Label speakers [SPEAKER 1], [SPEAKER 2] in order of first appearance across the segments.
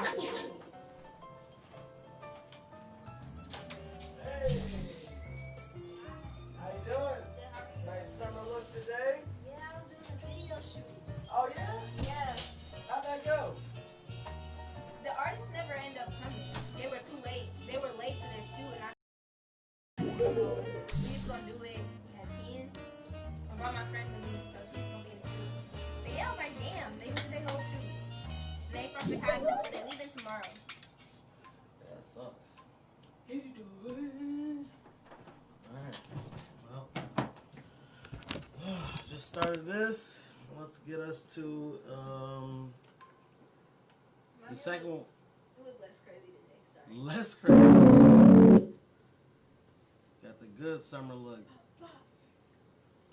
[SPEAKER 1] How you doing?
[SPEAKER 2] Good, how are you?
[SPEAKER 1] Nice summer look today.
[SPEAKER 2] Yeah, I was doing a video shoot.
[SPEAKER 1] Oh yeah?
[SPEAKER 2] Yeah.
[SPEAKER 1] How'd that go?
[SPEAKER 2] The artists never end up coming. They were too late. They were late to their shoot, and so we was gonna do it at 10. I brought my friend with me, so she's gonna be in the shoot. But yeah, I was like, damn, they missed their whole shoot. And they from Chicago, so they're leaving tomorrow.
[SPEAKER 1] That sucks. Did you do it? Alright. Well, just started this. Let's get us to the second one.
[SPEAKER 2] You look less crazy today, sorry.
[SPEAKER 1] Less crazy. Got the good summer look.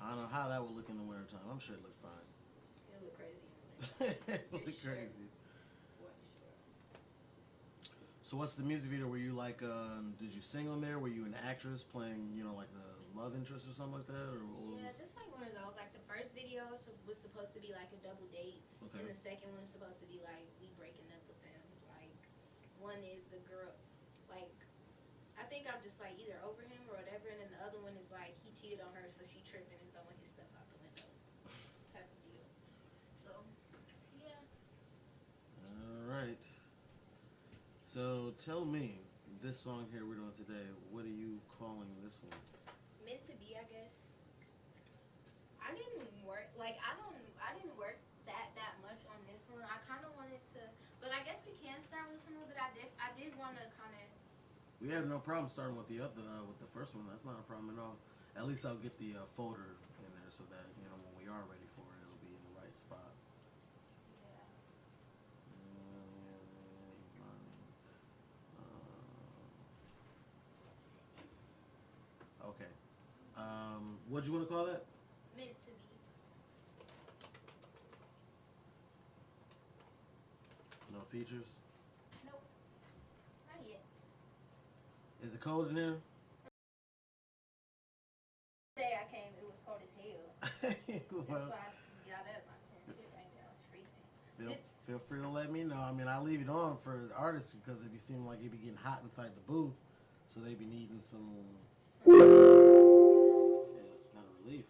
[SPEAKER 1] I don't know how that would look in the wintertime. I'm sure it looked fine.
[SPEAKER 2] It look crazy in the winter.
[SPEAKER 1] It looked
[SPEAKER 2] Sure.
[SPEAKER 1] crazy.
[SPEAKER 2] For sure.
[SPEAKER 1] So what's the music video? Were you like, did you sing on there? Were you an actress playing, like the love interest or something like that? Or
[SPEAKER 2] Yeah, just like one of those. Like the first video was supposed to be like a double date,
[SPEAKER 1] okay.
[SPEAKER 2] and the second one is supposed to be like we breaking up with them. Like one is the girl, like I think I'm just like either over him or whatever, and then the other one is like he cheated on her, so she tripping and throwing his stuff out the window, type of deal. So yeah.
[SPEAKER 1] All right. So tell me, this song here we're doing today, what are you calling this one?
[SPEAKER 2] Meant to be, I guess. I didn't work I didn't work that much on this one. I kind of wanted to, but I guess we can start with this a little bit. I did want to kind of.
[SPEAKER 1] We have no problem starting with the other with the first one. That's not a problem at all. At least I'll get the folder in there so that when we are ready for it, it'll be in the right spot.
[SPEAKER 2] Yeah.
[SPEAKER 1] Okay. What do you want to call that?
[SPEAKER 2] Meant to be.
[SPEAKER 1] No features.
[SPEAKER 2] Nope. Not yet.
[SPEAKER 1] Is it cold in there?
[SPEAKER 2] The day I came, it was cold as hell.
[SPEAKER 1] Well,
[SPEAKER 2] That's why I got up. I couldn't sit right there. I was freezing.
[SPEAKER 1] feel free to let me know. I mean, I leave it on for the artists because it be seeming like it be getting hot inside the booth, so they be needing some. Yeah, some kind of relief.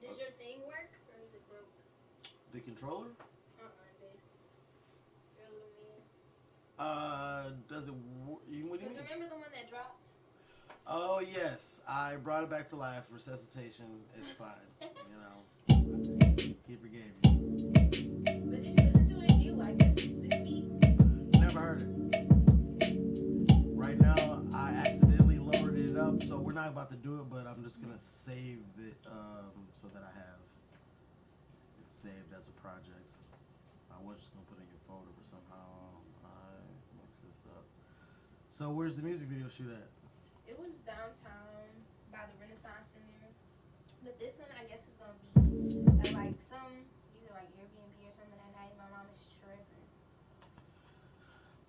[SPEAKER 2] Does your thing work or is it broke?
[SPEAKER 1] The controller?
[SPEAKER 2] This. Your little man.
[SPEAKER 1] Does it? What do you mean?
[SPEAKER 2] Remember the one that dropped?
[SPEAKER 1] Oh yes, I brought it back to life. Resuscitation. It's fine. He forgave you.
[SPEAKER 2] But did you listen to it? Do you like this beat?
[SPEAKER 1] Never heard it. Right now, I accidentally lowered it up, so we're not about to do it. But I'm just gonna save it so that I have it saved as a project. I was just gonna put it in your folder, but somehow I mixed this up. So where's the music video shoot at?
[SPEAKER 2] It was downtown by the Renaissance Center. But this one, I guess, is gonna be at like either like Airbnb or something at night. My mom is tripping,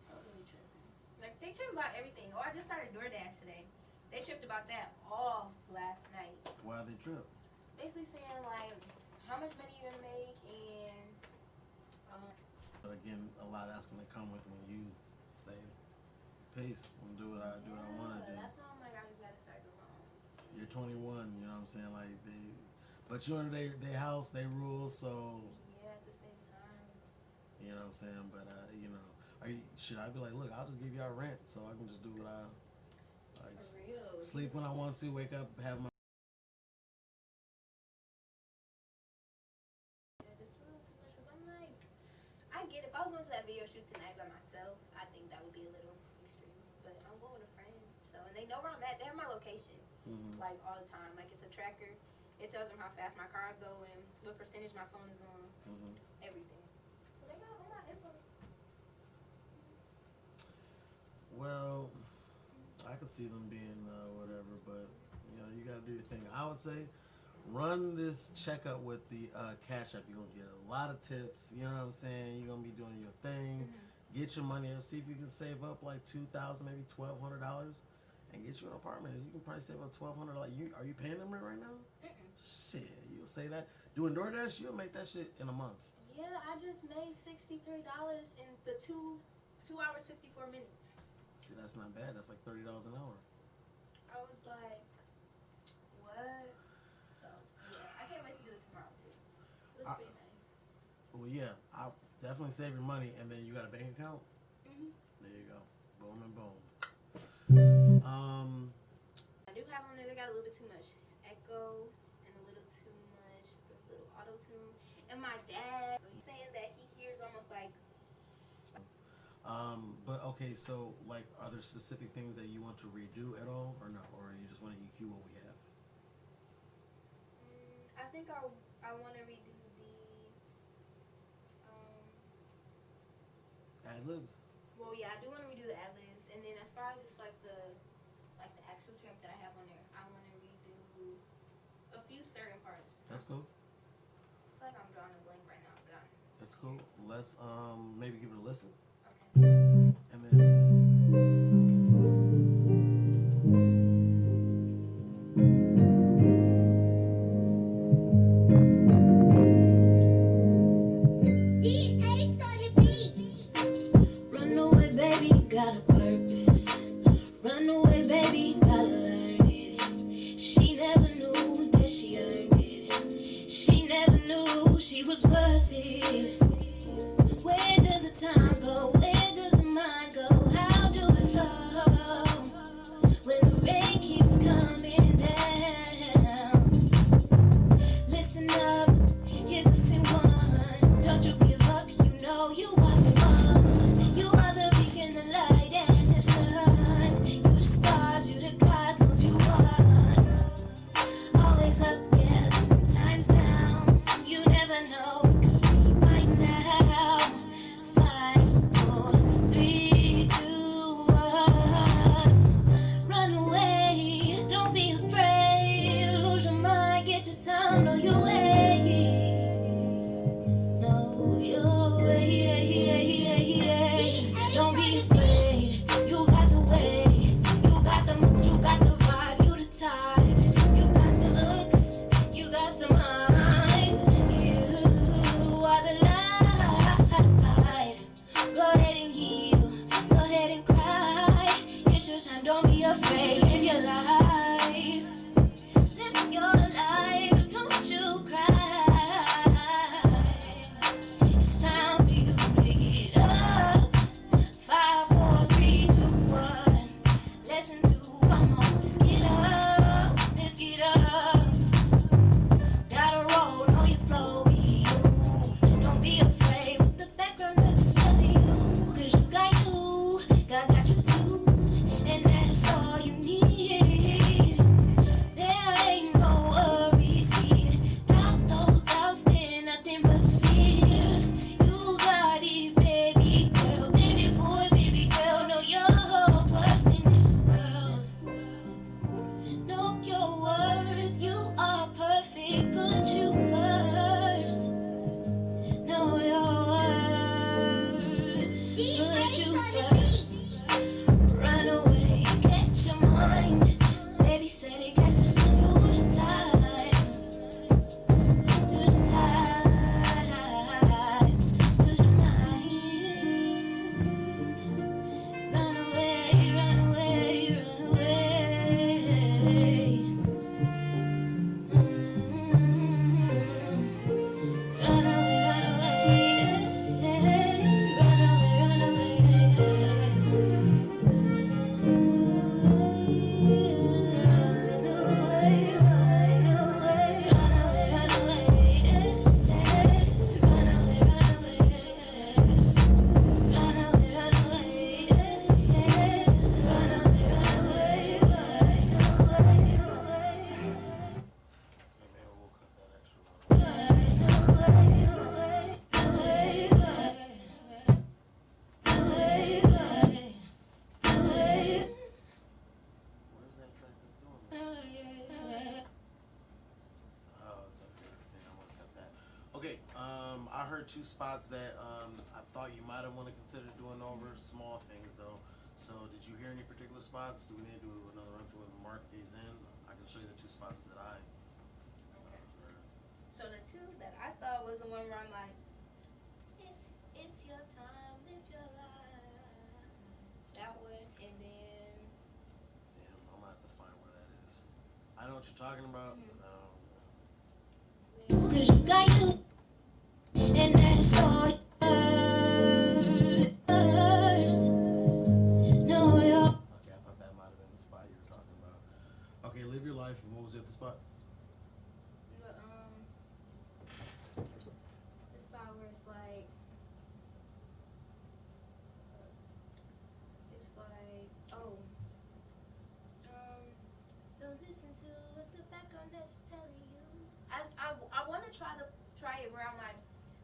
[SPEAKER 2] totally tripping. Like they trip about everything. Oh, I just started DoorDash today. They tripped about that all last night.
[SPEAKER 1] Why they trip?
[SPEAKER 2] Basically saying like how much money you're gonna make and.
[SPEAKER 1] But again, a lot of that's gonna come with when you say peace and do what I want to do.
[SPEAKER 2] That's why I'm like I just gotta start doing my own.
[SPEAKER 1] You're 21, you know what I'm saying? Like but you're under their house, they rules, so.
[SPEAKER 2] Yeah, at the same time.
[SPEAKER 1] You know what I'm saying? But should I be like, look, I'll just give y'all rent, so I can just do what I like.
[SPEAKER 2] For real.
[SPEAKER 1] Sleep when I want to, wake up, have my.
[SPEAKER 2] Yeah, just a little too much. Cause I'm like, I get it. If I was going to that video shoot tonight by myself, I think that would be a little extreme. But I'm going with a friend, so and they know where I'm at. They have my location, like all the time. Like it's a tracker. It tells them how fast my car is going, what percentage my phone is on, everything. So they got all my info.
[SPEAKER 1] Well, I could see them being whatever, but you got to do your thing. I would say run this checkup with the Cash App. You're gonna get a lot of tips. You know what I'm saying? You're gonna be doing your thing. Get your money up. See if you can save up like $2,000, maybe $1,200, and get you an apartment. You can probably save up $1,200. Are you paying them rent right now? Shit, you'll say that. Doing DoorDash, you'll make that shit in a month.
[SPEAKER 2] Yeah, I just made $63 in the 2 2 hours 54 minutes.
[SPEAKER 1] See, that's not bad. That's like $30 an hour.
[SPEAKER 2] I was like, what? So yeah, I can't wait to do it tomorrow too. It was
[SPEAKER 1] I,
[SPEAKER 2] pretty nice.
[SPEAKER 1] well, yeah, I definitely save your money, and then you got a bank account.
[SPEAKER 2] Hmm.
[SPEAKER 1] There you go, boom and boom.
[SPEAKER 2] I do have on there. They got a little bit too much echo and a little too much the little auto tune. And my dad, so he's saying that he hears almost like.
[SPEAKER 1] But okay, so like, are there specific things that you want to redo at all, or no, or you just want to EQ what we have?
[SPEAKER 2] I think I want to redo the. Um,
[SPEAKER 1] Ad libs.
[SPEAKER 2] well, yeah, I do want to redo the ad libs, and then as far as it's like the actual track that I have on there, I want to redo a few certain parts.
[SPEAKER 1] That's cool.
[SPEAKER 2] I feel like I'm drawing a blank right now, but
[SPEAKER 1] That's cool. Let's maybe give it a listen,
[SPEAKER 2] okay.
[SPEAKER 1] and then
[SPEAKER 2] Run away, baby, got a purpose. Run away, baby, gotta learn it. She never knew that she earned it. She never knew she was worth it. Where does the time go? Where does the mind go? How do it flow? When the rain keeps coming down. Listen up, here's the same one. Don't you give up, you know you are the one. You are the beacon, the light, and the sun. You the stars, you the cosmos, you are. Always up, yes, times down. You never know, it could be right now. 5, 4, 3, 2, 1. Run away, don't be afraid. Lose your mind, get your time, know your way. Know your way. Don't be afraid, you got the way. You got the move, you got the vibe, you the type. You got the looks, you got the mind. You are the light. Go ahead and heal, go ahead and cry. It's your time, don't be afraid, live your life. Live your life, don't you cry. It's time for you to pick it up. 5, 4, 3, 2, 1. Lesson 2, come on, let's get up, let's get up. Gotta roll on your flow, you. Don't be afraid with the background that's telling you. 'Cause you got you, God got you too. And that's all you need. There ain't no worries here. Drop those doubts, they're nothing but fears. You got it, baby girl. Baby boy, baby girl, know your worth in this world. Know your worth, you are perfect. Put you first. Know your worth. Put you first. Run away, catch your mind. Baby said it, catch the sun, lose your time. Lose your time. Lose your mind. Run away, run away, run away. Run away, run away. Run away,
[SPEAKER 1] okay, maybe we'll cut that extra little. Where's that track that's doing that? Oh, it's up here. Yeah, I want to cut that. Okay. I heard two spots that I thought you might have want to consider doing over. Small things though. So, did you hear any particular spots? Do we need to do another run through and mark these in? I can show you the two spots that I
[SPEAKER 2] Okay.
[SPEAKER 1] heard.
[SPEAKER 2] So the two that I thought was the one where I'm like, it's your time, live your life.
[SPEAKER 1] I know what you're talking about.
[SPEAKER 2] Cause you got you, and that's all yours. No, you're.
[SPEAKER 1] Okay, I thought that might have been the spot you were talking about. Okay, live your life. And what was the other spot?
[SPEAKER 2] The, the spot where it's like, oh, um, don't listen to what the background is telling you. I want to try it where I'm like,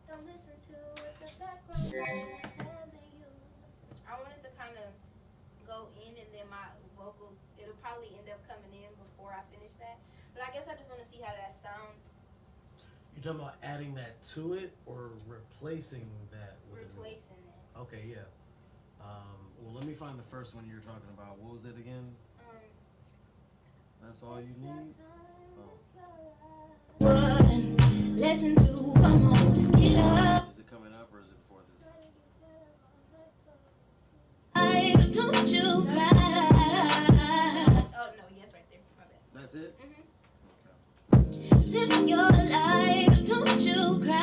[SPEAKER 2] don't listen to what the background is telling you. I wanted to kind of go in and then my vocal it'll probably end up coming in before I finish that. But I guess I just want to see how that sounds.
[SPEAKER 1] You talking about adding that to it or replacing that with
[SPEAKER 2] Replacing it.
[SPEAKER 1] Okay, yeah. Well, let me find the first one you were talking about. What was it again? That's all you need.
[SPEAKER 2] Listen to come on, let's get up.
[SPEAKER 1] Is it coming up or is it before this?
[SPEAKER 2] I don't you cry. Oh no, yes, right there. My bad.
[SPEAKER 1] That's it.
[SPEAKER 2] Okay. Live your life, don't you cry.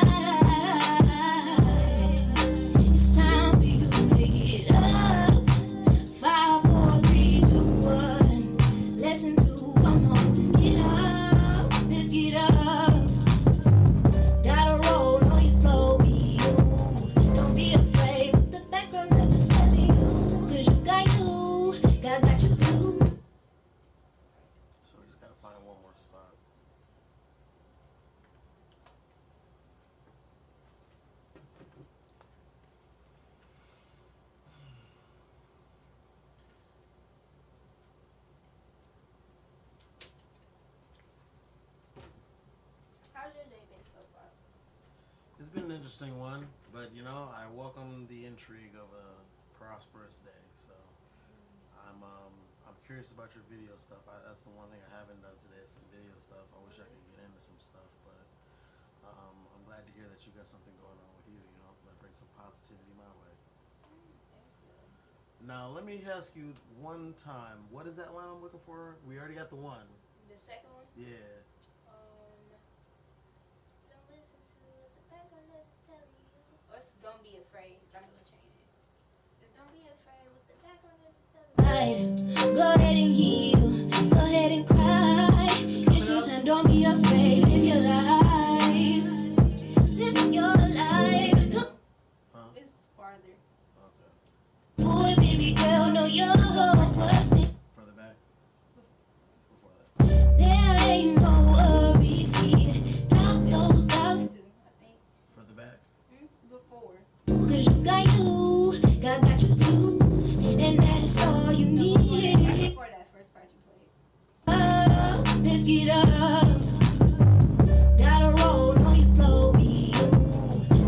[SPEAKER 2] It's time for you to get up. 5, 4, 3, 2, 1. Listen to come on, let's get up. Let's get up. Gotta roll on your flow, be you. Don't be afraid. The background is telling you. Cause you got you. Got you too.
[SPEAKER 1] So we just gotta find one more spot.
[SPEAKER 2] How's your day been so far?
[SPEAKER 1] It's been an interesting one, but I welcome the intrigue of a prosperous day. So I'm curious about your video stuff. That's the one thing I haven't done today. Is some video stuff. I wish I could get into some stuff, but I'm glad to hear that you got something going on with you. That brings some positivity my way.
[SPEAKER 2] Thank you.
[SPEAKER 1] Now let me ask you one time. What is that line I'm looking for? We already got the one.
[SPEAKER 2] The second one?
[SPEAKER 1] Yeah.
[SPEAKER 2] Don't listen to what the background is telling you. Or it's don't be afraid, but I'm gonna change it. It's don't be afraid what the background is telling you. Go ahead and heal. Go ahead and cry. It's your time, don't be afraid. Live your life. Live your life.
[SPEAKER 1] Huh?
[SPEAKER 2] It's farther.
[SPEAKER 1] Okay.
[SPEAKER 2] Boy, baby girl, know you're worth it.
[SPEAKER 1] Further back. Before that.
[SPEAKER 2] There ain't no worries here. Drop those doubts too, I think.
[SPEAKER 1] Further back.
[SPEAKER 2] Before. Cause you got you too. And that is all you need. Before that first part you played. Let's get up. Gotta roll on your flow, be you.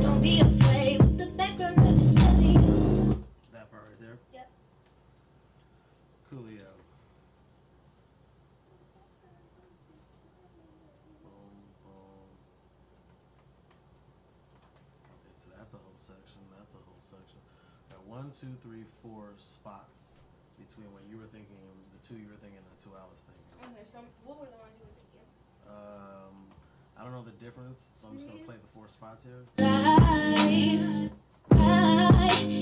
[SPEAKER 2] Don't be afraid with the background is telling you.
[SPEAKER 1] That part right there.
[SPEAKER 2] Yep.
[SPEAKER 1] Coolio. Boom, boom. Okay, so that's a whole section. That's a whole section. Got 1, 2, 3, 4 spots between what you were thinking and the two you were thinking and the two I was thinking.
[SPEAKER 2] Okay, so what were the ones you were thinking?
[SPEAKER 1] I don't know the difference, so I'm just gonna play the 4 spots here.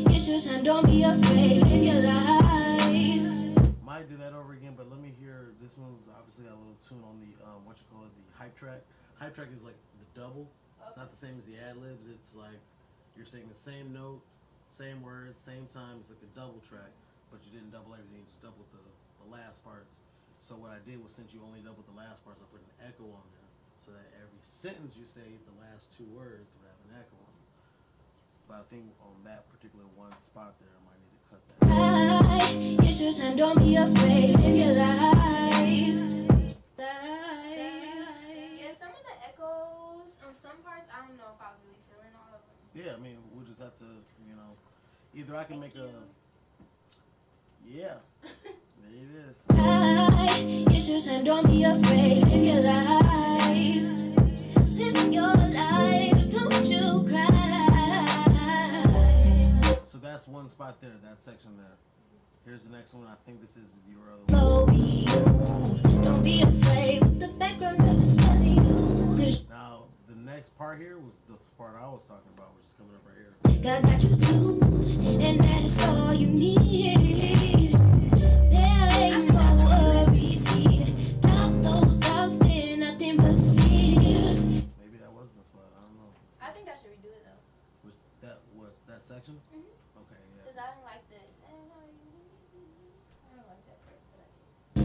[SPEAKER 2] It's your time, don't be afraid. Live your life.
[SPEAKER 1] Might do that over again, but let me hear. This one's obviously got a little tune on the what you call it, the hype track. Hype track is like the double. Okay. It's not the same as the ad libs. It's like you're saying the same note, same words, same time. It's like a double track, but you didn't double everything. You just doubled the last parts. So what I did was, since you only doubled the last parts, I put an echo on there, so that every sentence you say, the last 2 words would have an echo on them. But I think on that particular one spot there, I might need to cut that.
[SPEAKER 2] It's your time, don't be afraid. Live your life. Yeah, some of the echoes on some parts, I don't know if I was really feeling all of them.
[SPEAKER 1] Yeah, I mean, we'll just have to, either I can make a. Yeah. There it is.
[SPEAKER 2] It's your time, don't be afraid. Live your life. Live your life, don't you cry.
[SPEAKER 1] So that's one spot there, that section there. Here's the next one. I think this is your other one.
[SPEAKER 2] Don't be afraid with the background of the study.
[SPEAKER 1] Now, the next part here was the part I was talking about, which is coming up right here.
[SPEAKER 2] God got you too, and that is all you need. There ain't no worries here. Drop those doubts, they're nothing but fears.
[SPEAKER 1] Maybe that wasn't the spot. I don't know.
[SPEAKER 2] I think I should redo it though.
[SPEAKER 1] Which that was that section? Okay, yeah.
[SPEAKER 2] Because I didn't like that. I don't like that part.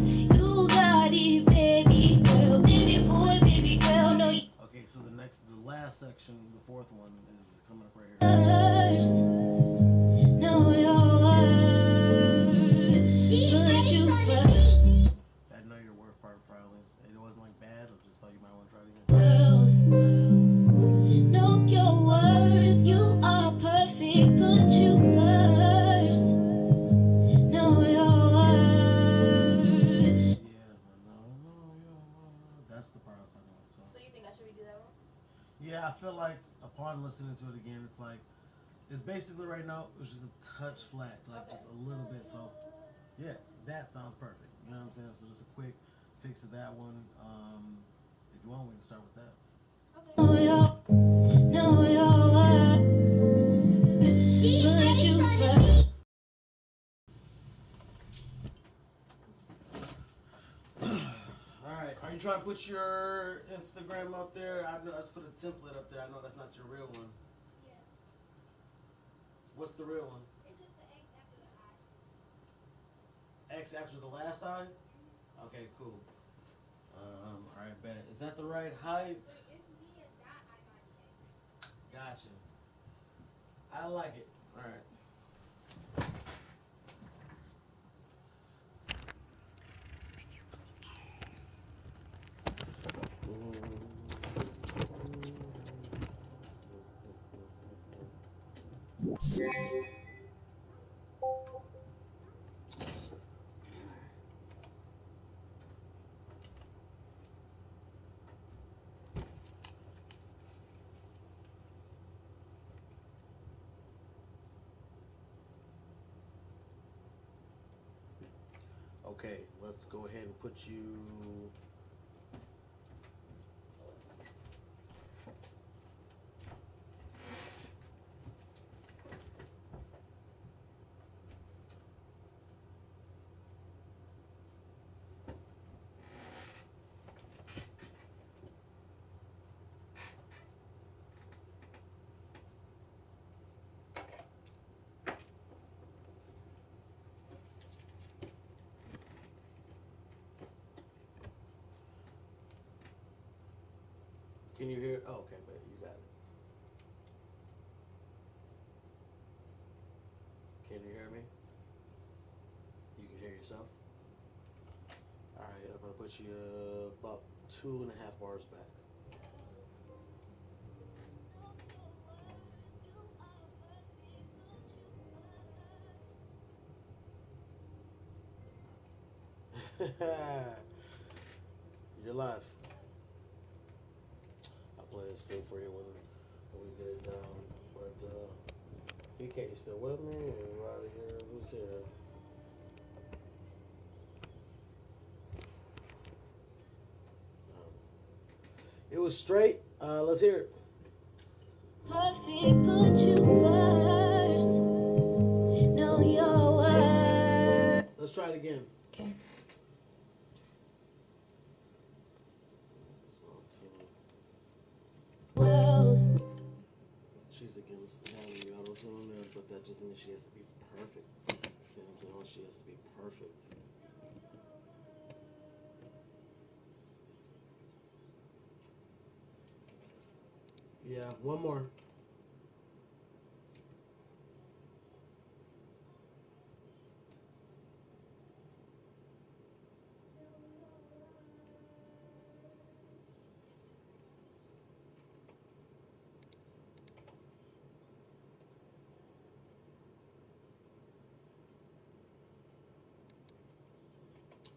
[SPEAKER 2] You got it, baby girl, baby boy, baby girl. No, you
[SPEAKER 1] Okay, so the last section, the fourth one, is coming up right here.
[SPEAKER 2] first. Know your worth. Put you first.
[SPEAKER 1] That know your worth part probably. It wasn't like bad. I just thought you might want to try it again.
[SPEAKER 2] World. Know your worth. You are perfect. Put you first. Know your worth.
[SPEAKER 1] Yeah, no, that's the part I was talking about.
[SPEAKER 2] So you think I should redo that one?
[SPEAKER 1] Yeah, I feel like upon listening to it again, it's like it's basically right now it's just a touch flat, like just a little bit. So yeah, that sounds perfect. You know what I'm saying? So just a quick fix of that one. If you want, we can start with that.
[SPEAKER 2] Know your worth. Put you first.
[SPEAKER 1] All right, are you trying to put your Instagram up there? I know I just put a template up there. I know that's not your real one.
[SPEAKER 2] Yeah.
[SPEAKER 1] What's the real one?
[SPEAKER 2] It's just the X after the
[SPEAKER 1] X after the last I? Okay, cool. All right, bet. Is that the right height?
[SPEAKER 2] But it's me a dot Imani X.
[SPEAKER 1] Gotcha. I like it. All right. Okay, let's go ahead and put you. Can you hear? Oh, okay, bet you got it. Can you hear me? You can hear yourself. All right, I'm gonna put you about 2.5 bars back. You're live. I'll play this thing for you when we get it down. But BK, you still with me? Anybody here? Who's here? Um, it was straight. Let's hear it.
[SPEAKER 2] Perfect, put you first. Know your worth.
[SPEAKER 1] Let's try it again.
[SPEAKER 2] Okay. World.
[SPEAKER 1] She's against having the auto tune there, but that just means she has to be perfect. You know what I'm saying? She has to be perfect. Yeah, one more.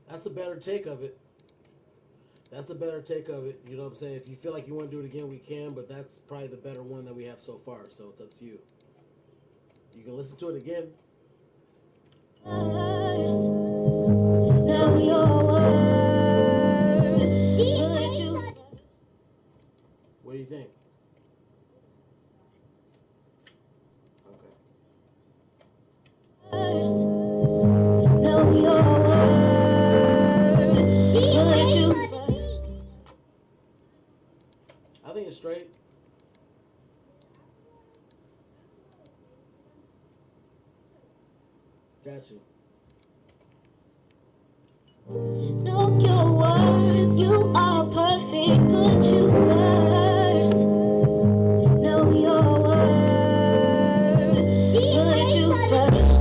[SPEAKER 1] That's a better take of it. That's a better take of it. You know what I'm saying? If you feel like you want to do it again, we can, but that's probably the better one that we have so far. So it's up to you. You can listen to it again. Got you.
[SPEAKER 2] Know your worth, you are perfect, put you first. Know your worth, put you first.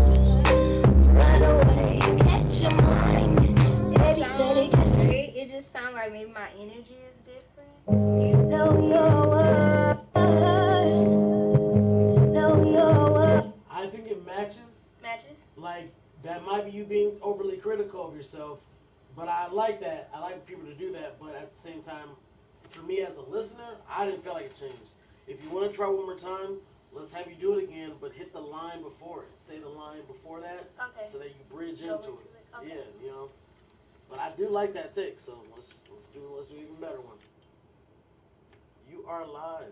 [SPEAKER 2] Run away, catch your mind. Baby said it just great. It just sounds like maybe my energy is different. Know your worth. Know your worth.
[SPEAKER 1] I think it matches.
[SPEAKER 2] Matches?
[SPEAKER 1] Like, that might be you being overly critical of yourself, but I like that. I like people to do that, but at the same time, for me as a listener, I didn't feel like it changed. If you want to try one more time, let's have you do it again, but hit the line before it. Say the line before that,
[SPEAKER 2] Okay.
[SPEAKER 1] so that you bridge
[SPEAKER 2] Go
[SPEAKER 1] into it.
[SPEAKER 2] Okay.
[SPEAKER 1] Yeah, you know. But I do like that take, so let's do an even better one. You are live.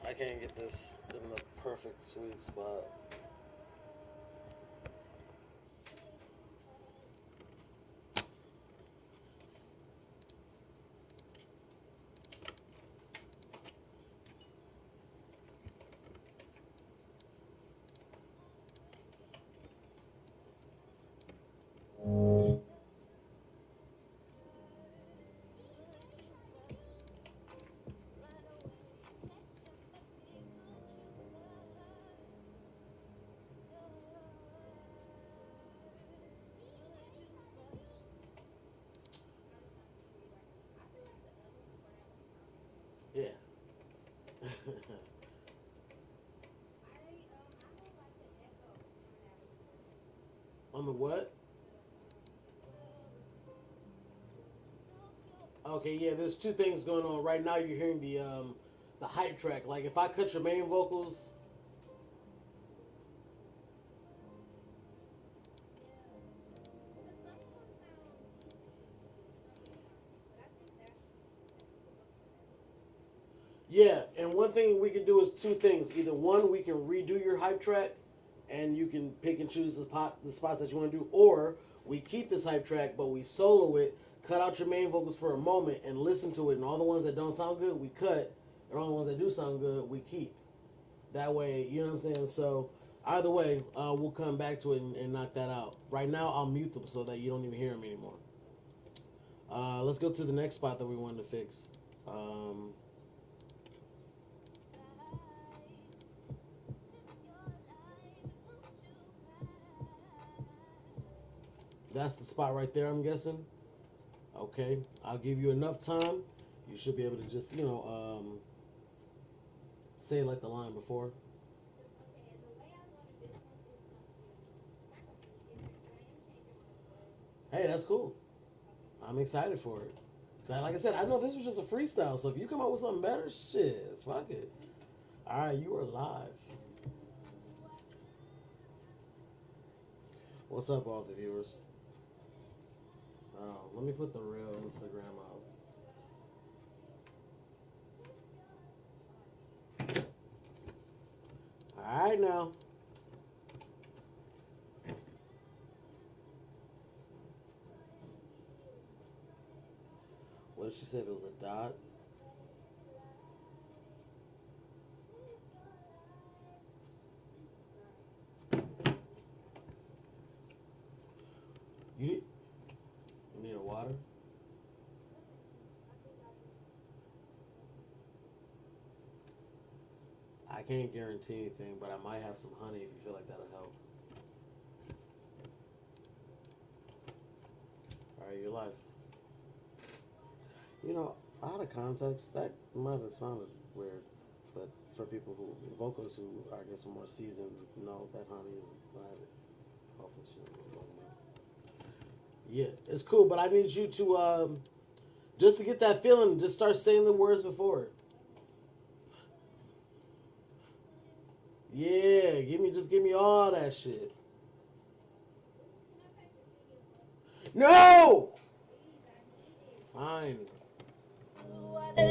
[SPEAKER 1] I can't get this in the perfect sweet spot. Yeah. On the what? Okay, yeah. There's two things going on right now. You're hearing the hype track. Like if I cut your main vocals, yeah. And one thing we can do is two things. Either one, we can redo your hype track, and you can pick and choose the spots that you want to do, or we keep this hype track, but we solo it. Cut out your main vocals for a moment and listen to it, and all the ones that don't sound good, we cut, and all the ones that do sound good, we keep. That way, you know what I'm saying? So either way, we'll come back to it and knock that out. Right now, I'll mute them so that you don't even hear them anymore. Let's go to the next spot that we wanted to fix. Um, that's the spot right there, I'm guessing. Okay, I'll give you enough time. You should be able to just, say like the line before. Hey, that's cool. I'm excited for it. Like I said, I know this was just a freestyle, so if you come up with something better, shit, fuck it. All right, you are live. What's up, all the viewers? Let me put the real Instagram out. All right, now. What did she say? There was a dot. You need, you need a water? I can't guarantee anything, but I might have some honey if you feel like that'll help. All right, your life. Out of context, that might have sounded weird, but for people who, vocalists who I guess are more seasoned, know that honey is not. Hopefully, she knows what I'm talking about. Yeah, it's cool, but I need you to just to get that feeling. Just start saying the words before it. Yeah, give me all that shit. No! Fine. Go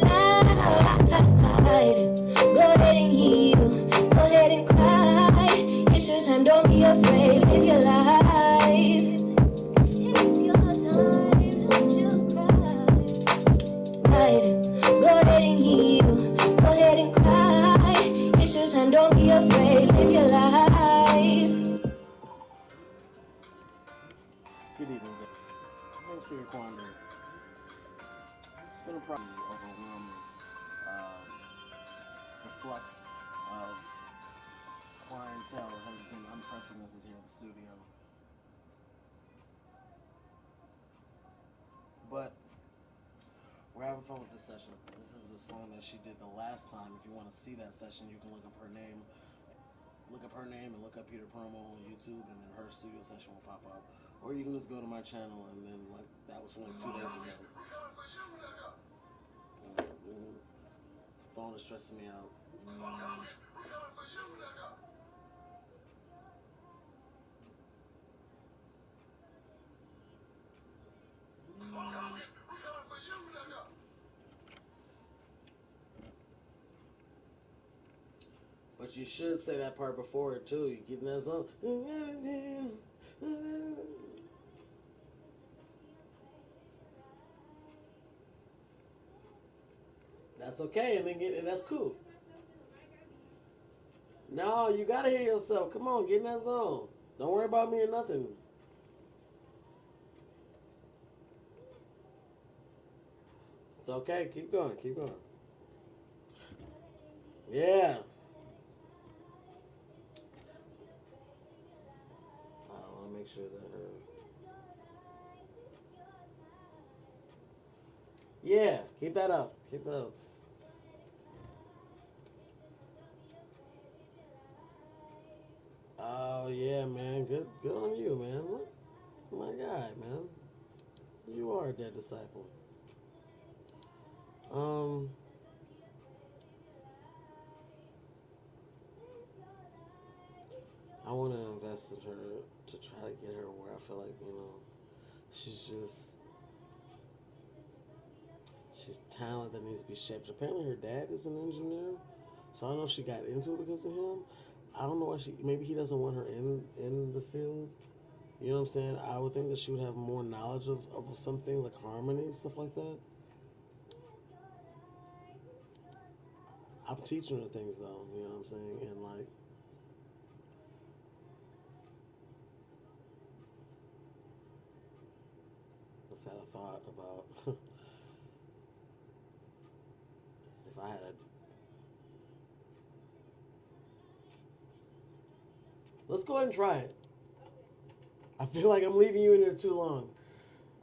[SPEAKER 1] ahead and heal. Go ahead and cry. It's your time, don't be afraid. Live your life. It's your time, don't you cry. Go ahead and heal. Go ahead and cry. influx of clientele has been unprecedented here at the studio. But we're having fun with this session. This is a song that she did the last time. If you want to see that session, you can look up her name. Look up her name and look up PeterPromo on YouTube, and then her studio session will pop up. Or you can just go to my channel, and then like that was from like 2 days ago. The phone is stressing me out. But you should say that part before it too. You keep that song. That's okay, and that's cool. No, you gotta hear yourself. Come on, get in that zone. Don't worry about me or nothing. It's okay. Keep going. Keep going. Yeah. I want to make sure that her. Yeah. Keep that up. Keep that up. Oh yeah, man. Good on you, man. Look, my guy, man. You are a dead disciple. Um, I want to invest in her to try to get her where I feel like she's just she's talent that needs to be shaped. Apparently, her dad is an engineer, so I don't know if she got into it because of him. I don't know why she. Maybe he doesn't want her in the field. You know what I'm saying? I would think that she would have more knowledge of something like harmony, stuff like that. I'm teaching her things though, you know what I'm saying? And like, just had a thought about if I had a. Let's go ahead and try it. I feel like I'm leaving you in there too long.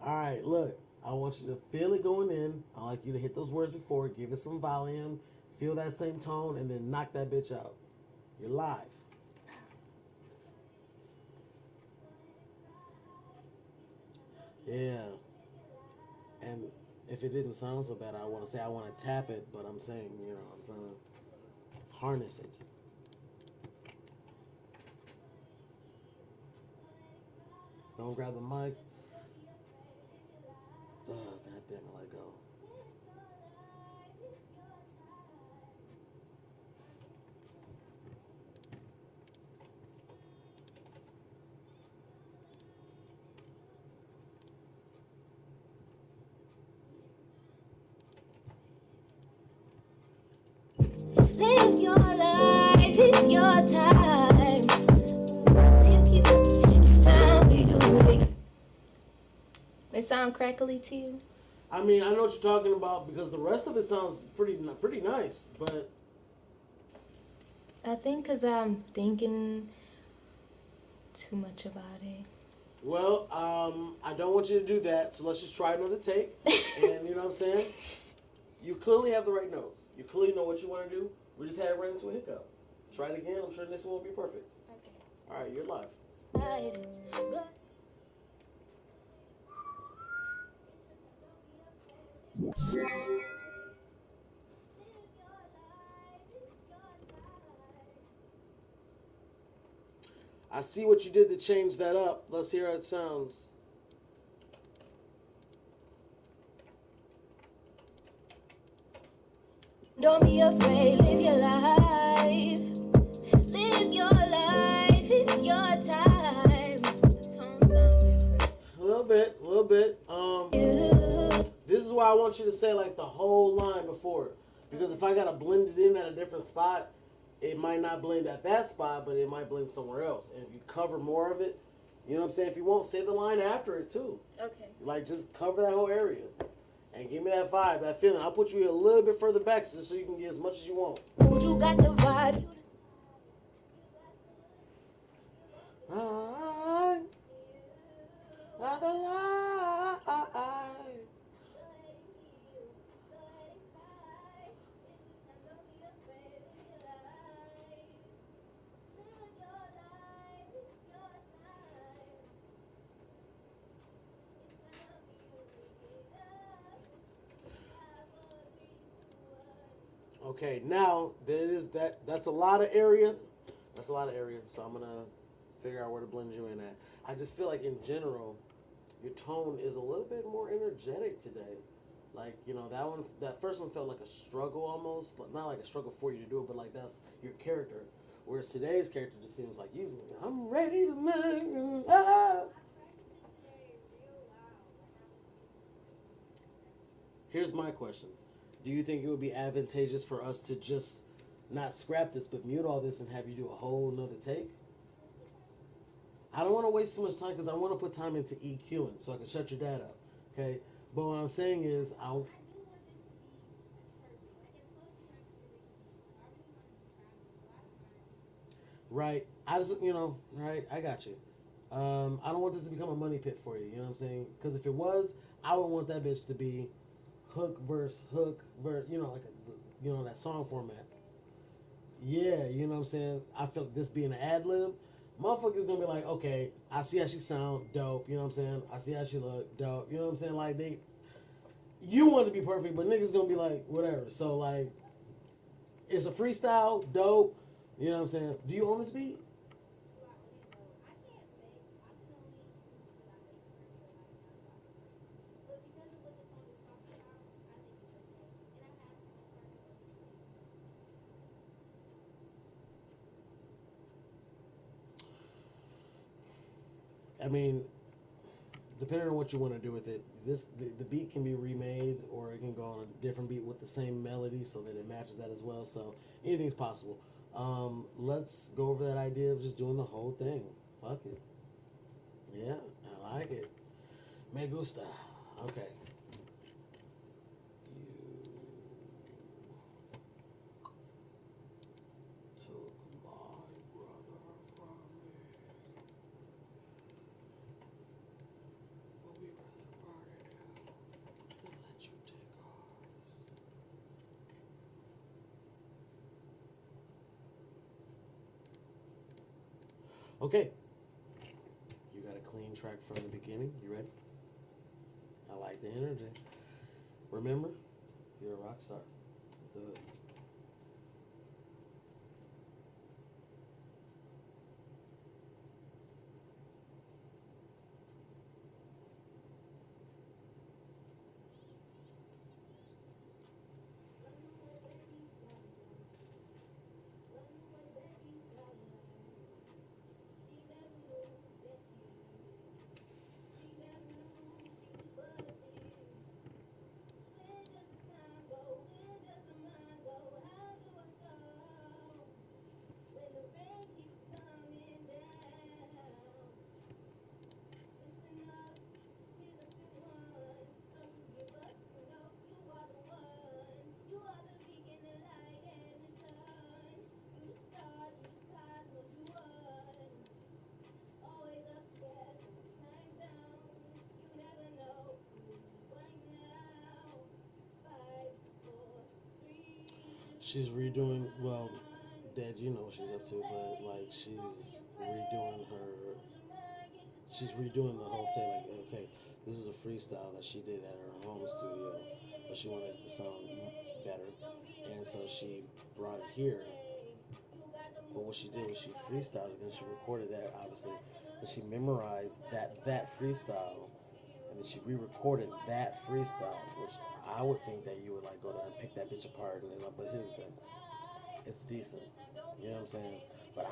[SPEAKER 1] All right, look, I want you to feel it going in. I like you to hit those words before, give it some volume, feel that same tone, and then knock that bitch out. You're live. Yeah. And if it didn't sound so bad, I want to say I want to tap it, but I'm saying, I'm trying to harness it. Don't grab the mic. Oh, God damn it, let go.
[SPEAKER 2] Live your life, it's your time. It sound crackly to you?
[SPEAKER 1] I mean, I know what you're talking about because the rest of it sounds pretty nice, but
[SPEAKER 2] I think because I'm thinking too much about it.
[SPEAKER 1] well, I don't want you to do that. So let's just try another take. And you know what I'm saying? You clearly have the right notes. You clearly know what you want to do. We just had it right into a hiccup. Try it again. I'm sure this one will be perfect.
[SPEAKER 2] Okay.
[SPEAKER 1] All right, you're live. I see what you did to change that up. Let's hear how it sounds.
[SPEAKER 2] Don't be afraid, live your life. Live your life, it's your time.
[SPEAKER 1] A little bit, a little bit. This is why I want you to say like the whole line before, because if I gotta blend it in at a different spot, it might not blend at that spot, but it might blend somewhere else. And if you cover more of it, you know what I'm saying? If you won't say the line after it too,
[SPEAKER 2] Okay.
[SPEAKER 1] like just cover that whole area. And give me that vibe, that feeling. I'll put you a little bit further back just so you can get as much as you want.
[SPEAKER 2] You got the vibe.
[SPEAKER 1] I, I, Okay, now there is that. That's a lot of area. That's a lot of area. So I'm gonna figure out where to blend you in at. I just feel like in general, your tone is a little bit more energetic today. Like that one, that first one felt like a struggle almost. Not like a struggle for you to do it, but like that's your character. Whereas today's character just seems like you. I'm ready to make. Here's my question: do you think it would be advantageous for us to just not scrap this, but mute all this and have you do a whole nother take? I don't want to waste too much time because I want to put time into EQing so I can shut your dad up. Okay, but what I'm saying is, I right. I just right. I got you. I don't want this to become a money pit for you. You know what I'm saying? Because if it was, I would want that bitch to be hook verse. Like that song format. Yeah, you know what I'm saying? I feel this being an ad lib, motherfuckers gonna be like, okay, I see how she sound, dope, you know what I'm saying? I see how she look, dope, you know what I'm saying? Like you want to be perfect, but niggas gonna be like, whatever. So like, it's a freestyle, dope, you know what I'm saying? Do you own this beat? I mean, depending on what you want to do with it, the beat can be remade or it can go on a different beat with the same melody so that it matches that as well. So anything's possible. Let's go over that idea of just doing the whole thing. Fuck it. Yeah, I like it. Me gusta. Okay. You took my brother from me, but we rather burn it out than let you take ours. Okay, you got a clean track from the beginning. You ready? I like the energy. Remember, you're a rock star. Let's do it. She's redoing, well, Dad, you know what she's up to, but like she's redoing the whole thing. Like, okay, this is a freestyle that she did at her home studio, but she wanted it to sound better, and so she brought it here. But what she did was she freestyled it, then she recorded that, obviously, and she memorized that freestyle, and then she re-recorded that freestyle, which I would think that you would like go there and pick that bitch apart, and then, but here's the thing, it's decent. You know what I'm saying? But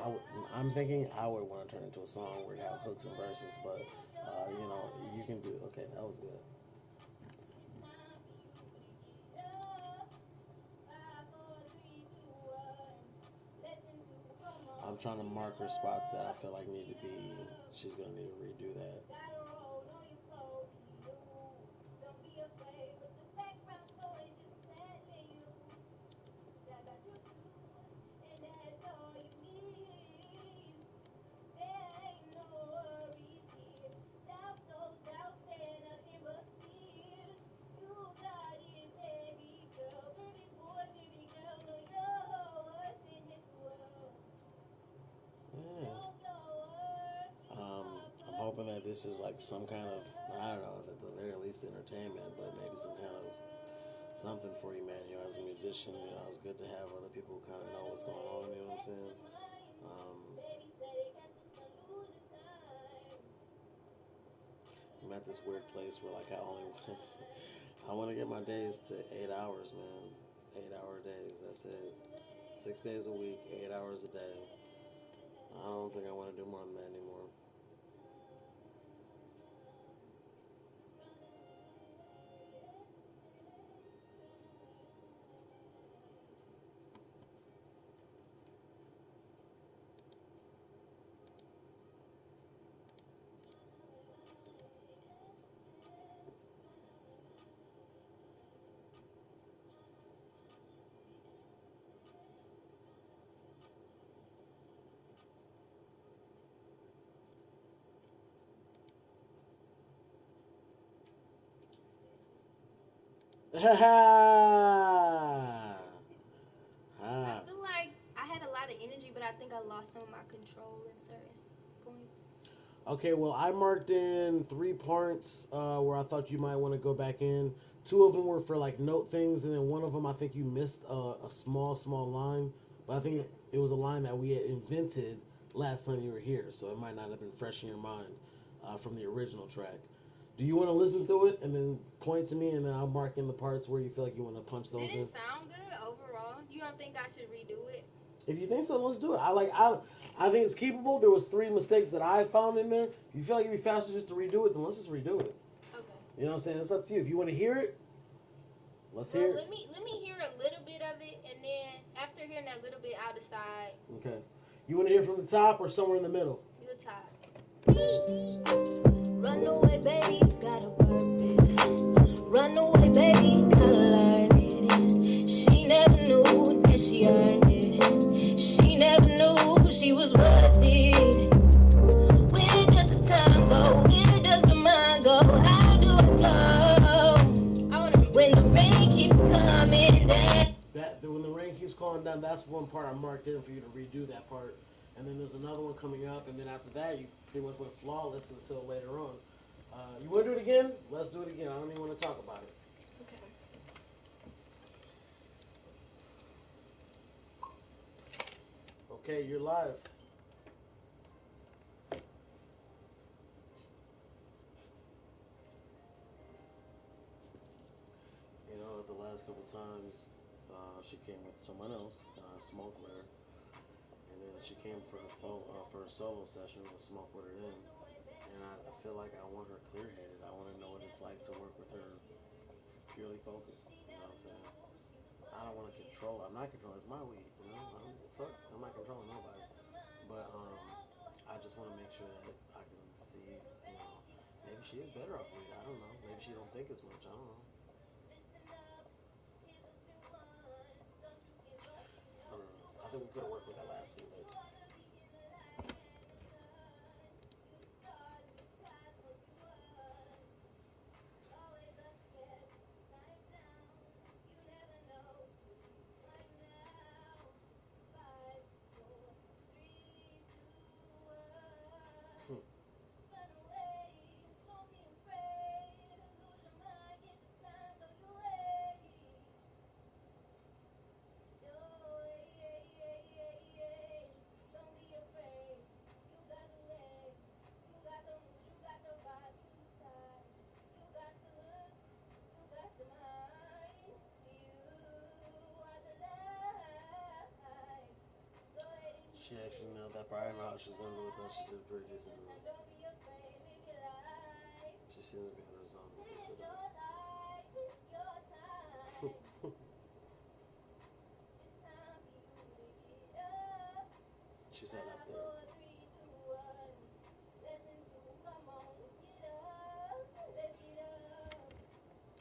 [SPEAKER 1] I'm thinking I would want to turn it into a song where it have hooks and verses. But you can do. Okay, that was good. I'm trying to mark her spots that I feel like need to be. She's gonna need to redo that. this is like some kind of, I don't know, at the very least entertainment, but maybe some kind of something for you, man. You know, as a musician, you know, it's good to have other people who kind of know what's going on. You know what I'm saying? Um, I'm at this weird place where like I only I want to get my days to 8 hours, man. 8 hour days. That's it. 6 days a week, 8 hours a day. I don't think I want to do more than that anymore. Ha ha!
[SPEAKER 2] I
[SPEAKER 1] Ha.
[SPEAKER 2] feel like I had a lot of energy, but I think I lost some of my control in certain points.
[SPEAKER 1] Okay, well, I marked in 3 parts where I thought you might want to go back in. Two of them were for like note things, and then one of them I think you missed a small line. But I think it was a line that we had invented last time you were here, so it might not have been fresh in your mind from the original track. Do you want to listen through it and then point to me, and then I'll mark in the parts where you feel like you want to punch
[SPEAKER 2] Did
[SPEAKER 1] those
[SPEAKER 2] it
[SPEAKER 1] in?
[SPEAKER 2] sound good overall? You don't think I should redo it?
[SPEAKER 1] If you think so, let's do it. I think it's keepable. There was 3 mistakes that I found in there. If you feel like it'd be faster just to redo it, then let's just redo it.
[SPEAKER 2] Okay.
[SPEAKER 1] You know what I'm saying? It's up to you. If you want to hear it, let's
[SPEAKER 2] Well,
[SPEAKER 1] hear it.
[SPEAKER 2] let me hear a little bit of it, and then after hearing that little bit, I'll decide
[SPEAKER 1] Okay. You want to hear from the top or somewhere in the middle?
[SPEAKER 2] the top. Run away, baby, got a purpose. Run away, baby, gotta learn it. She never knew that she earned it. She never knew she was worth it. Where does the time go? Where does the mind go? How do I flow? When the rain keeps coming down.
[SPEAKER 1] That when the rain keeps calling down, that's one part I marked in for you to redo that part. And then there's another one coming up, and then after that, you pretty much went flawless until later on. You want to do it again? Let's do it again. I don't even want to talk about it.
[SPEAKER 2] Okay.
[SPEAKER 1] Okay, you're live. You know, the last couple times, she came with someone else, Smoke with her, and then she came for her solo session with Smoke with her then. And I feel like I want her clear headed. I want to know what it's like to work with her purely focused. You know what I'm saying? I don't want to control. I'm not controlling. It's my weed. You know, I'm not controlling nobody. But I just want to make sure that I can see. You know, maybe she is better off weed. I don't know. Maybe she don't think as much. I don't know. I don't know. I think we could have worked with that last week. But she actually nailed that part. I didn't know how she was gonna do it, though. She did pretty decent. She seems to be in her zone with it today. She said up there.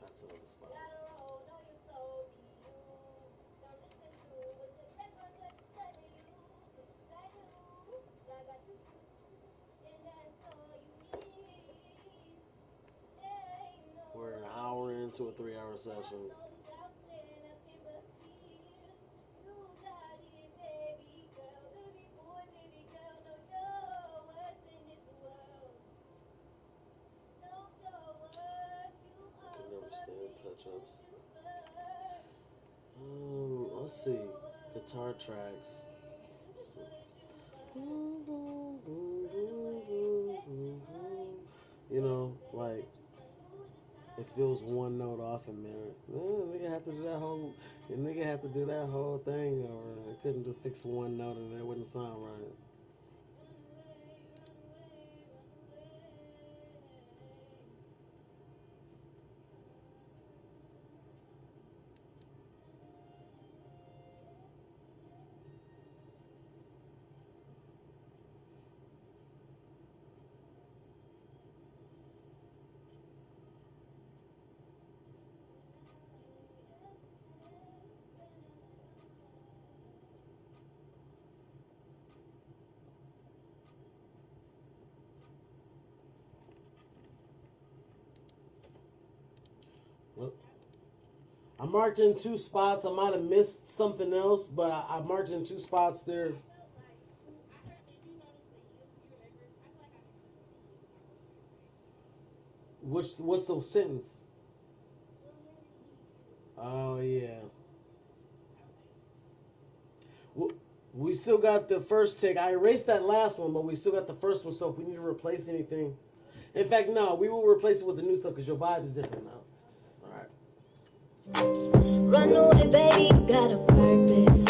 [SPEAKER 1] That's another spot. We're an hour into a 3 hour session. matchups. Let's see. Guitar tracks. So- You know, like it feels one note off in there. Nigga have to do that whole. Nigga have to do that whole thing, or it couldn't just fix one note and it wouldn't sound right. Well, I marked in two spots. I might have missed something else, but I marked in two spots there. What's the sentence? Oh yeah. We still got the first take. I erased that last one, but we still got the first one. So if we need to replace anything, in fact, no, we will replace it with the new stuff because your vibe is different now. All right.
[SPEAKER 2] Run away, baby, got a purpose.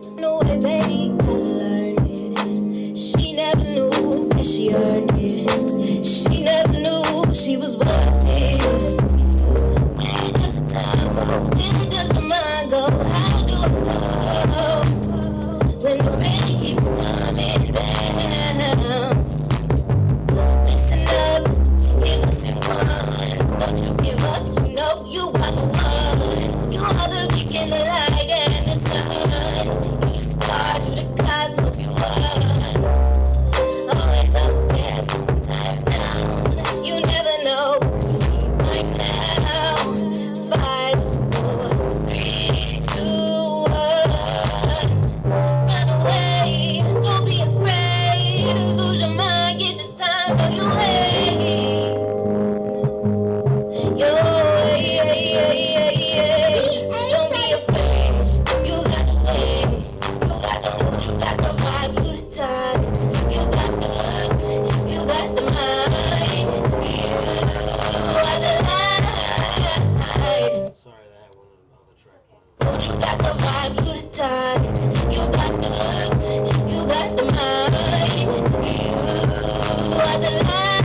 [SPEAKER 2] Run away, baby, gotta learn it. She never knew that she earned it. She never knew she was worth it. Where does the time go? Where does the mind go? How do I know when the rain keeps coming down? Listen up, here's a simple one. Don't you give up, you know you are the one. You are the beacon, the light, and the sun. You the star, you the cosmos, you are. Always up there, sometimes down. You never know. Right now, 5, 4, 3, 2, 1. Run away, don't be afraid to lose your mind. Get your time on your way. Your way. Don't be afraid. You got the way. You got the mood. You got the vibe. You the time. You got the looks. You got the mind. You are the light.
[SPEAKER 1] Sorry, that had one another track.
[SPEAKER 2] You got the vibe, you the time. You got the looks, you got the mind. You are the light.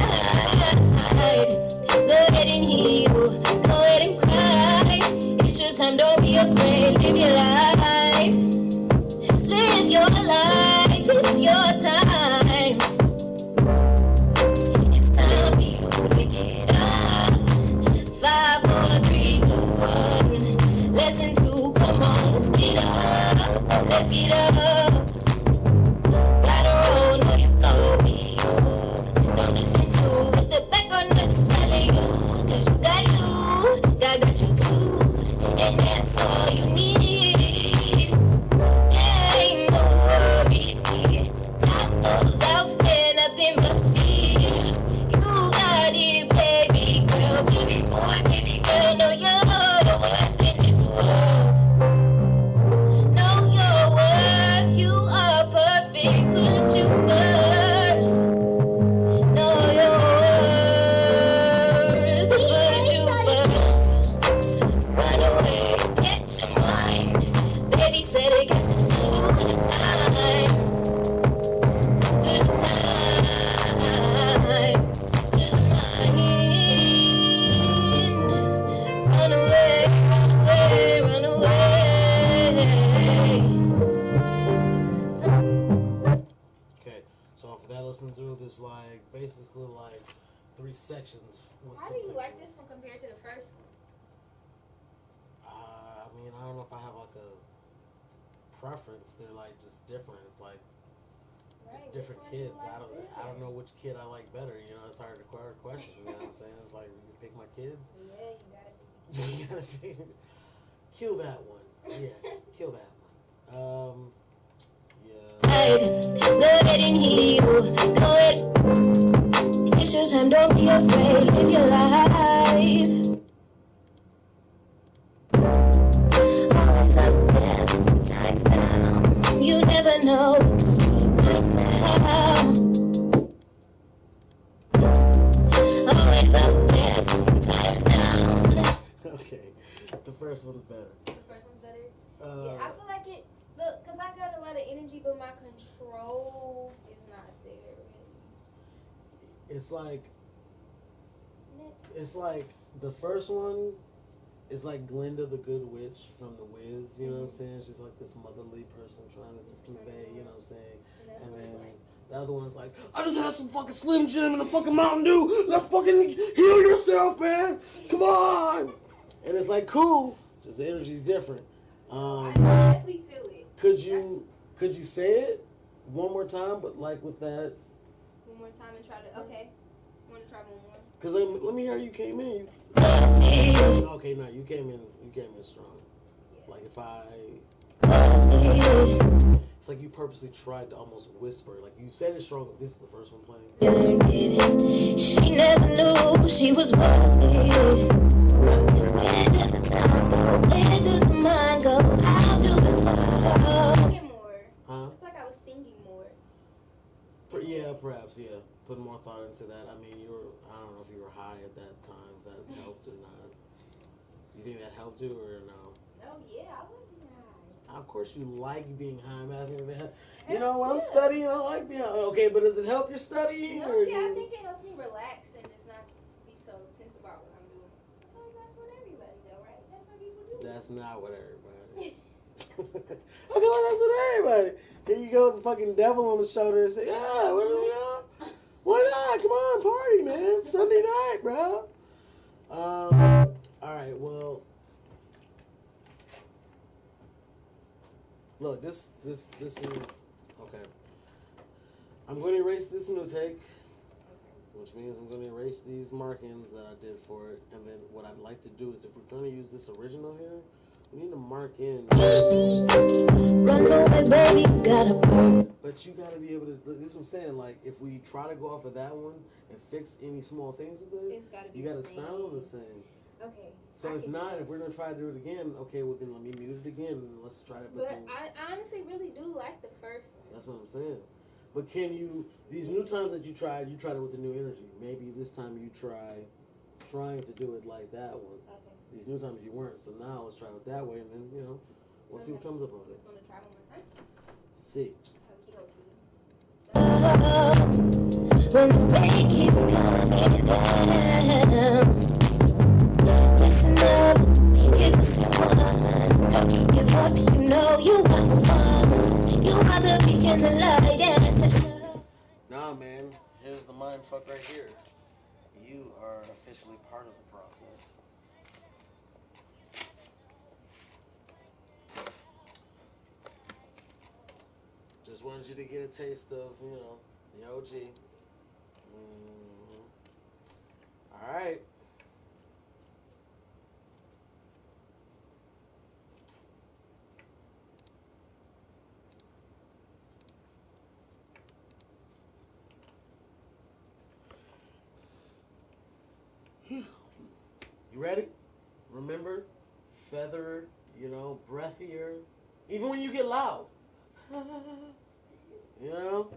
[SPEAKER 2] Go ahead and heal, go ahead and cry. It's your time, don't be afraid. Live your life, live your life. It's your time. It's time for you to get up. 5, 4, 3, 2, 1. Lesson 2, come on, let's get up. Let's get up. Gotta roll, no, you flow me. Don't listen to what the background noise telling you. Cause you got you, God got you too. And that's all you need. Ain't no worries here. Top goes out, stand nothing but fears. You got it, baby girl, baby boy, baby girl. Know your worth in this world. Know your worth. You are perfect. Put you first. Know your worth. Put you first. Run away, get your mind. Baby said it gets to the time. To the time. To the mind. Run away, run away,
[SPEAKER 1] Okay, so for that listen through, there's like basically like three sections.
[SPEAKER 2] How do you like this one compared to the first one?
[SPEAKER 1] I mean, I don't know if I have like a preference. They're like just different. It's like
[SPEAKER 2] Right,
[SPEAKER 1] different
[SPEAKER 2] which one
[SPEAKER 1] kids.
[SPEAKER 2] do you like
[SPEAKER 1] I don't
[SPEAKER 2] better?
[SPEAKER 1] know which kid I like better. You know, it's hard to question. You know what I'm saying? It's like you pick my kids.
[SPEAKER 2] Yeah, you gotta pick
[SPEAKER 1] You gotta kill that one. Yeah, kill that one. Yeah.
[SPEAKER 2] go ahead and heal. Go ahead. It's your time, don't be afraid. Live your life.
[SPEAKER 1] know now. Okay, the first one is better.
[SPEAKER 2] The first one's better. Yeah, I feel like it. Look, cause I got a lot of energy, but my control is not there really.
[SPEAKER 1] It's like the first one is like Glinda the Good Witch from The Wiz. You know what I'm saying? She's like this motherly person trying to just convey. You know what I'm saying? And then the other one's like, I just had some fucking Slim Jim and a fucking Mountain Dew. Let's fucking heal yourself, man. Come on. And it's like cool, just the energy's different.
[SPEAKER 2] I definitely feel it.
[SPEAKER 1] Could you say it one more time, but like with that?
[SPEAKER 2] One more time and try to. Okay. Want to try one more?
[SPEAKER 1] Cause let me hear you came in. Okay, no, you came in strong. Yeah. Like if I, it's like you purposely tried to almost whisper. Like you said it strong. This is the first one playing. She never knew she was worthy. Where does the time go? Where does the mind go? How do it go?
[SPEAKER 2] Singing more. Huh? It's like I was singing more.
[SPEAKER 1] Yeah, perhaps. Yeah, put more thought into that. I mean, I don't know if you were high at that time. If that helped or not. You think that helped you or no?
[SPEAKER 2] No, yeah, I like being high.
[SPEAKER 1] Of course, you like being high. I'm asking that. You know, when I'm studying, I like being high. Okay, but does it help your studying?
[SPEAKER 2] No, yeah, I think it helps me relax and just not be so tense about what I'm doing. I feel like that's what everybody though, right? That's what people do.
[SPEAKER 1] That's not what everybody. I feel like that's what everybody. Here you go with the fucking devil on the shoulder and say, yeah, what do we know? Why not? Come on, party, man. Sunday night, bro. All right, well, look, this is okay. I'm going to erase this new take, which means I'm going to erase these markings that I did for it. And then what I'd like to do is, if we're going to use this original here, we need to mark in. Run away, baby, you gotta. But you gotta be able to. This is what I'm saying. Like, if we try to go off of that one and fix any small things with it,
[SPEAKER 2] it's gotta be
[SPEAKER 1] you gotta sound the same.
[SPEAKER 2] Okay.
[SPEAKER 1] So if not, if we're gonna try to do it again, okay, well then let me mute it again and let's try to.
[SPEAKER 2] But I honestly really do like the first one.
[SPEAKER 1] That's what I'm saying. But can you? These new times that you tried it with a new energy. Maybe this time you trying to do it like that one.
[SPEAKER 2] Okay.
[SPEAKER 1] These new times you weren't. So now let's try it that way, and then we'll see what comes up on it.
[SPEAKER 2] Just want to try one more time.
[SPEAKER 1] See.
[SPEAKER 2] Okie dokie.
[SPEAKER 1] When the rain keeps coming down, listen up, here's the one. Don't you give up, you know you are the one. You are the beacon, the light, and the sun. Nah, man, here's the mind fuck right here. You are officially part of the process. Just wanted you to get a taste of, the OG. Mm-hmm. All right. You ready? Remember, feather, breathier. Even when you get loud. You know?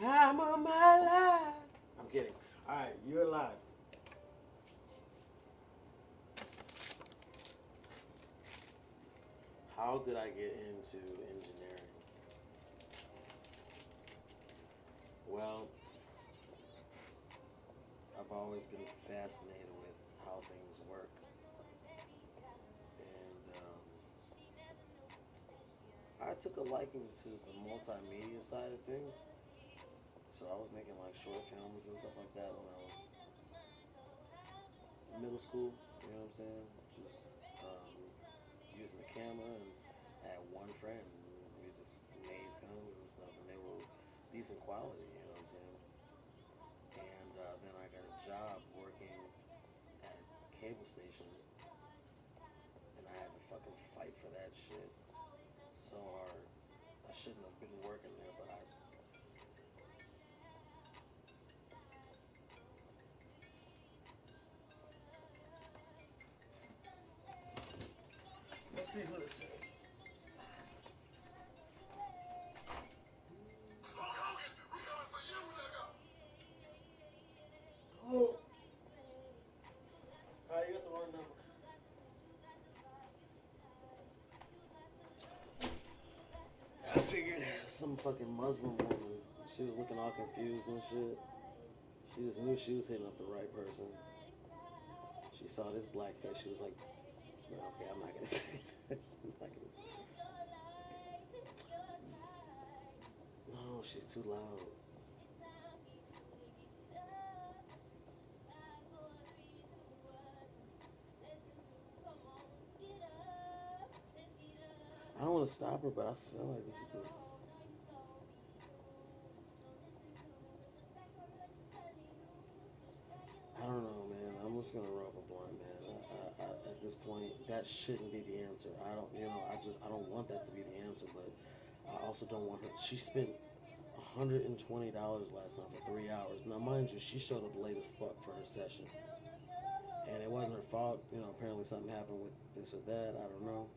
[SPEAKER 1] I'm on my life. I'm kidding. All right, you're alive. How did I get into engineering? Well, I've always been fascinated with how things work. And I took a liking to the multimedia side of things. So I was making like short films and stuff like that when I was in middle school. You know what I'm saying? Just using the camera, and I had one friend. And we just made films and stuff, and they were decent quality. You know what I'm saying? And then I got a job working at a cable station, and I had to fucking fight for that shit so hard. I shouldn't have been working there, but I. see what it says. Oh, you got the wrong number. I figured some fucking Muslim woman. She was looking all confused and shit. She just knew she was hitting up the right person. She saw this black face. She was like, no, okay, I'm not gonna say that. I'm not gonna. No, she's too loud. I don't want to stop her, but I feel like this is the. I don't know, man. I'm just gonna roll up a blunt, man. At this point, that shouldn't be the answer. I don't, I don't want that to be the answer, but I also don't want her. She spent $120 last night for 3 hours. Now, mind you, she showed up late as fuck for her session, and it wasn't her fault. Apparently something happened with this or that. I don't know.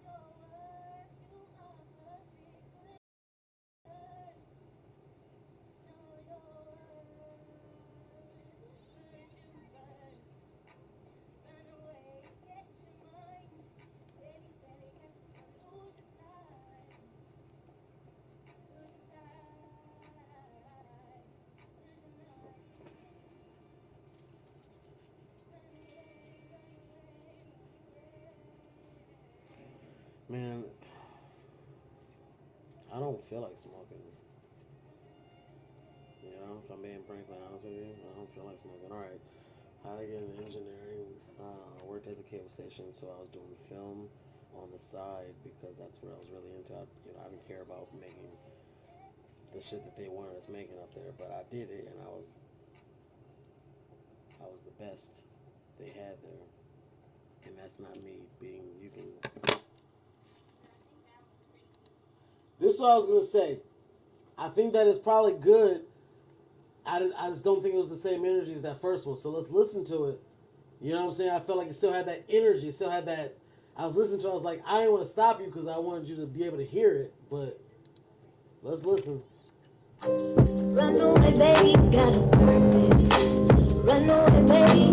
[SPEAKER 1] Man, I don't feel like smoking. If I'm being frankly honest with you, I don't feel like smoking. All right, how to get into engineering? I worked at the cable station, so I was doing film on the side because that's what I was really into. I didn't care about making the shit that they wanted us making up there, but I did it, and I was the best they had there, and that's not me being. You can. This is what I was gonna say. I think that is probably good. I just don't think it was the same energy as that first one. So let's listen to it. You know what I'm saying? I felt like it still had that energy. It still had that. I was listening to it. I was like, I didn't want to stop you because I wanted you to be able to hear it. But let's listen. Run away, baby, got a purpose. Run away, baby.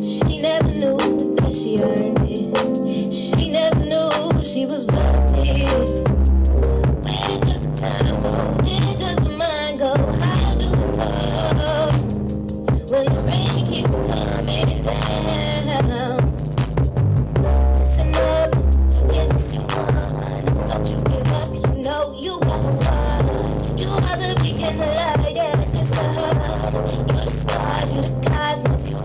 [SPEAKER 1] She never knew that she earned it. She never knew she was worth it. Where does the time go? Where does the mind go? How do we love when the rain keeps coming down? Listen up, yes, it's your one. Don't you give up, you know you are the one. You are the beginning, the light, yeah, just the heart. You're the stars, you're the cosmos, you are.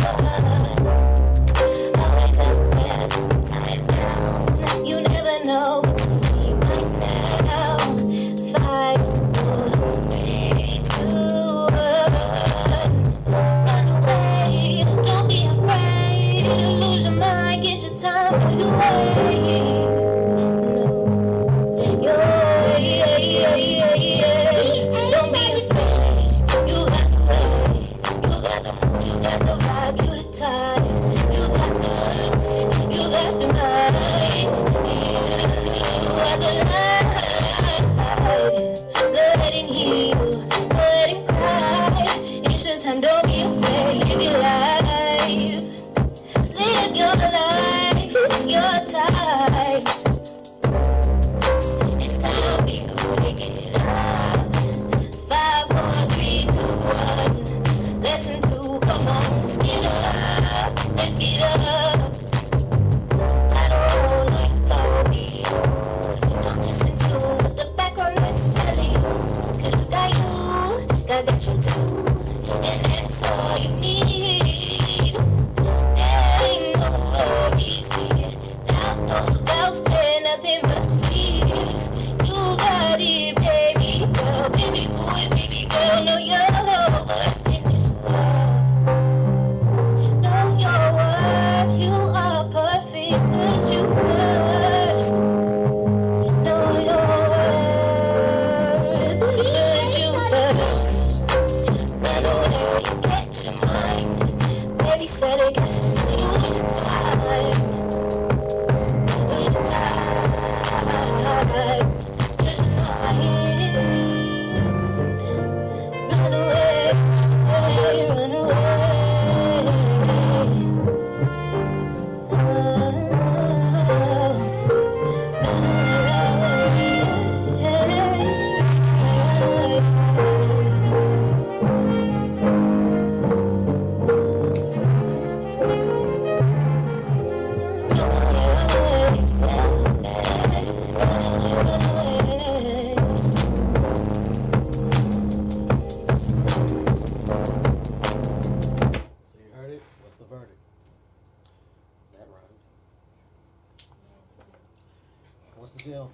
[SPEAKER 1] What's the deal?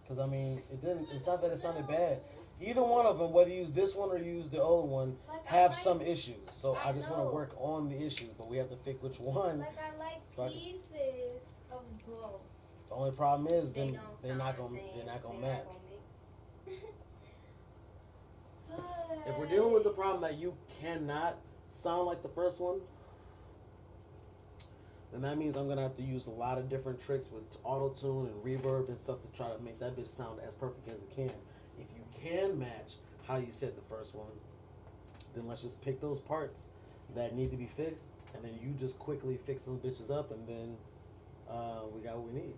[SPEAKER 1] Because I mean, it didn't. It's not that it sounded bad. Either one of them, whether you use this one or you use the old one,
[SPEAKER 2] Like I
[SPEAKER 1] have
[SPEAKER 2] like,
[SPEAKER 1] some issues. So I
[SPEAKER 2] I
[SPEAKER 1] just want to
[SPEAKER 2] know.
[SPEAKER 1] work on the issues, but we have to pick which one.
[SPEAKER 2] Like I like
[SPEAKER 1] So I can,
[SPEAKER 2] pieces of both.
[SPEAKER 1] the only problem is
[SPEAKER 2] They
[SPEAKER 1] then
[SPEAKER 2] don't
[SPEAKER 1] they're
[SPEAKER 2] sound
[SPEAKER 1] not
[SPEAKER 2] the
[SPEAKER 1] gonna they're
[SPEAKER 2] same.
[SPEAKER 1] not gonna
[SPEAKER 2] They're
[SPEAKER 1] match.
[SPEAKER 2] not gonna mix.
[SPEAKER 1] If we're dealing with the
[SPEAKER 2] But
[SPEAKER 1] problem that you cannot sound like the first one, then that means I'm gonna have to use a lot of different tricks with auto tune and reverb and stuff to try to make that bitch sound as perfect as it can. If you can match how you said the first one, then let's just pick those parts that need to be fixed, and then you just quickly fix those bitches up, and then we got what we need.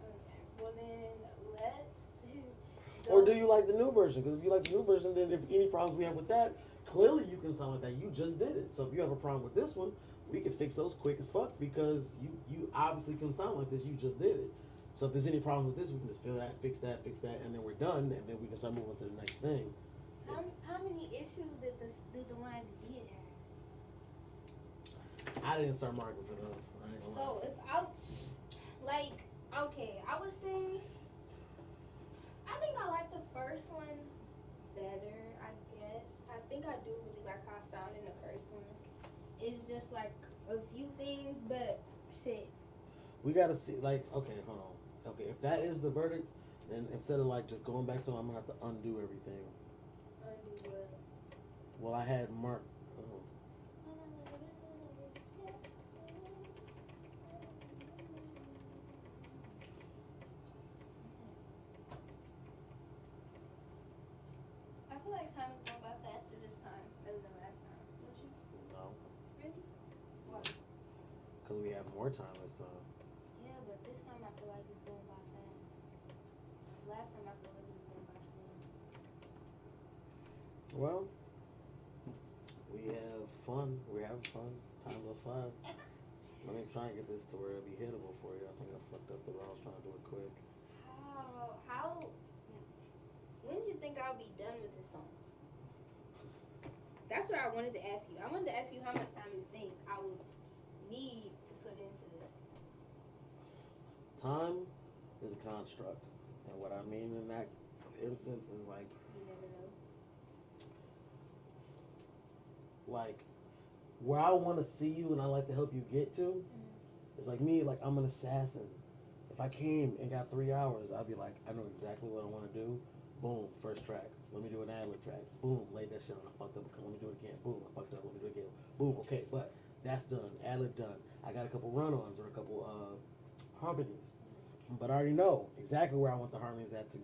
[SPEAKER 2] okay, well then let's
[SPEAKER 1] Or
[SPEAKER 2] go.
[SPEAKER 1] do you like the new version? Because if you like the new version, then if any problems we have with that, clearly you can sound like that. You just did it. So if you have a problem with this one, we can fix those quick as fuck because you obviously can sound like this. You just did it. So if there's any problems with this, we can just fix that, and then we're done, and then we can start moving to the next thing.
[SPEAKER 2] How many issues did the one I just did
[SPEAKER 1] I didn't start marking for those. I ain't
[SPEAKER 2] have?
[SPEAKER 1] gonna lie.
[SPEAKER 2] So if I like, okay, I would say I think I like the first one better. I guess I think I do really like how I sound in the first one. It's just like a few things, but shit.
[SPEAKER 1] We gotta see. Like, okay, hold on. Okay, if that is the verdict, then instead of like just going back to it, I'm gonna have to undo everything.
[SPEAKER 2] Undo what?
[SPEAKER 1] Well, I had marked.
[SPEAKER 2] I feel like time is going by faster this time rather than last time. Don't you?
[SPEAKER 1] No,
[SPEAKER 2] Really? Why?
[SPEAKER 1] because we have more time this time.
[SPEAKER 2] Yeah, but this time I feel like it's going by fast. Last time I feel like it was going by slow.
[SPEAKER 1] Well, we have fun. We're having fun. Time goes fly. Let me try and get this to where it'll be hittable for you. I think I fucked up the way I was trying to do it quick.
[SPEAKER 2] How? When do you think I'll be done with this song? That's what I wanted to ask you. I wanted to ask you how much time you think I would need to put into this.
[SPEAKER 1] Time is a construct, and what I mean in that instance is
[SPEAKER 2] You never know.
[SPEAKER 1] like where I want to see you and I like to help you get to. It's like me, like I'm an assassin. If I came and got 3 hours, I'd be like, I know exactly what I want to do. Boom, first track. Let me do an ad lib track. Boom, laid that shit on. I fucked up. Let me do it again. Boom, I fucked up. Let me do it again. Boom, okay, but that's done. Ad lib done. I got a couple run-ons or a couple harmonies, but I already know exactly where I want the harmonies at to.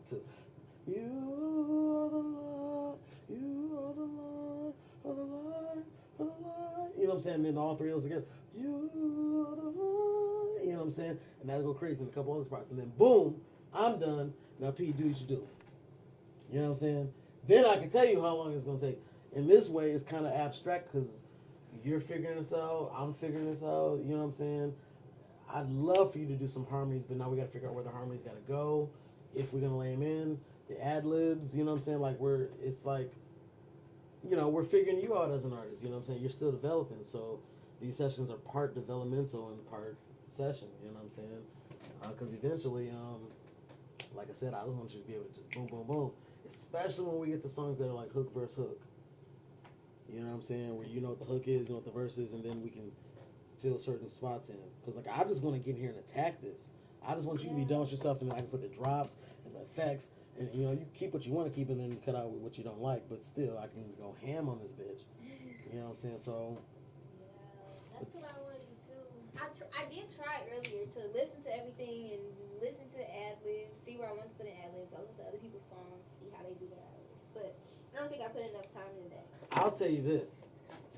[SPEAKER 1] You are the light. You are the light. Are the light. Are the light. You know what I'm saying? And then all three of those together. You are the light. You know what I'm saying? And that'll go crazy in a couple other spots. And then boom, I'm done. Now Pete, do what you do. You know what I'm saying? Then I can tell you how long it's gonna take. In this way, it's kind of abstract because you're figuring this out. I'm figuring this out. You know what I'm saying? I'd love for you to do some harmonies, but now we got to figure out where the harmonies got to go. If we're gonna lay them in, the ad libs. You know what I'm saying? Like it's like, we're figuring you out as an artist. You know what I'm saying? You're still developing, so these sessions are part developmental and part session. You know what I'm saying? Because eventually, like I said, I just want you to be able to just boom, boom, boom. Especially when we get to songs that are like hook verse hook. You know what I'm saying? Where you know what the hook is, you know what the verse is, and then we can fill certain spots in. Because like I just want to get in here and attack this. I just want you to be done with yourself, and then I can put the drops and the effects, and you keep what you want to keep, and then you cut out what you don't like. But still, I can go ham on this bitch. You know what I'm saying? So
[SPEAKER 2] Yeah, that's what I want to do too. I did try earlier to listen to everything and listen to ad libs, see where I want to put in ad libs. I listen to other people's songs, see how they do their ad libs. But I don't think I put enough time into that.
[SPEAKER 1] I'll tell you this: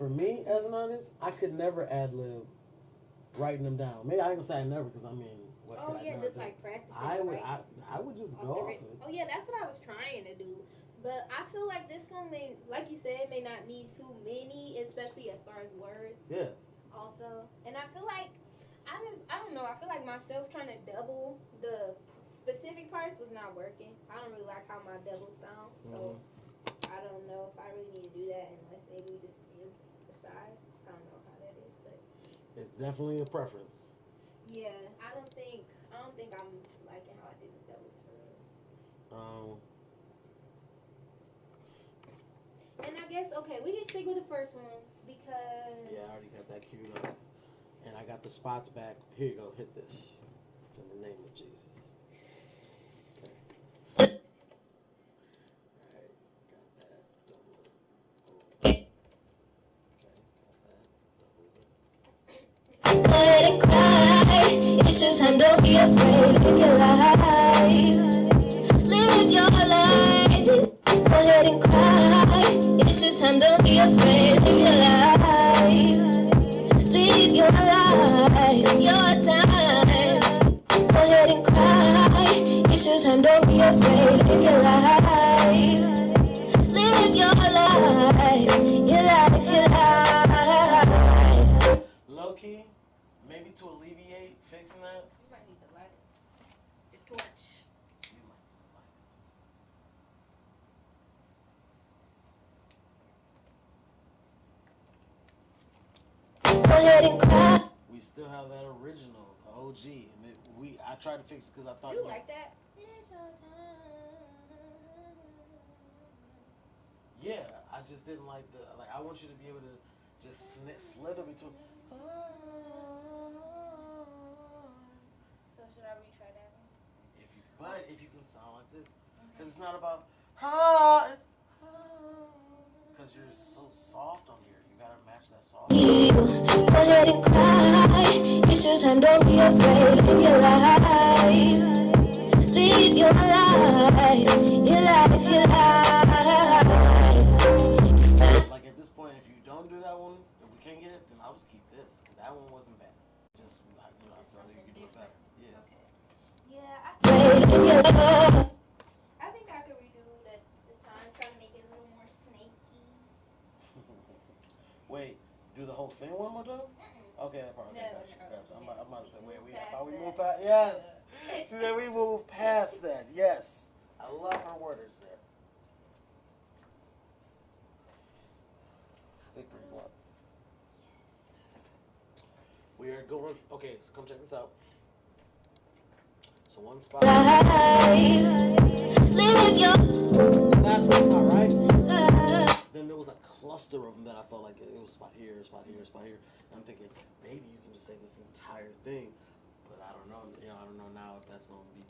[SPEAKER 1] for me as an artist, I could never ad lib writing them down. Maybe I ain't gonna say I never, because I mean, what
[SPEAKER 2] Oh
[SPEAKER 1] could I
[SPEAKER 2] yeah,
[SPEAKER 1] never
[SPEAKER 2] just
[SPEAKER 1] do?
[SPEAKER 2] like practicing.
[SPEAKER 1] I would
[SPEAKER 2] Right?
[SPEAKER 1] I would just
[SPEAKER 2] Off
[SPEAKER 1] go
[SPEAKER 2] the
[SPEAKER 1] off
[SPEAKER 2] rip.
[SPEAKER 1] it.
[SPEAKER 2] Oh yeah, that's what I was trying to do. But I feel like this song may, like you said, may not need too many, especially as far as words.
[SPEAKER 1] Yeah.
[SPEAKER 2] Also, and I feel like I don't know. I feel like myself trying to double the specific parts was not working. I don't really like how my doubles sound, so I don't know if I really need to do that unless maybe we just emphasize. I don't know how that is, but
[SPEAKER 1] It's definitely a preference.
[SPEAKER 2] yeah, I don't don't think I'm liking how I did the fellas for real. And I guess okay, we can stick with the first one because
[SPEAKER 1] Yeah, I already got that queued up, and I got the spots back. Here you go. Hit this. In the name of Jesus. Okay. All right. Got that. Double it. Okay. Got that. Double it.
[SPEAKER 2] go ahead and cry. It's your time, don't be afraid. Live your life. Live your life. Go ahead and cry. It's your time, don't be afraid. Live your life. Live your life. It's your time. Go ahead and cry. It's your time, don't be afraid. Live your life. Live your life. Your life, your life.
[SPEAKER 1] Low key, maybe to alleviate fixing that.
[SPEAKER 2] You might need the lighter. The torch.
[SPEAKER 1] You might need a lighter.
[SPEAKER 2] Go ahead and cry.
[SPEAKER 1] We still have that original, the OG, and I tried to fix it because I thought
[SPEAKER 2] You like that? It's your time.
[SPEAKER 1] Yeah, I just didn't like the like. I want you to be able to just slither between.
[SPEAKER 2] So should I retry that one?
[SPEAKER 1] If you can sound like this, because it's not about ah, it's because you're so soft on here. You gotta match that soft.
[SPEAKER 2] Go ahead and cry. It's your time, don't be afraid. Live your life. Live your life. Your life, your life.
[SPEAKER 1] Like at this point, if you don't do that one, if we can't get it, then I'll just keep this because that one wasn't bad. Just I felt like you could do it better. Yeah.
[SPEAKER 2] Okay. Yeah, I think I could redo the time, try to make it a little more snaky.
[SPEAKER 1] Wait, do the whole thing one more time? Okay, that part. Okay,
[SPEAKER 2] No,
[SPEAKER 1] gotcha, gotcha. I'm about to say, wait,
[SPEAKER 2] moved
[SPEAKER 1] I
[SPEAKER 2] past
[SPEAKER 1] thought we moved
[SPEAKER 2] that.
[SPEAKER 1] past. Yes, she said we moved past that. Yes, I love her wordage there. Victory block.
[SPEAKER 2] Yes.
[SPEAKER 1] We are going. Okay, so come check this out. So one spot.
[SPEAKER 2] Live your
[SPEAKER 1] That's one spot, right? Then there was a cluster of them that I felt like it was spot here, spot here, spot here. And I'm thinking maybe you can just say this entire thing, but I don't know. I don't know now if that's going to be,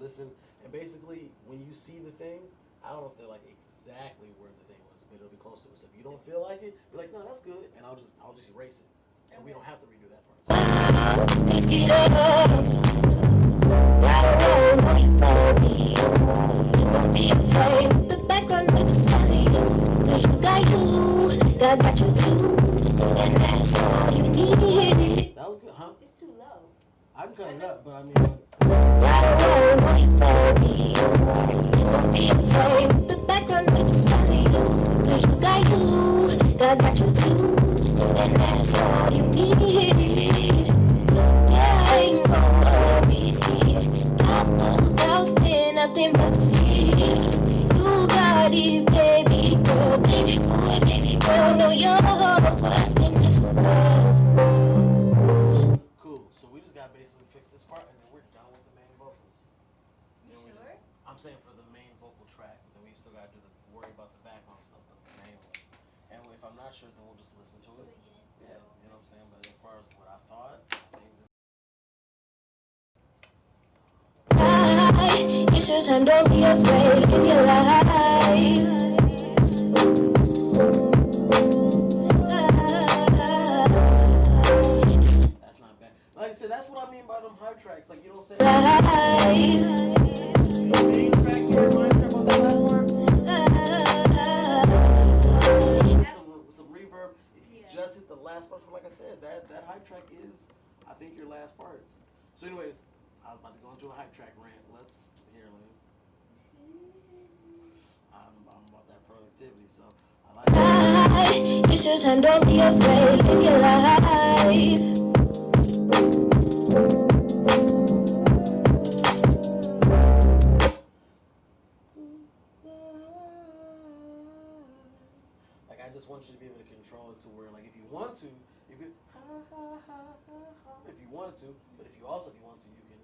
[SPEAKER 1] listen. And basically, when you see the thing, I don't know if they're like exactly where the thing was, but it'll be close to it. So if you don't feel like it, be like, no, that's good, and I'll just erase it, and we don't have to redo that part.
[SPEAKER 2] the background is funny. Cause you got you, God got you too. And that's all you need.
[SPEAKER 1] That was good, huh?
[SPEAKER 2] It's too low.
[SPEAKER 1] I can cut it up, but I mean,
[SPEAKER 2] The background is funny. Cause you got you, God got you too. And that's all you need. Yeah, you know worries here. Top of down, stand nothing but tears. You got it, baby girl, baby boy, baby girl. Know you're what's in this world.
[SPEAKER 1] cool. So we just gotta basically fix this part, and then we're done with the main vocals.
[SPEAKER 2] You
[SPEAKER 1] Then we
[SPEAKER 2] sure?
[SPEAKER 1] I'm saying for the main vocal track, but then we still gotta do the worry about the background stuff, the main ones. And if I'm not sure, then we'll just listen to
[SPEAKER 2] Do
[SPEAKER 1] it.
[SPEAKER 2] it again.
[SPEAKER 1] Yeah, you know what I'm saying. But as far as what I thought, I think this.
[SPEAKER 2] It's your time, don't be afraid. Live your life.
[SPEAKER 1] That's not bad. Like I said, that's what I mean by them hype tracks. Like you don't say
[SPEAKER 2] Life.
[SPEAKER 1] main track here, mind track on that last part. Some reverb. If you just hit the last part, like I said, that hype track is, I think, your last parts. So, anyways, I was about to go into a hype track rant. Let's here, let me. I'm about that productivity, so I like it.
[SPEAKER 2] It's your time, don't be afraid. Live your life.
[SPEAKER 1] Like I just want you to be able to control it to where, like, if you want to, you could if you want to, but if you want to, you can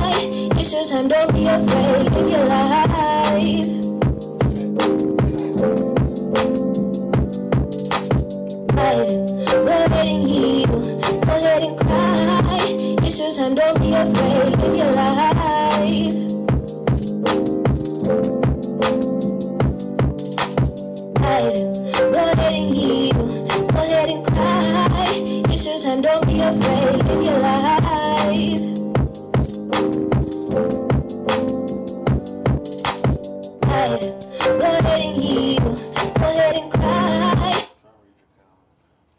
[SPEAKER 2] It's your time, don't be afraid. Live your life. Go ahead and heal. Go ahead and cry. It's your time, don't be afraid. Live your life. Go ahead and heal. Go ahead and cry. It's your time, don't be afraid. Live your life. Go ahead and heal. Go ahead and cry.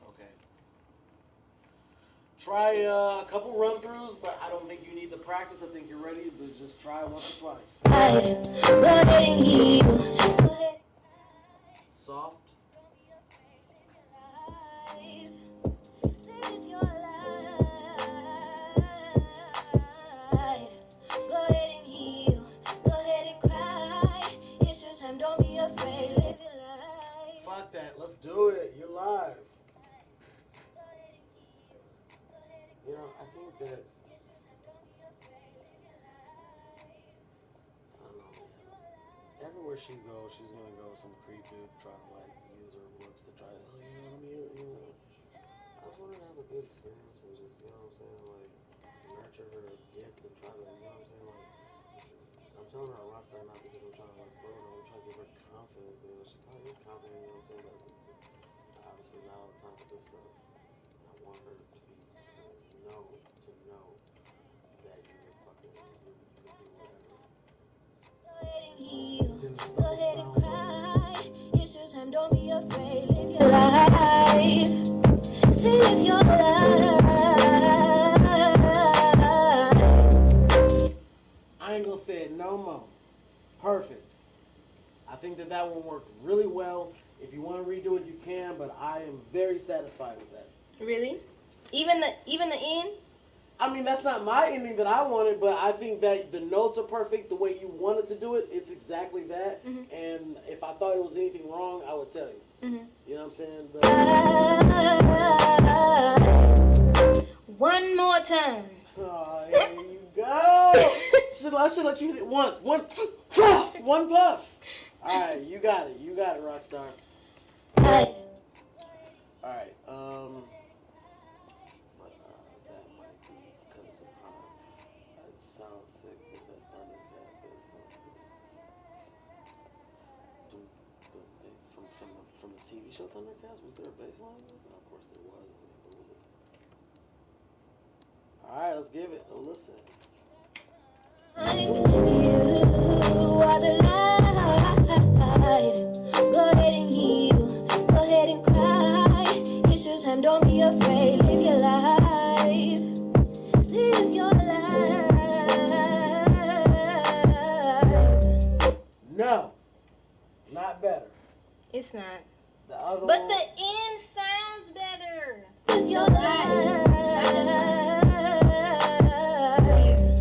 [SPEAKER 1] Okay. Try a couple run-throughs, but I don't think you need the practice. I think you're ready to just try once or twice.
[SPEAKER 2] Go ahead and heal. Go ahead.
[SPEAKER 1] Soft.
[SPEAKER 2] Live your life. Go ahead and heal. Go ahead and cry. It's your time, don't be afraid. Live your life.
[SPEAKER 1] Fuck that. Let's do it. You're live. You know, I think that, I don't know, man. Everywhere she goes, she's gonna go some creep dude try to like use her looks to try to, oh, I just want her to have a good experience and just, you know what I'm saying, like nurture her gift and try to, you know what I'm saying, like I'm telling her a rock star not because I'm trying to like throw her, I'm trying to give her confidence. You know, she probably is confident, you know what I'm saying, but obviously not all the time with this stuff. I want her to be know that you're fucking you can do whatever.
[SPEAKER 2] Go ahead and cry. It's your time, don't be afraid. Live your life. Live your life.
[SPEAKER 1] I ain't gonna say it no more. Perfect. I think that one worked really well. If you want to redo it, you can, but I am very satisfied with that.
[SPEAKER 2] Really? Even the end?
[SPEAKER 1] I mean, that's not my ending that I wanted, but I think that the notes are perfect. The way you wanted to do it, it's exactly that.
[SPEAKER 2] Mm-hmm.
[SPEAKER 1] And if I thought it was anything wrong, I would tell you.
[SPEAKER 2] Mm-hmm.
[SPEAKER 1] You know what I'm saying? But
[SPEAKER 2] one more time.
[SPEAKER 1] Oh, here you go. I should let you hit it once. One puff. All right, you got it. You got it, Rockstar. All right. But that might be because of it sounds sick, but that Thundercat bass line. From the TV show Thundercats, was there a bass line? Of course there was. I mean, but was it? All right, let's give it a listen.
[SPEAKER 2] You are the light. Go ahead and heal. Go ahead and cry. It's your time, don't be afraid. Live your life. Live your life.
[SPEAKER 1] No, not better.
[SPEAKER 2] It's not.
[SPEAKER 1] The other
[SPEAKER 2] but
[SPEAKER 1] one.
[SPEAKER 2] The end sounds better. Live your life.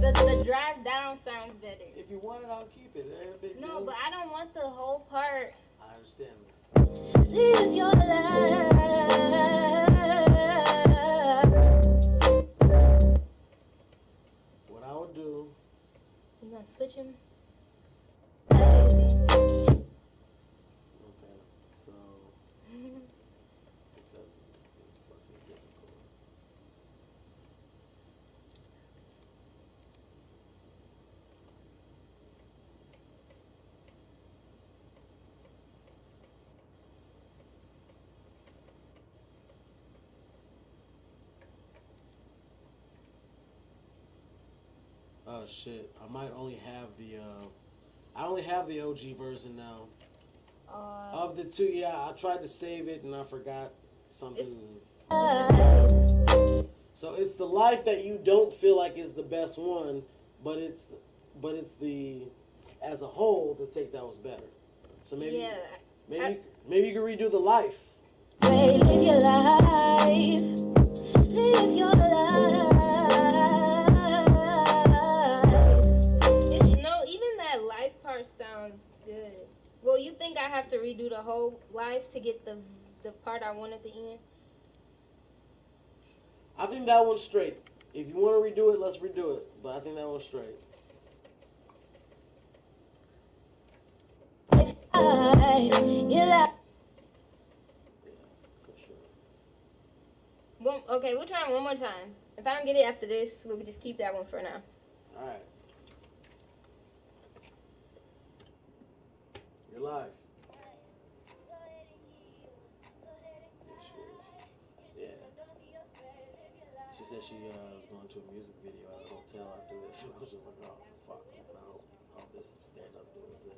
[SPEAKER 2] The drive down sounds better.
[SPEAKER 1] If you want it, I'll keep it. It ain't a big deal.
[SPEAKER 2] No, but I don't want the whole part.
[SPEAKER 1] I understand this.
[SPEAKER 2] Live your life.
[SPEAKER 1] What I would do.
[SPEAKER 2] You gonna switch him?
[SPEAKER 1] Okay, so because it's fucking difficult. Oh shit! I might only have the. I only have the OG version now. Of the two, yeah, I tried to save it and I forgot something. So it's the life that you don't feel like is the best one, but it's the as a whole the take that was better. So maybe maybe you can redo the life.
[SPEAKER 2] Live your life. Live your life. No, even that life part sounds good. Well, you think I have to redo the whole life to get the part I want at the end?
[SPEAKER 1] I think that one's straight. If you want to redo it, let's redo it. But I think that one's straight.
[SPEAKER 2] Yeah,
[SPEAKER 1] for sure.
[SPEAKER 2] Okay, we'll try it one more time. If I don't get it after this, we'll just keep that one for now.
[SPEAKER 1] All right. You're live. Yeah. She said she was going to a music video at a hotel after this. I was just like, oh, fuck. I hope there's some stand-up dudes in.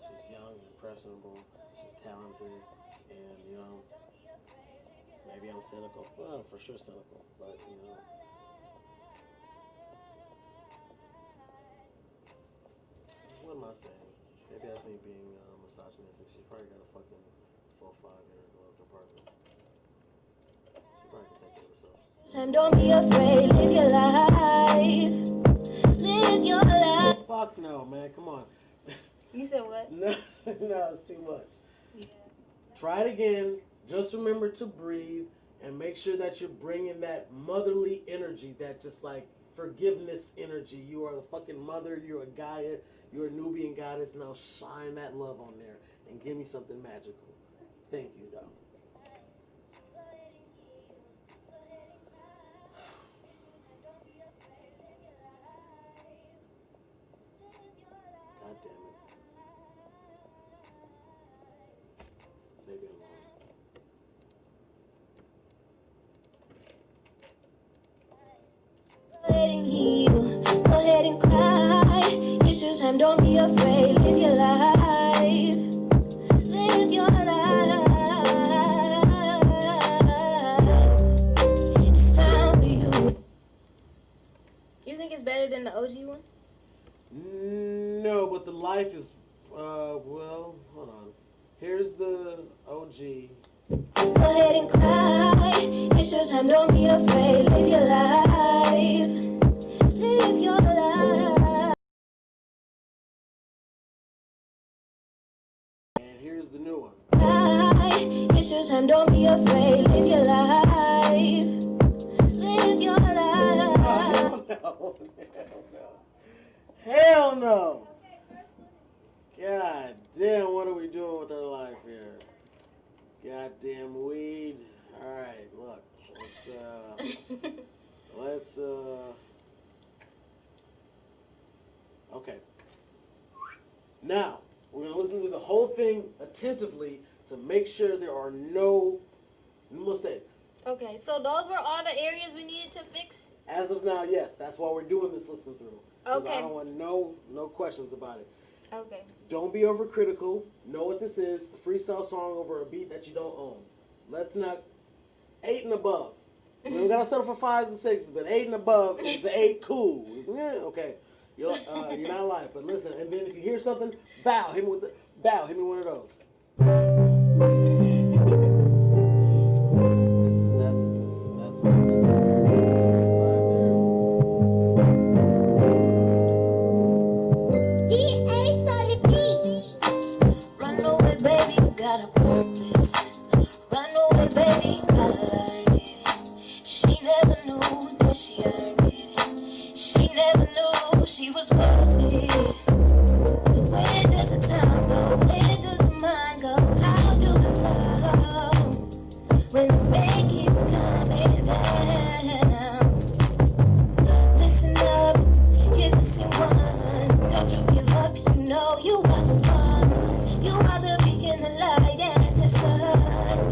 [SPEAKER 1] She's young and impressionable. She's talented. And, you know, maybe I'm cynical. Well, for sure cynical. But, you know. What am I saying? Maybe that's me being misogynistic. She's probably got a fucking 4-5 in her glove compartment. She probably can take care of herself.
[SPEAKER 2] Don't be afraid, live your life. Live your life.
[SPEAKER 1] Fuck no, man. Come on.
[SPEAKER 2] You said what?
[SPEAKER 1] No, no, it's too much.
[SPEAKER 2] Yeah.
[SPEAKER 1] Try it again. Just remember to breathe and make sure that you're bringing that motherly energy, that just like forgiveness energy. You are the fucking mother. You're a Gaia. You're a Nubian goddess. Now shine that love on there and give me something magical. Thank you, though. God damn it. Maybe I'm wrong.
[SPEAKER 2] Go ahead and heal. Go ahead and cry. It's your time, don't be afraid. Live your life. Live your life. It's time for you. You think it's better than the OG one?
[SPEAKER 1] No, but the life is, well, hold on. Here's the OG.
[SPEAKER 2] Go ahead and cry. It's your time, don't be afraid. Live your life. Live your life.
[SPEAKER 1] And here's the new one.
[SPEAKER 2] It's your time, don't be afraid. Live your life. Live your life.
[SPEAKER 1] Oh, hell no. Hell no. God damn, what are we doing with our life here? Goddamn weed. Alright, look. Let's okay. Now, we're gonna listen to the whole thing attentively to make sure there are no mistakes.
[SPEAKER 2] Okay, so those were all the areas we needed to fix?
[SPEAKER 1] As of now, yes. That's why we're doing this listen through.
[SPEAKER 2] Okay.
[SPEAKER 1] I don't want no questions about it.
[SPEAKER 2] Okay.
[SPEAKER 1] Don't be overcritical. Know what this is. A freestyle song over a beat that you don't own. Let's not 8 and above. We don't gotta settle for 5s and 6s, but 8 and above is 8 cool. Yeah, okay. You're not lying, but listen. And then if you hear something, bow. Hit me with the bow. Hit me one of those.
[SPEAKER 2] She was worth it. Where does the time go? Where does the mind go? How do I love when the rain keeps coming down? Listen up, here's the same one. Don't you give up, you know you are the one. You are the beacon, the light, and the sun.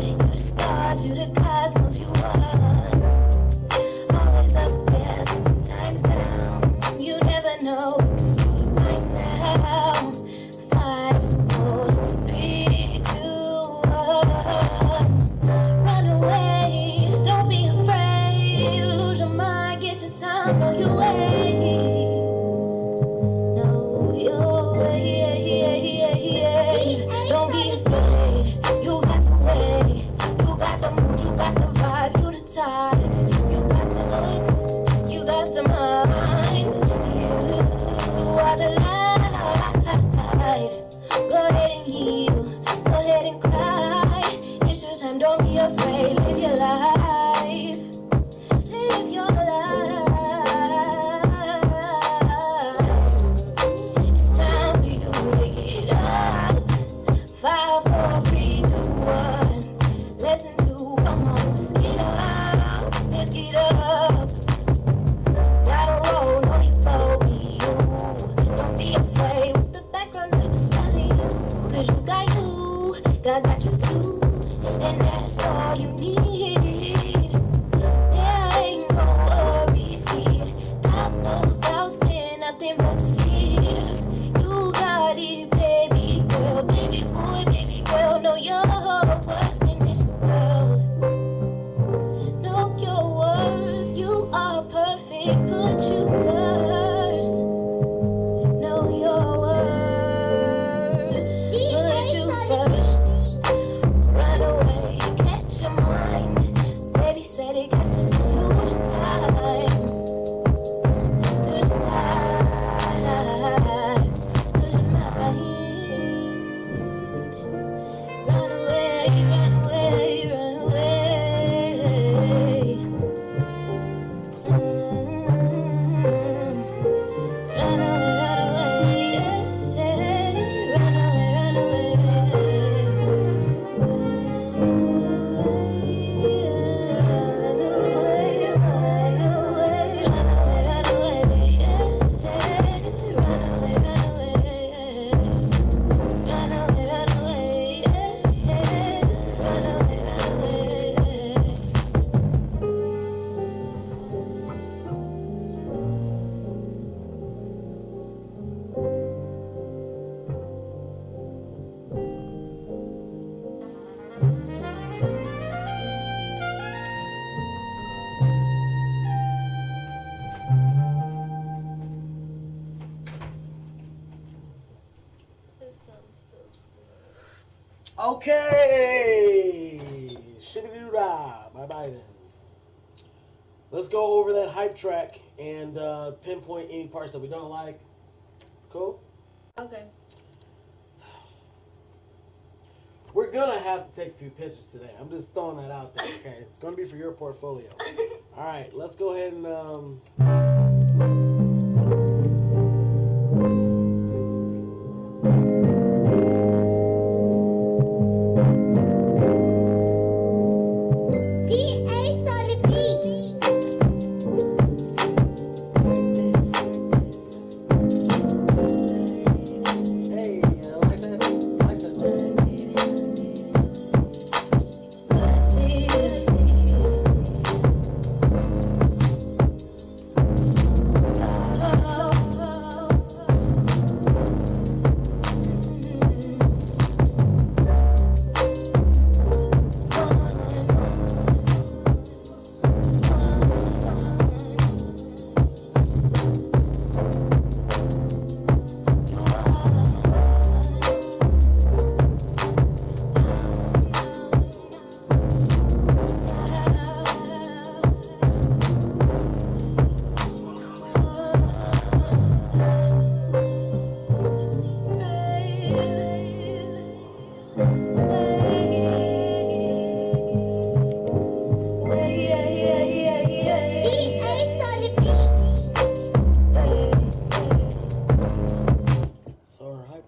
[SPEAKER 2] You're the stars, you're the cosmos, you are. Always up there, sometimes down. You never know. Live your life. Come on, let's get up, let's get up. Gotta roll on your flow, be you. Don't be afraid with the background noise telling you. Cause you got you, God got you too. And that's all you need. There ain't no worries here. Top those doubts, there nothing but fears. You got it, baby girl, baby boy, baby girl. Know your worth in this world. Know your worth, you are perfect. Put you first. Know your worth. Put you first. Run away, catch your mind. Baby said it got to lose time. Lose time. Lose your mind. Run away, run away, run away. Run away, yeah. Run away,
[SPEAKER 1] Okay, shibbity-doo-dah. Bye-bye then. Let's go over that hype track and pinpoint any parts that we don't like. Cool?
[SPEAKER 2] Okay.
[SPEAKER 1] We're gonna have to take a few pictures today. I'm just throwing that out there, okay? It's gonna be for your portfolio. All right, let's go ahead and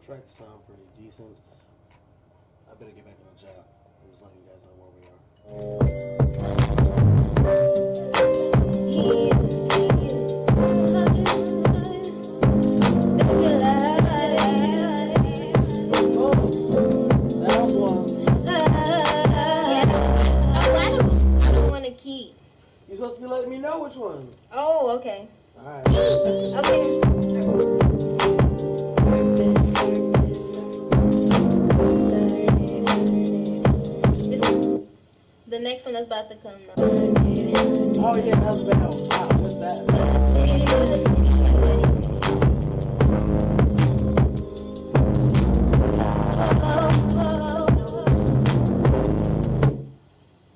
[SPEAKER 1] tracks sound pretty decent. I better get back on the job. I'm just letting you guys know where we are.
[SPEAKER 2] I don't want to keep.
[SPEAKER 1] You're supposed to be letting me know which ones.
[SPEAKER 2] Oh, okay.
[SPEAKER 1] All right.
[SPEAKER 2] Okay. The next one that's about to come.
[SPEAKER 1] Oh yeah, that's bad. Wow, what's that?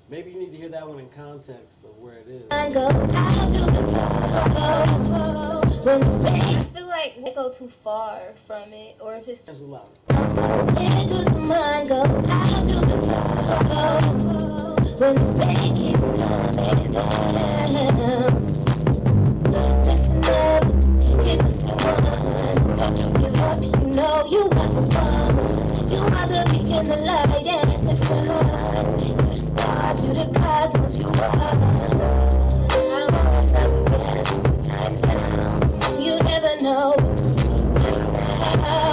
[SPEAKER 1] Maybe you need to hear that one in context of where it is.
[SPEAKER 2] I feel like we go too far from it, or if it's
[SPEAKER 1] There's a lot.
[SPEAKER 2] Where does the mind go? How do the flow when the rain keeps coming down? Listen up, here's the one. Don't you give up, you know you got the one. You are the beacon, the light, and the sun. Your stars, to the cosmos, you are. You never know how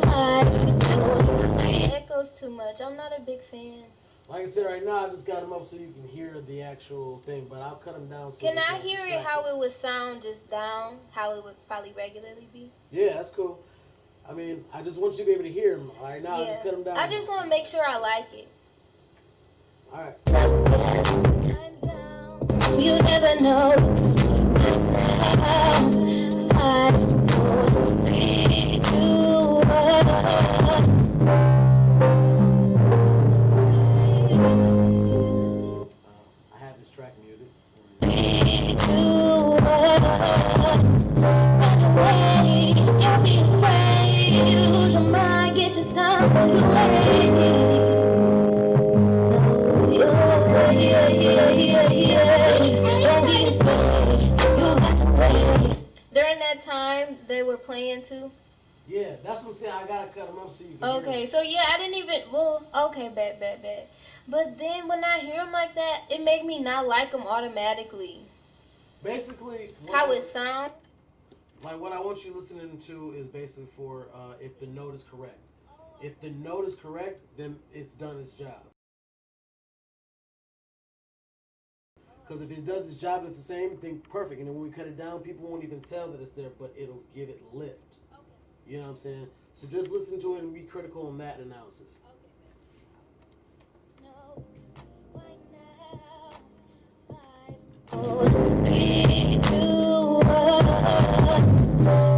[SPEAKER 2] I feel. Echoes too much. I'm not a big fan.
[SPEAKER 1] Like I said, right now I just got them up so you can hear the actual thing, but I'll cut them down. So
[SPEAKER 2] can I hear it how it would sound just down, how it would probably regularly be?
[SPEAKER 1] Yeah, that's cool. I mean, I just want you to be able to hear them. All right, now I just cut them down.
[SPEAKER 2] I just want to make sure I like it.
[SPEAKER 1] All right.
[SPEAKER 2] You never know how I
[SPEAKER 1] have this track muted.
[SPEAKER 2] Don't be afraid, lose your mind, get your time on your Don't be afraid, you got to play. During that time, they were playing too?
[SPEAKER 1] Yeah, that's what I'm saying. I gotta cut them up so you can
[SPEAKER 2] okay,
[SPEAKER 1] hear
[SPEAKER 2] so yeah, I didn't even, well, okay, bad. But then when I hear them like that, it make me not like them automatically.
[SPEAKER 1] Basically,
[SPEAKER 2] how it sounds?
[SPEAKER 1] Like what I want you listening to is basically for if the note is correct. If the note is correct, then it's done its job. Because if it does its job and it's the same, then perfect. And then when we cut it down, people won't even tell that it's there, but it'll give it lift. Okay. You know what I'm saying? So just listen to it and be critical on that analysis.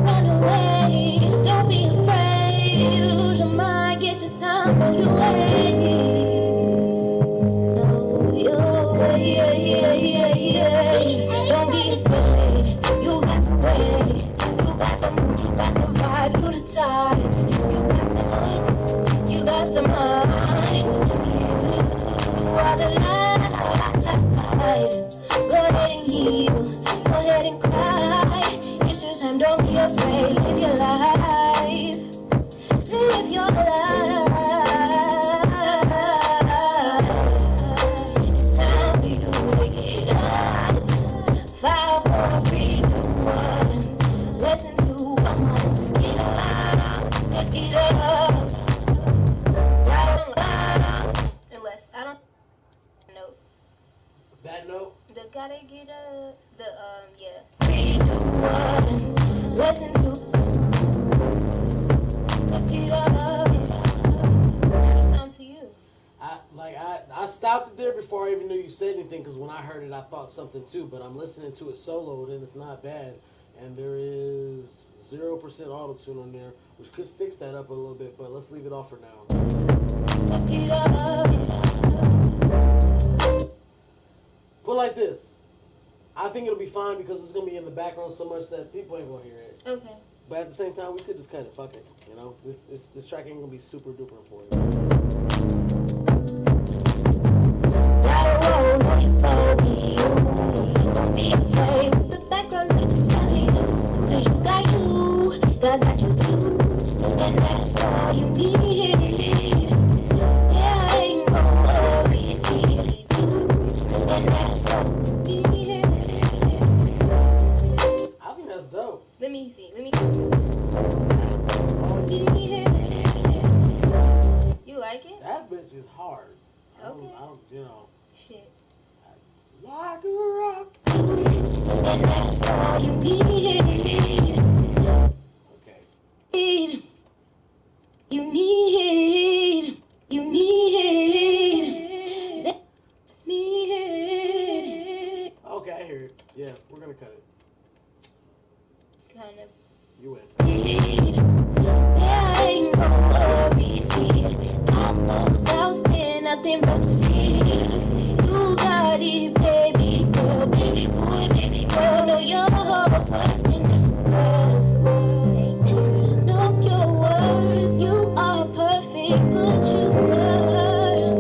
[SPEAKER 2] Run away, don't be afraid. Lose your mind, get your time on your way. No, your way, Don't be afraid, you got the way. You got the move, you got the vibe, you the type. You got the hooks, you got the mind. You are the light. Go ahead and heal, go ahead and cry. It's your time, don't be afraid. Live your life, live your life. It's time for you to wake it up. 5, 4, 3, 2, 1. Listen to, come on, let's get up. Let's get up. Unless I don't know.
[SPEAKER 1] That note?
[SPEAKER 2] The gotta get up. The yeah. 3, 2, 1. Listen to. Let's get up. It's down to you.
[SPEAKER 1] I stopped it there before I even knew you said anything because when I heard it I thought something too, but I'm listening to it soloed and it's not bad, and there is 0% auto tune on there, which could fix that up a little bit, but let's leave it off for now.
[SPEAKER 2] Let's get up.
[SPEAKER 1] Put like this. I think it'll be fine because it's gonna be in the background so much that people ain't gonna hear it.
[SPEAKER 2] Okay.
[SPEAKER 1] But at the same time, we could just cut it. Fuck it. You know, this track ain't gonna be super duper important. I think that's dope.
[SPEAKER 2] Let me see. You like it?
[SPEAKER 1] That bitch is hard.
[SPEAKER 2] Okay.
[SPEAKER 1] I don't, you know.
[SPEAKER 2] Shit.
[SPEAKER 1] Like a rock. Okay.
[SPEAKER 2] You need.
[SPEAKER 1] Okay, I hear it. Yeah, we're gonna cut it.
[SPEAKER 2] Kind of.
[SPEAKER 1] You win.
[SPEAKER 2] Nothing but fears. You got it, baby girl, baby boy, baby girl. Know your worth in this world. Know your worth. You are perfect. Put you first.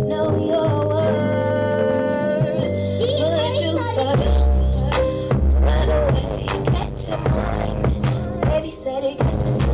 [SPEAKER 2] Know your worth. Put you first. Run away, catch your mind. Baby said it, catch the time.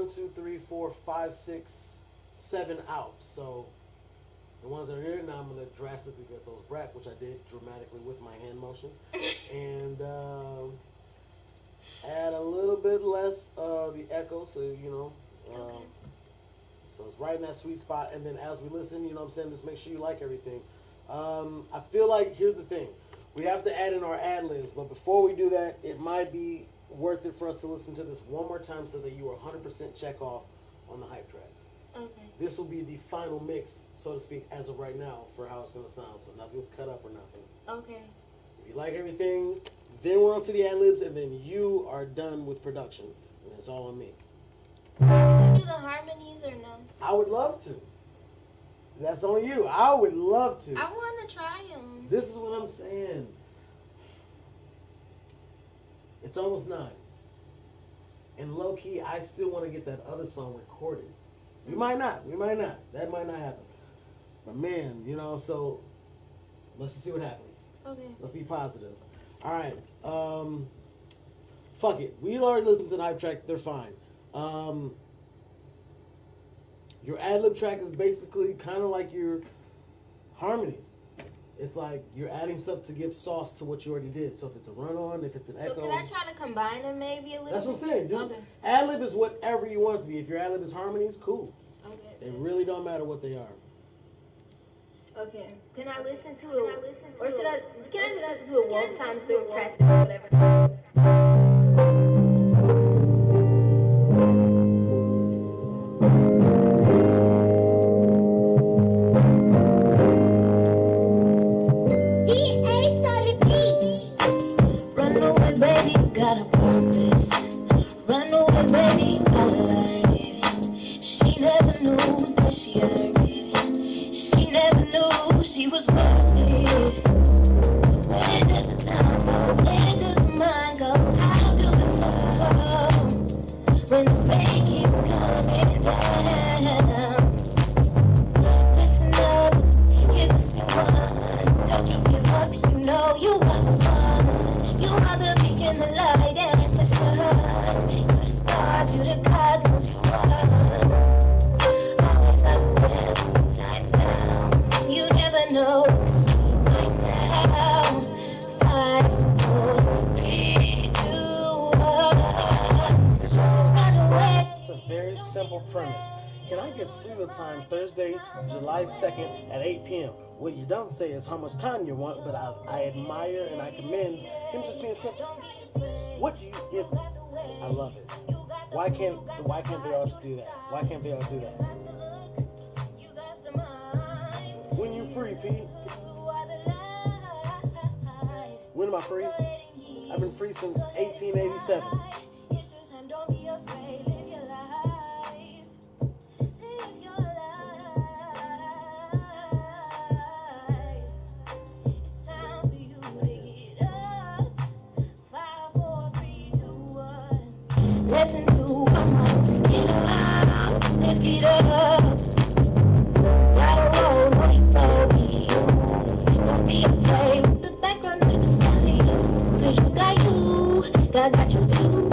[SPEAKER 1] 1, 2, 3, 4, 5, 6, 7 out. So the ones that are here now, I'm going to drastically get those back, which I did dramatically with my hand motion. And add a little bit less of the echo, so
[SPEAKER 2] Okay.
[SPEAKER 1] so it's right in that sweet spot. And then as we listen, you know what I'm saying, just make sure you like everything. I feel like, here's the thing, we have to add in our ad libs, but before we do that, it might be worth it for us to listen to this one more time so that you are 100% check off on the hype tracks.
[SPEAKER 2] Okay.
[SPEAKER 1] This will be the final mix, so to speak, as of right now for how it's going to sound. So nothing's cut up or nothing.
[SPEAKER 2] Okay.
[SPEAKER 1] If you like everything, then we're on to the ad libs, and then you are done with production. And it's all on me.
[SPEAKER 2] Can you do the harmonies or no?
[SPEAKER 1] I would love to. That's on you. I would love to.
[SPEAKER 2] I want to try them.
[SPEAKER 1] This is what I'm saying. It's almost 9. And low key, I still want to get that other song recorded. We might not. We might not. That might not happen. But man, so let's just see what happens.
[SPEAKER 2] Okay.
[SPEAKER 1] Let's be positive. All right. Fuck it. We already listened to the hype track. They're fine. Your ad lib track is basically kind of like your harmonies. It's like you're adding stuff to give sauce to what you already did. So if it's a run on, if it's an echo.
[SPEAKER 2] So can I try to combine them maybe a little?
[SPEAKER 1] That's what I'm saying.
[SPEAKER 2] Okay.
[SPEAKER 1] Ad lib is whatever you want it to be. If your ad lib is harmonies, cool.
[SPEAKER 2] Okay.
[SPEAKER 1] It really don't matter what they are.
[SPEAKER 2] Okay. Can I listen to it? Or should I? Can I listen to it one time through practice or whatever? Run away, baby, got a purpose. Run away, baby, I learned it. She never knew that she earned it. She never knew she was worth it. Where does the time go? Where does the mind go? How do we love when the rain keeps coming down? Listen up, here's the step one. Don't you give up, you know you are the one. You are the beacon, the light, and the sun. You're the stars, you're the cosmos, you are. Always up there, nights down. You never know. Right now, 5, 4, 3, 2, 1. Run away.
[SPEAKER 1] It's a very simple premise. Can I get StudioTime Thursday, July 2nd at 8 p.m.? What you don't say is how much time you want, but I admire and I commend him just being simple. What do you give me? I love it. Why can't they all just do that? Why can't they all do that? When you free, Pete? When am I free? I've been free since 1887.
[SPEAKER 2] Listen to let's get up, let's get up. Gotta roll, baby. Don't be afraid. The background is funny. 'Cause you got you, I got you too.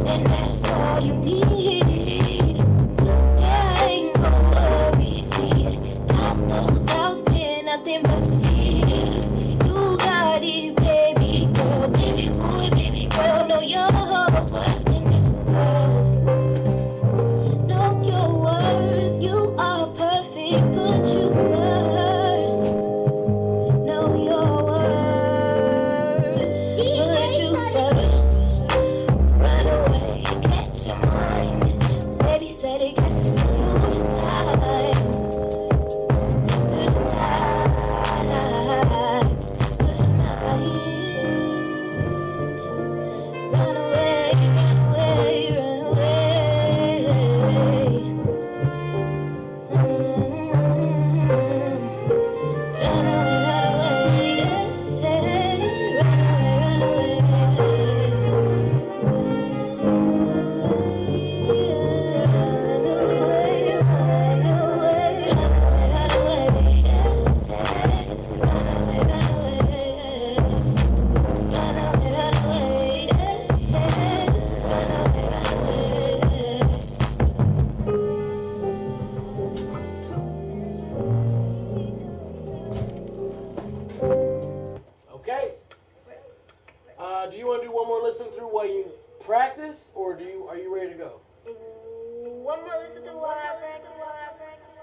[SPEAKER 2] And that's all you need. There ain't no worries here. Top those doubts, there nothing but tears. You got it, baby girl, baby boy, baby girl. Know your worth in this world. Know your worth.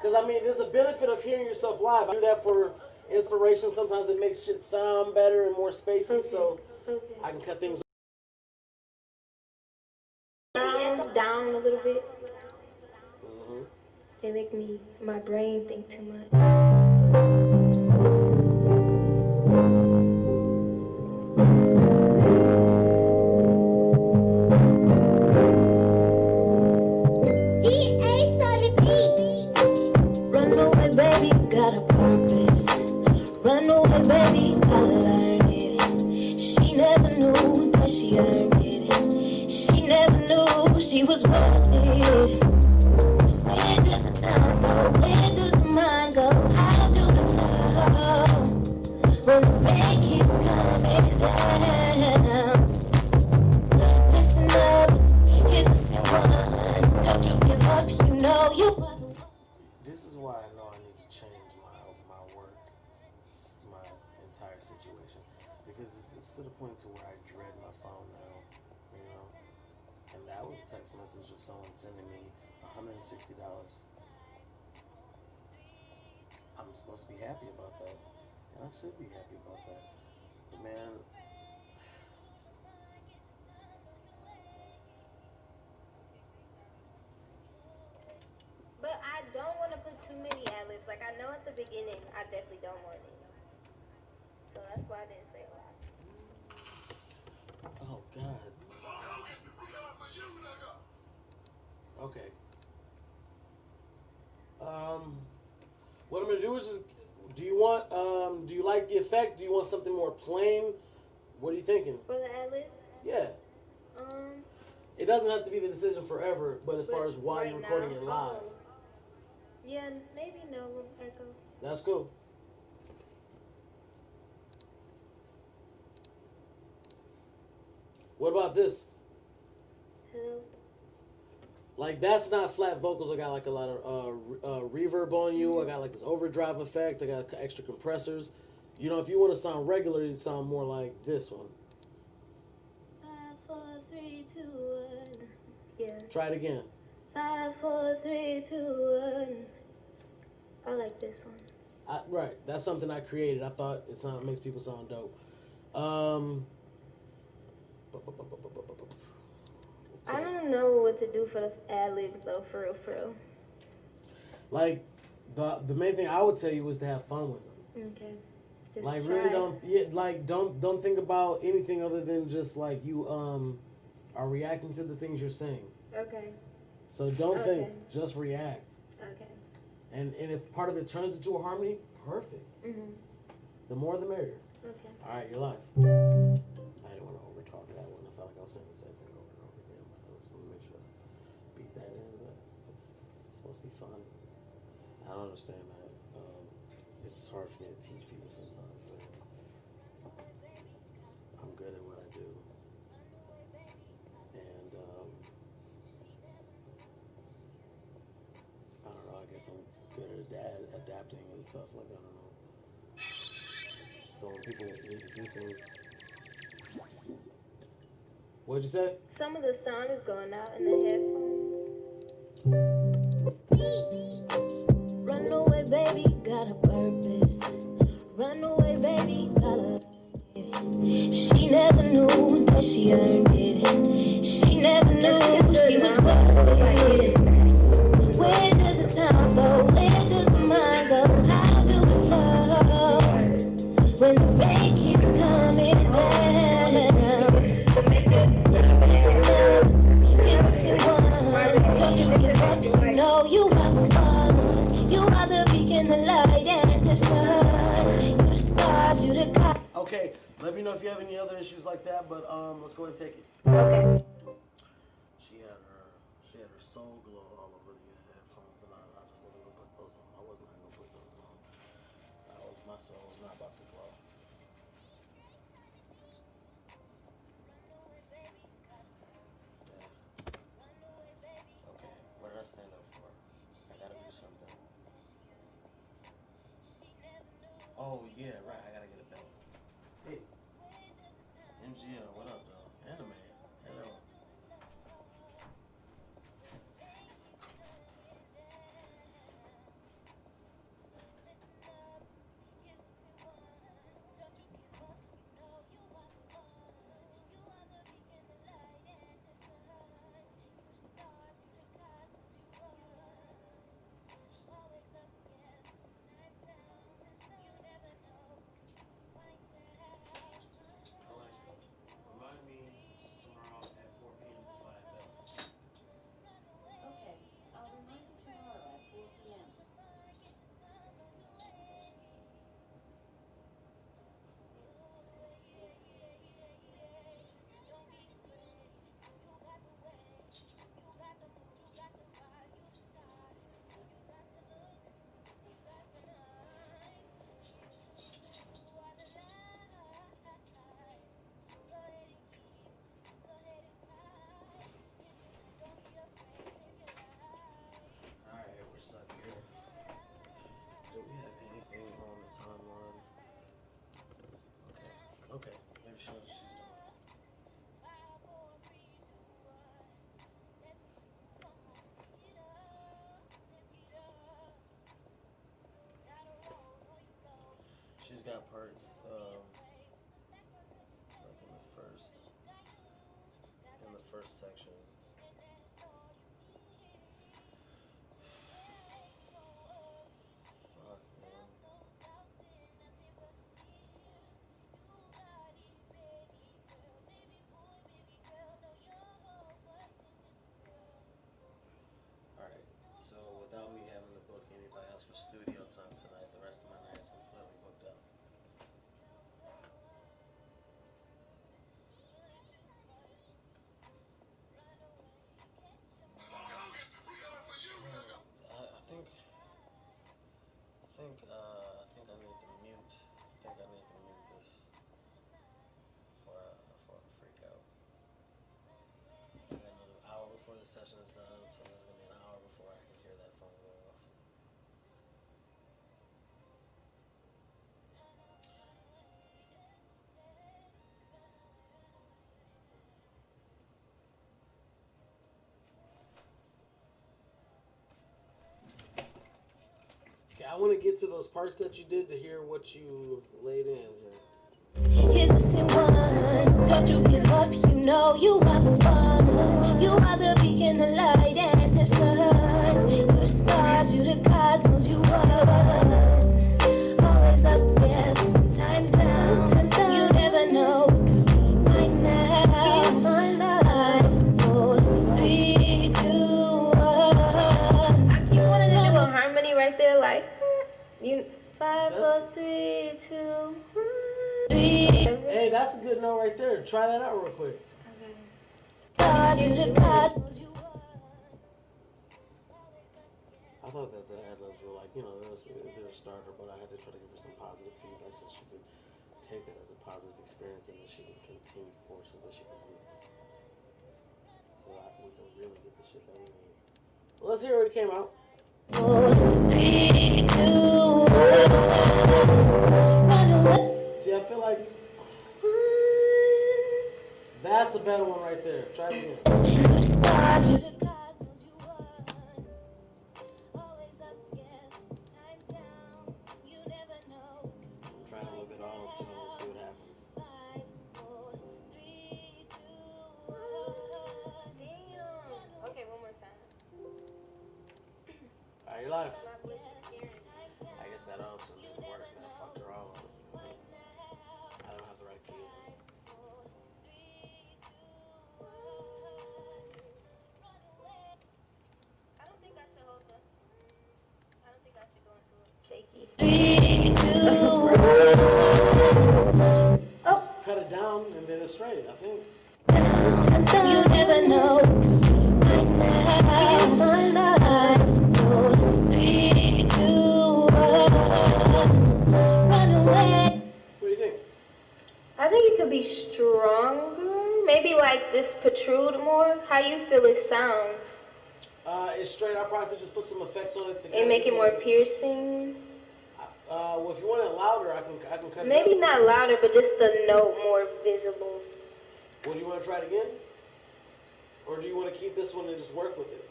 [SPEAKER 1] Because I mean, there's a benefit of hearing yourself live. I do that for inspiration. Sometimes it makes shit sound better and more spacey, so I can cut things
[SPEAKER 2] down a little bit.
[SPEAKER 1] Mm-hmm.
[SPEAKER 2] They make my brain think too much. Run away, baby, got a purpose. Run away, baby, gotta learn it. She never knew that she earned it. She never knew she was worth it. Where does the time go? Where does the mind go? How do the love when the rain keeps coming down? Listen up, here's the one. Don't you give up, you know you are the one.
[SPEAKER 1] This is why I know I need to change my work, my entire situation, because it's to the point to where I dread my phone now, you know. And that was a text message of someone sending me $160. I'm supposed to be happy about that, and I should be happy about that. But man,
[SPEAKER 2] But I don't want to put too many ad-libs. Like, I know at the beginning, I definitely don't want it. So that's why I didn't say a lot.
[SPEAKER 1] oh god. Okay. Um, what I'm gonna do is just. Do you like the effect? Do you want something more plain? What are you thinking?
[SPEAKER 2] For the ad-libs?
[SPEAKER 1] Yeah.
[SPEAKER 2] Um,
[SPEAKER 1] It doesn't have to be the decision forever, but as far as why
[SPEAKER 2] right
[SPEAKER 1] you're recording
[SPEAKER 2] now,
[SPEAKER 1] it live,
[SPEAKER 2] yeah, maybe no echo.
[SPEAKER 1] that's cool. What about this?
[SPEAKER 2] Hello?
[SPEAKER 1] Like that's not flat vocals. I got like a lot of reverb on you. I got like this overdrive effect. I got extra compressors. You know, if you want to sound regular, you sound more like this one.
[SPEAKER 2] 5, 4, 3, 2, 1. Yeah.
[SPEAKER 1] Try it again.
[SPEAKER 2] 5, 4, 3, 2, 1. I like this one.
[SPEAKER 1] Right, that's something I created. I thought it makes people sound dope. Okay.
[SPEAKER 2] I don't know what to do for the ad libs though, for real, for real.
[SPEAKER 1] Like the main thing I would tell you is to have fun with them.
[SPEAKER 2] Okay. Just
[SPEAKER 1] Like
[SPEAKER 2] try.
[SPEAKER 1] really don't think about anything other than just like you are reacting to the things you're saying.
[SPEAKER 2] Okay.
[SPEAKER 1] So don't think, just react.
[SPEAKER 2] Okay.
[SPEAKER 1] And if part of it turns into a harmony, perfect.
[SPEAKER 2] Mhm.
[SPEAKER 1] The more the merrier.
[SPEAKER 2] Okay.
[SPEAKER 1] All right, your life. I didn't want to over talk that one. I felt like I was saying the same thing over and over again, but I was going to make sure I beat that in. But it's supposed to be fun. I don't understand that. It's hard for me to teach people sometimes, man. I'm good at what I do, and I don't know. I guess I'm good at adapting and stuff. Like I don't know. So when people need to do things, what'd you say?
[SPEAKER 2] Some of the sound is going out in the headphones. Run away, baby, got a purpose. Run away, baby, gotta learn it. She never knew that she earned it. She never knew she was worth it. Where does the time go? Where does the mind go? How do we love when the rain keeps coming down? Don't you give up, you know you are the one. You are the beacon, the light, and the sun. You the stars, you the God.
[SPEAKER 1] Okay, let me know if you have any other issues like that, but let's go ahead and take it.
[SPEAKER 2] Okay.
[SPEAKER 1] She had her soul glow all over the headphones, and I just wasn't gonna put those on. I was not gonna put those on. My soul was not about to glow. Yeah. Okay, what did I stand up for? I gotta do something. Oh yeah, right. I gotta get a belt. Hey, MGL, what up, though? Anime, hello. She's got parts like in the first section. Fuck man. All right. So without me having to book anybody else for studio time tonight, the rest of my night is completely booked up. I think I need to mute. I think I need to mute this for a freak out. I got another hour before the session is done, so there's gonna be an hour before I can hear that phone go off. Okay, I want to get to those parts that you did to hear what you laid in here.
[SPEAKER 3] Is this the one? Don't you give up, you know you are the one. You are the beacon, the light and the sun. You're the stars, you're the cosmos, you are. Always up, yes, times down. You never know, right now. 5, 4, 3, 2, 1.
[SPEAKER 2] You wanted to do a harmony right there, like you. 5, 4, 3, 2, 1.
[SPEAKER 1] Hey, that's a good note right there. Try that out real quick.
[SPEAKER 2] Okay.
[SPEAKER 1] I thought that the ad-libs were like, they're a starter, but I had to try to give her some positive feedback so she could take that as a positive experience and then she can continue forward so that she can so that we can really get the shit that we need. Well, let's hear what it came out. See, I feel like that's a better one right there. Try it again. I'm trying to look at all of them, we'll see what happens.
[SPEAKER 2] Damn. Okay, one more time.
[SPEAKER 1] Alright, you're live.
[SPEAKER 2] My voice is scaring me.
[SPEAKER 1] I guess that auto didn't work. That fucked her all up. I don't have the right key.
[SPEAKER 2] I don't think I should hold the. I don't think I should go into it. Shaky.
[SPEAKER 1] Oh. Just cut it down and then it's straight, I think.
[SPEAKER 3] You never know. Run away.
[SPEAKER 1] What do you think?
[SPEAKER 2] I think it could be stronger. Maybe like this protrude more. How you feel it sounds?
[SPEAKER 1] It's straight. I'll probably just put some effects on it to
[SPEAKER 2] and make it more piercing.
[SPEAKER 1] Well, if you want it louder, I can cut it.
[SPEAKER 2] Maybe not louder, but just the note more visible.
[SPEAKER 1] Well, do you want to try it again? Or do you want to keep this one and just work with it?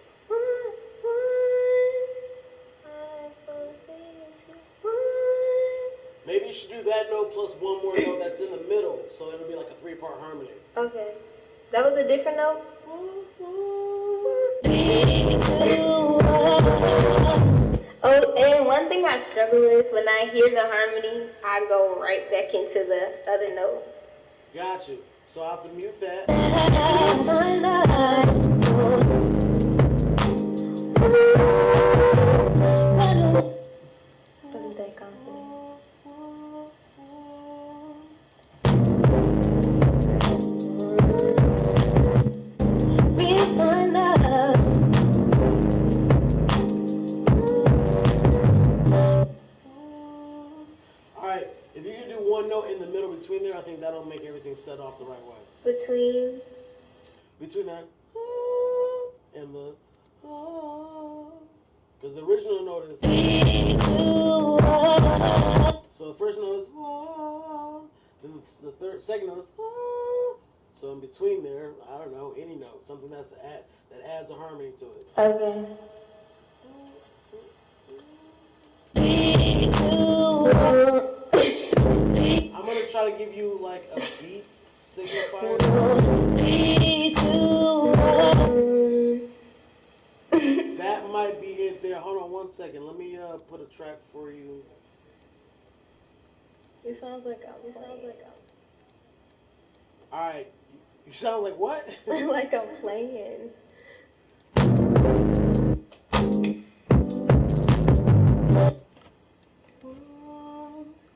[SPEAKER 1] Maybe you should do that note plus one more note that's in the middle, so it'll be like a 3-part harmony.
[SPEAKER 2] Okay. That was a different note? Oh, and one thing I struggle with, when I hear the harmony, I go right back into the other note.
[SPEAKER 1] Got you. So I have to mute that.
[SPEAKER 2] Wasn't that confident?
[SPEAKER 1] Alright, if you can do one note in the middle between there, I think that'll make everything set off the right way.
[SPEAKER 2] Between
[SPEAKER 1] that and the because the original note is so the first note is then the second note is so in between there, I don't know, any note, something that adds a harmony to it.
[SPEAKER 2] okay.
[SPEAKER 1] to give you like a beat signifier?
[SPEAKER 3] 3, 2, 1.
[SPEAKER 1] That might be it there. Hold on 1 second. Let me put a track for you.
[SPEAKER 3] It sounds like I'm playing.
[SPEAKER 1] All right. You sound like what?
[SPEAKER 3] Like I'm playing.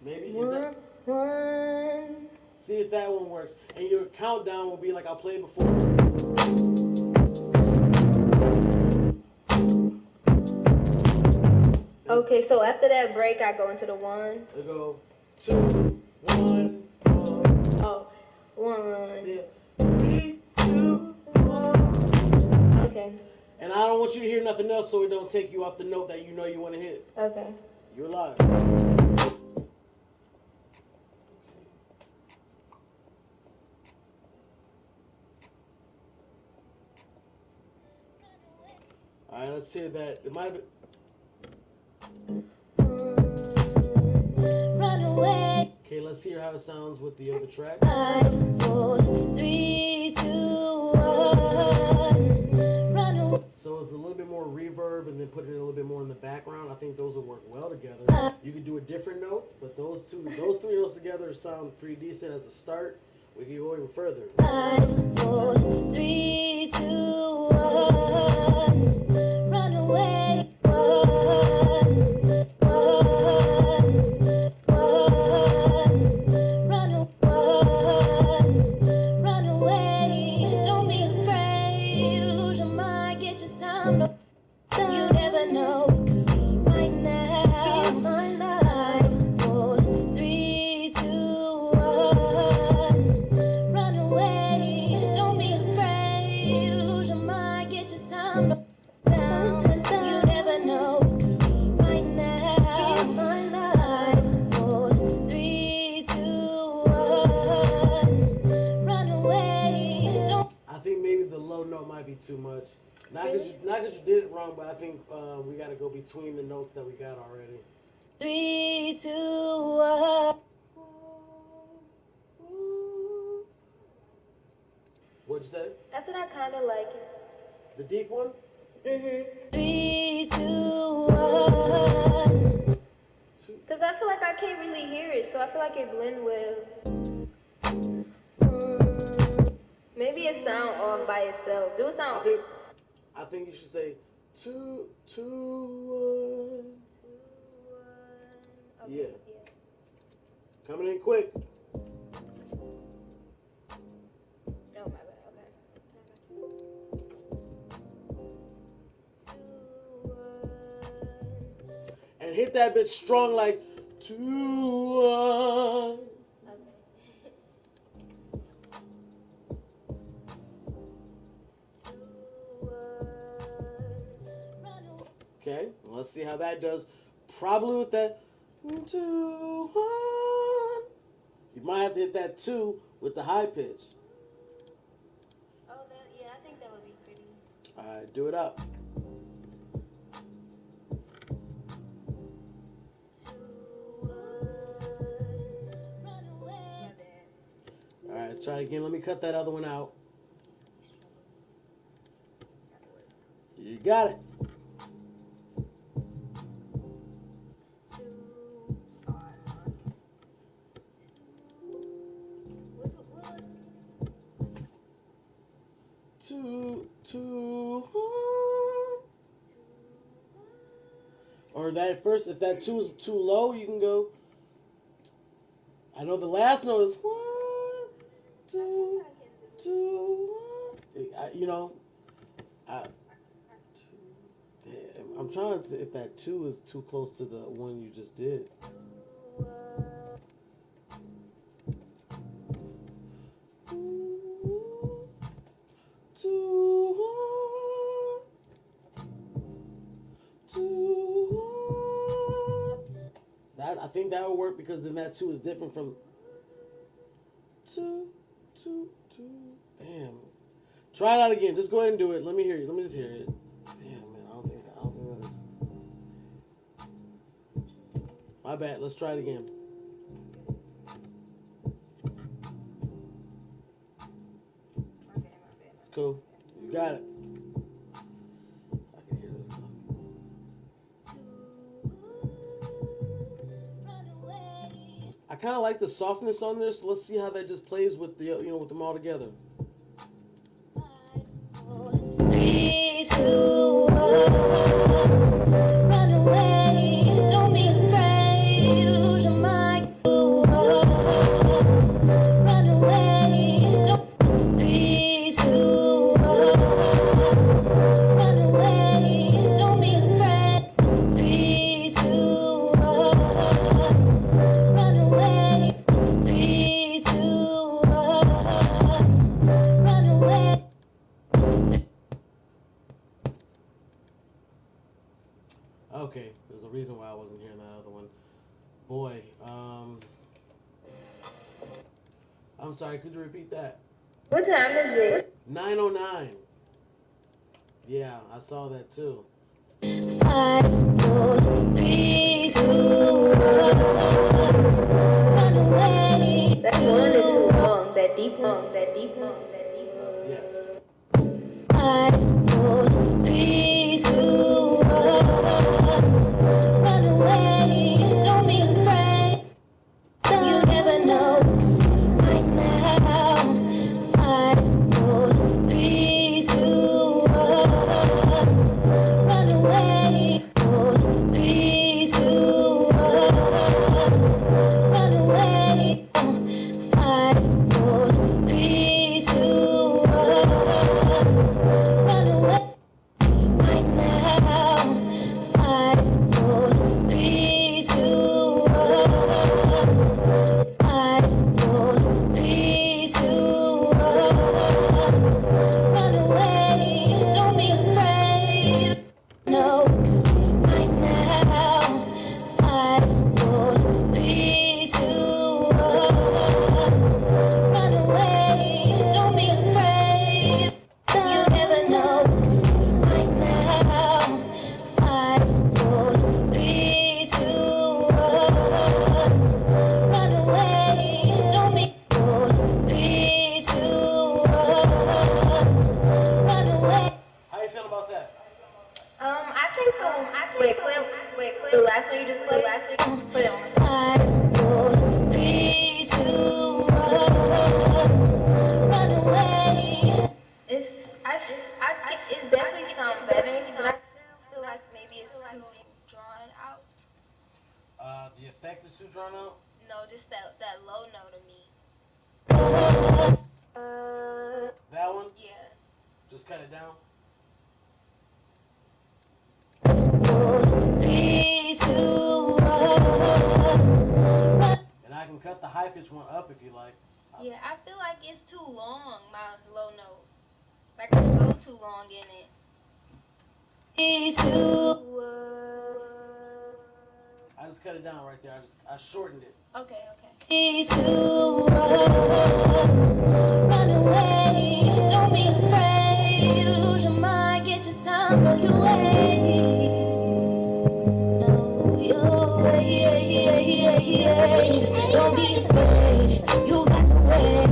[SPEAKER 1] Maybe is that?
[SPEAKER 3] One.
[SPEAKER 1] See if that one works. And your countdown will be like I'll play it before.
[SPEAKER 3] Okay, so after that break, I go into the one.
[SPEAKER 1] I go 2, 1.
[SPEAKER 3] Oh, 1.
[SPEAKER 1] Yeah. 3, 2, 1.
[SPEAKER 3] Okay.
[SPEAKER 1] And I don't want you to hear nothing else, so it don't take you off the note that you know you want to hit.
[SPEAKER 3] Okay.
[SPEAKER 1] You're live. All right, let's hear that. It might be.
[SPEAKER 3] Run away.
[SPEAKER 1] Okay, let's hear how it sounds with the other track.
[SPEAKER 3] 5, 4, 3, 2, 1. Run away.
[SPEAKER 1] So it's a little bit more reverb and then putting it a little bit more in the background. I think those will work well together. You could do a different note, but those three notes together sound pretty decent as a start. We can go even further.
[SPEAKER 3] 5, 4, 3, 2, 1. Run away. 1, 1, 1. Run away. Don't be afraid. Lose your mind. Get your time. No, you never know. It could be right now. 5, 4, 3, 2, 1. Run away. Don't be afraid. Lose your mind. Get your time. No, you never know. It could be right now. 5, 4, 3, 2, 1. Run away. Don't.
[SPEAKER 1] I think maybe the low note might be too much. Not because you did it wrong, but I think we got to go between the notes that we got already.
[SPEAKER 3] 3, 2, 1.
[SPEAKER 1] What'd you say?
[SPEAKER 3] I said I kind of like it.
[SPEAKER 1] The deep one?
[SPEAKER 3] 3, 2, 1.
[SPEAKER 1] 2.
[SPEAKER 3] Because I feel like I can't really hear it, so I feel like it blend well. Maybe it sound off by itself. Do it sound?
[SPEAKER 1] I think you should say 2, 2, 1.
[SPEAKER 3] Okay,
[SPEAKER 1] Yeah. Coming in quick.
[SPEAKER 3] Oh, my bad. Okay.
[SPEAKER 1] And hit that bit strong like 2, 1. Okay, let's see how that does. Probably with that 2, 1. You might have to hit that 2 with the high pitch.
[SPEAKER 3] Oh, yeah, I think that would be pretty.
[SPEAKER 1] All right, do it up.
[SPEAKER 3] 2, 1. Run away. My bad.
[SPEAKER 1] All right, let's try it again. Let me cut that other one out. You got it.
[SPEAKER 3] 2, 5.
[SPEAKER 1] 2, 2, 1. Or that first, if that 2 is too low, you can go. I know the last note is 1, 2, 2, 1. You know, damn, I'm trying to. If that 2 is too close to the one you just did. 2, 1. 2, 1. That I think that would work because then that 2 is different from 2, 2, 2. Damn. Try it out again. Just go ahead and do it. Let me hear you. Let me just hear it. Damn, man. I don't think that is. My bad. Let's try it again. cool. You got it. I can hear this. I kind of like the softness on this. So let's see how that just plays with the with them all together.
[SPEAKER 3] 3, 2, 1. Run away. Don't be afraid. Lose your mind. Run away. Don't. 3, 2, 1. Run away. Don't be afraid. 3, 2, 1. Run away. 3, 2, 1. Run away.
[SPEAKER 1] Okay, there's a reason why I wasn't hearing that other one. Boy, I'm sorry. Could you repeat that?
[SPEAKER 2] What time is it?
[SPEAKER 1] 9:09. Yeah, I saw that too.
[SPEAKER 3] 5, 4, 3, 2, 1. Run away.
[SPEAKER 2] That one is too long. That deep long. That deep long. That deep long.
[SPEAKER 1] Yeah.
[SPEAKER 3] 5, 4, 3, 2, 1. Run away. Don't be afraid. You never know. Right now. 5, 4, 3, 2, 1. Run away. 4, 3, 2, 1. Run away. 5, 4, 3, 2, 1. Run away. Right now. 5, 4, 3, 2, 1. 5, 4, 3, 2, 1. Run away. Don't be afraid. No. Right now. 5, 4, 3, 2, 1. Run away. Don't be afraid. You never know. Right now. 5, 4, 3, 2, 1. Run away. Don't be 4, 3, 2, 1. Run away.
[SPEAKER 1] How you feel about that?
[SPEAKER 2] I think the last one you just played, put it on.
[SPEAKER 3] 5, 4, 3, 2, 1. Run away.
[SPEAKER 2] It's definitely sound better, but I still feel like maybe it's too drawn out.
[SPEAKER 1] The effect is too drawn out.
[SPEAKER 2] No, just that low note of me.
[SPEAKER 1] That one.
[SPEAKER 2] Yeah.
[SPEAKER 1] Just cut it down.
[SPEAKER 3] 3, 2, 1.
[SPEAKER 1] And I can cut the high pitch one up if you like.
[SPEAKER 2] Yeah, I feel like it's too long, my low note. Like I go too long in it.
[SPEAKER 3] 3, 2.
[SPEAKER 1] I just cut it down right there. I shortened it.
[SPEAKER 2] Okay, okay.
[SPEAKER 3] 3, 2, 1. Run away. Don't be afraid. Lose your mind. Get your time. Go your way. No, your way. Don't be afraid. You got the way.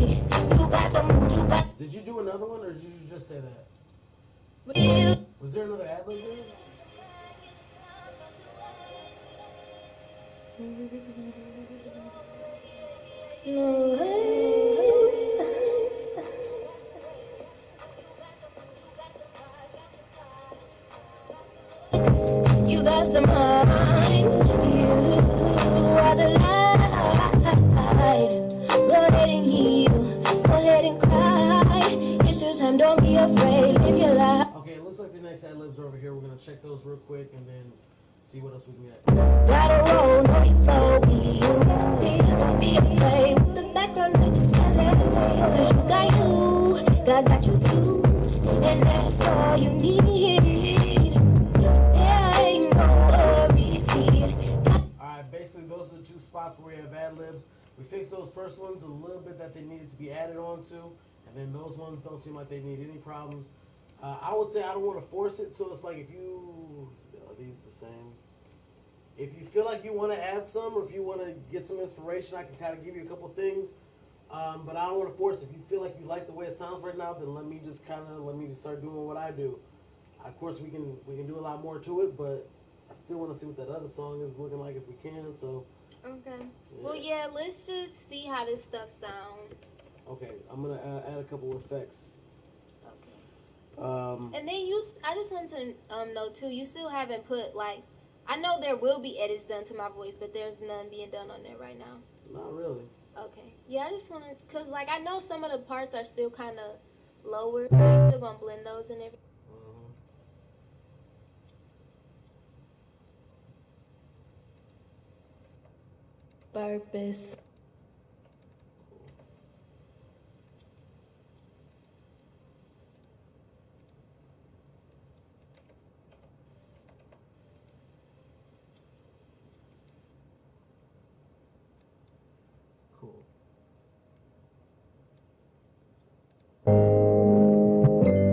[SPEAKER 3] You got the moves. You got.
[SPEAKER 1] Did you do another one, or did you just say that? Was there another ad lib there?
[SPEAKER 3] You got the mind. You are the light. Go ahead and heal. Go ahead and cry. It's your time. Don't be afraid. Live your life.
[SPEAKER 1] Okay, it looks like the next ad libs are over here. We're gonna check those real quick and then see what else we can get.
[SPEAKER 3] Gotta roll, know you flow. Be you. Don't be afraid. The background noise is silent. 'Cause you got you. God got you too. And that's all you need. There ain't no worries here.
[SPEAKER 1] Alright, basically those are the two spots where we have ad libs. We fixed those first ones a little bit that they needed to be added on to, and then those ones don't seem like they need any problems. I would say I don't want to force it, so it's like if you are these the same. If you feel like you want to add some, or if you want to get some inspiration, I can kind of give you a couple things. But I don't want to force. If you feel like you like the way it sounds right now, then let me just start doing what I do. Of course, we can do a lot more to it, but I still want to see what that other song is looking like if we can. So
[SPEAKER 3] Okay.
[SPEAKER 1] yeah.
[SPEAKER 3] Well, yeah. Let's just see how this stuff sounds.
[SPEAKER 1] Okay, I'm gonna add a couple effects.
[SPEAKER 3] Okay. And then I just want to know too. You still haven't put like, I know there will be edits done to my voice, but there's none being done on there right now.
[SPEAKER 1] Not really.
[SPEAKER 3] Okay. Yeah, I just want to, cause like I know some of the parts are still kind of lower, so you're still gonna blend those and everything.
[SPEAKER 1] Mm-hmm.
[SPEAKER 3] Purpose.
[SPEAKER 1] Cool.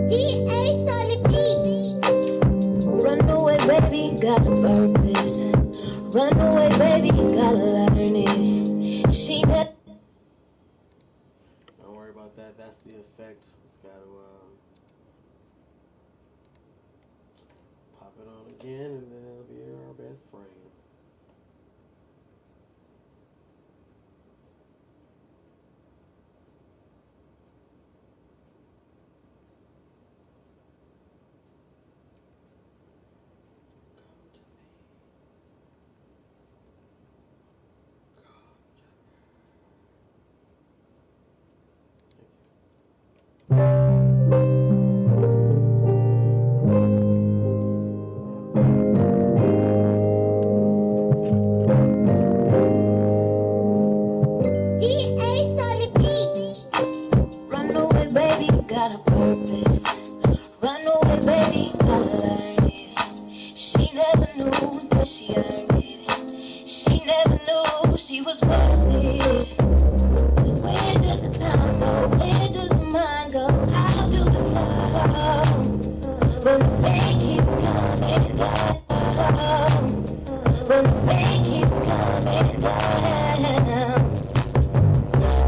[SPEAKER 3] DA started beat. Run away, baby, got a purpose. Run away, baby, you gotta learn it. She got.
[SPEAKER 1] Don't worry about that. That's the effect. Just gotta pop it on again, and then it'll be our best friend.
[SPEAKER 3] DA started beat. Run away, baby, you got a purpose. Run away, baby, you gotta learn it. She never knew that she earned it. She never knew she was worth it. Where does the time go? Where does the mind go? How do we know? When the pain keeps coming down. When the pain keeps coming down.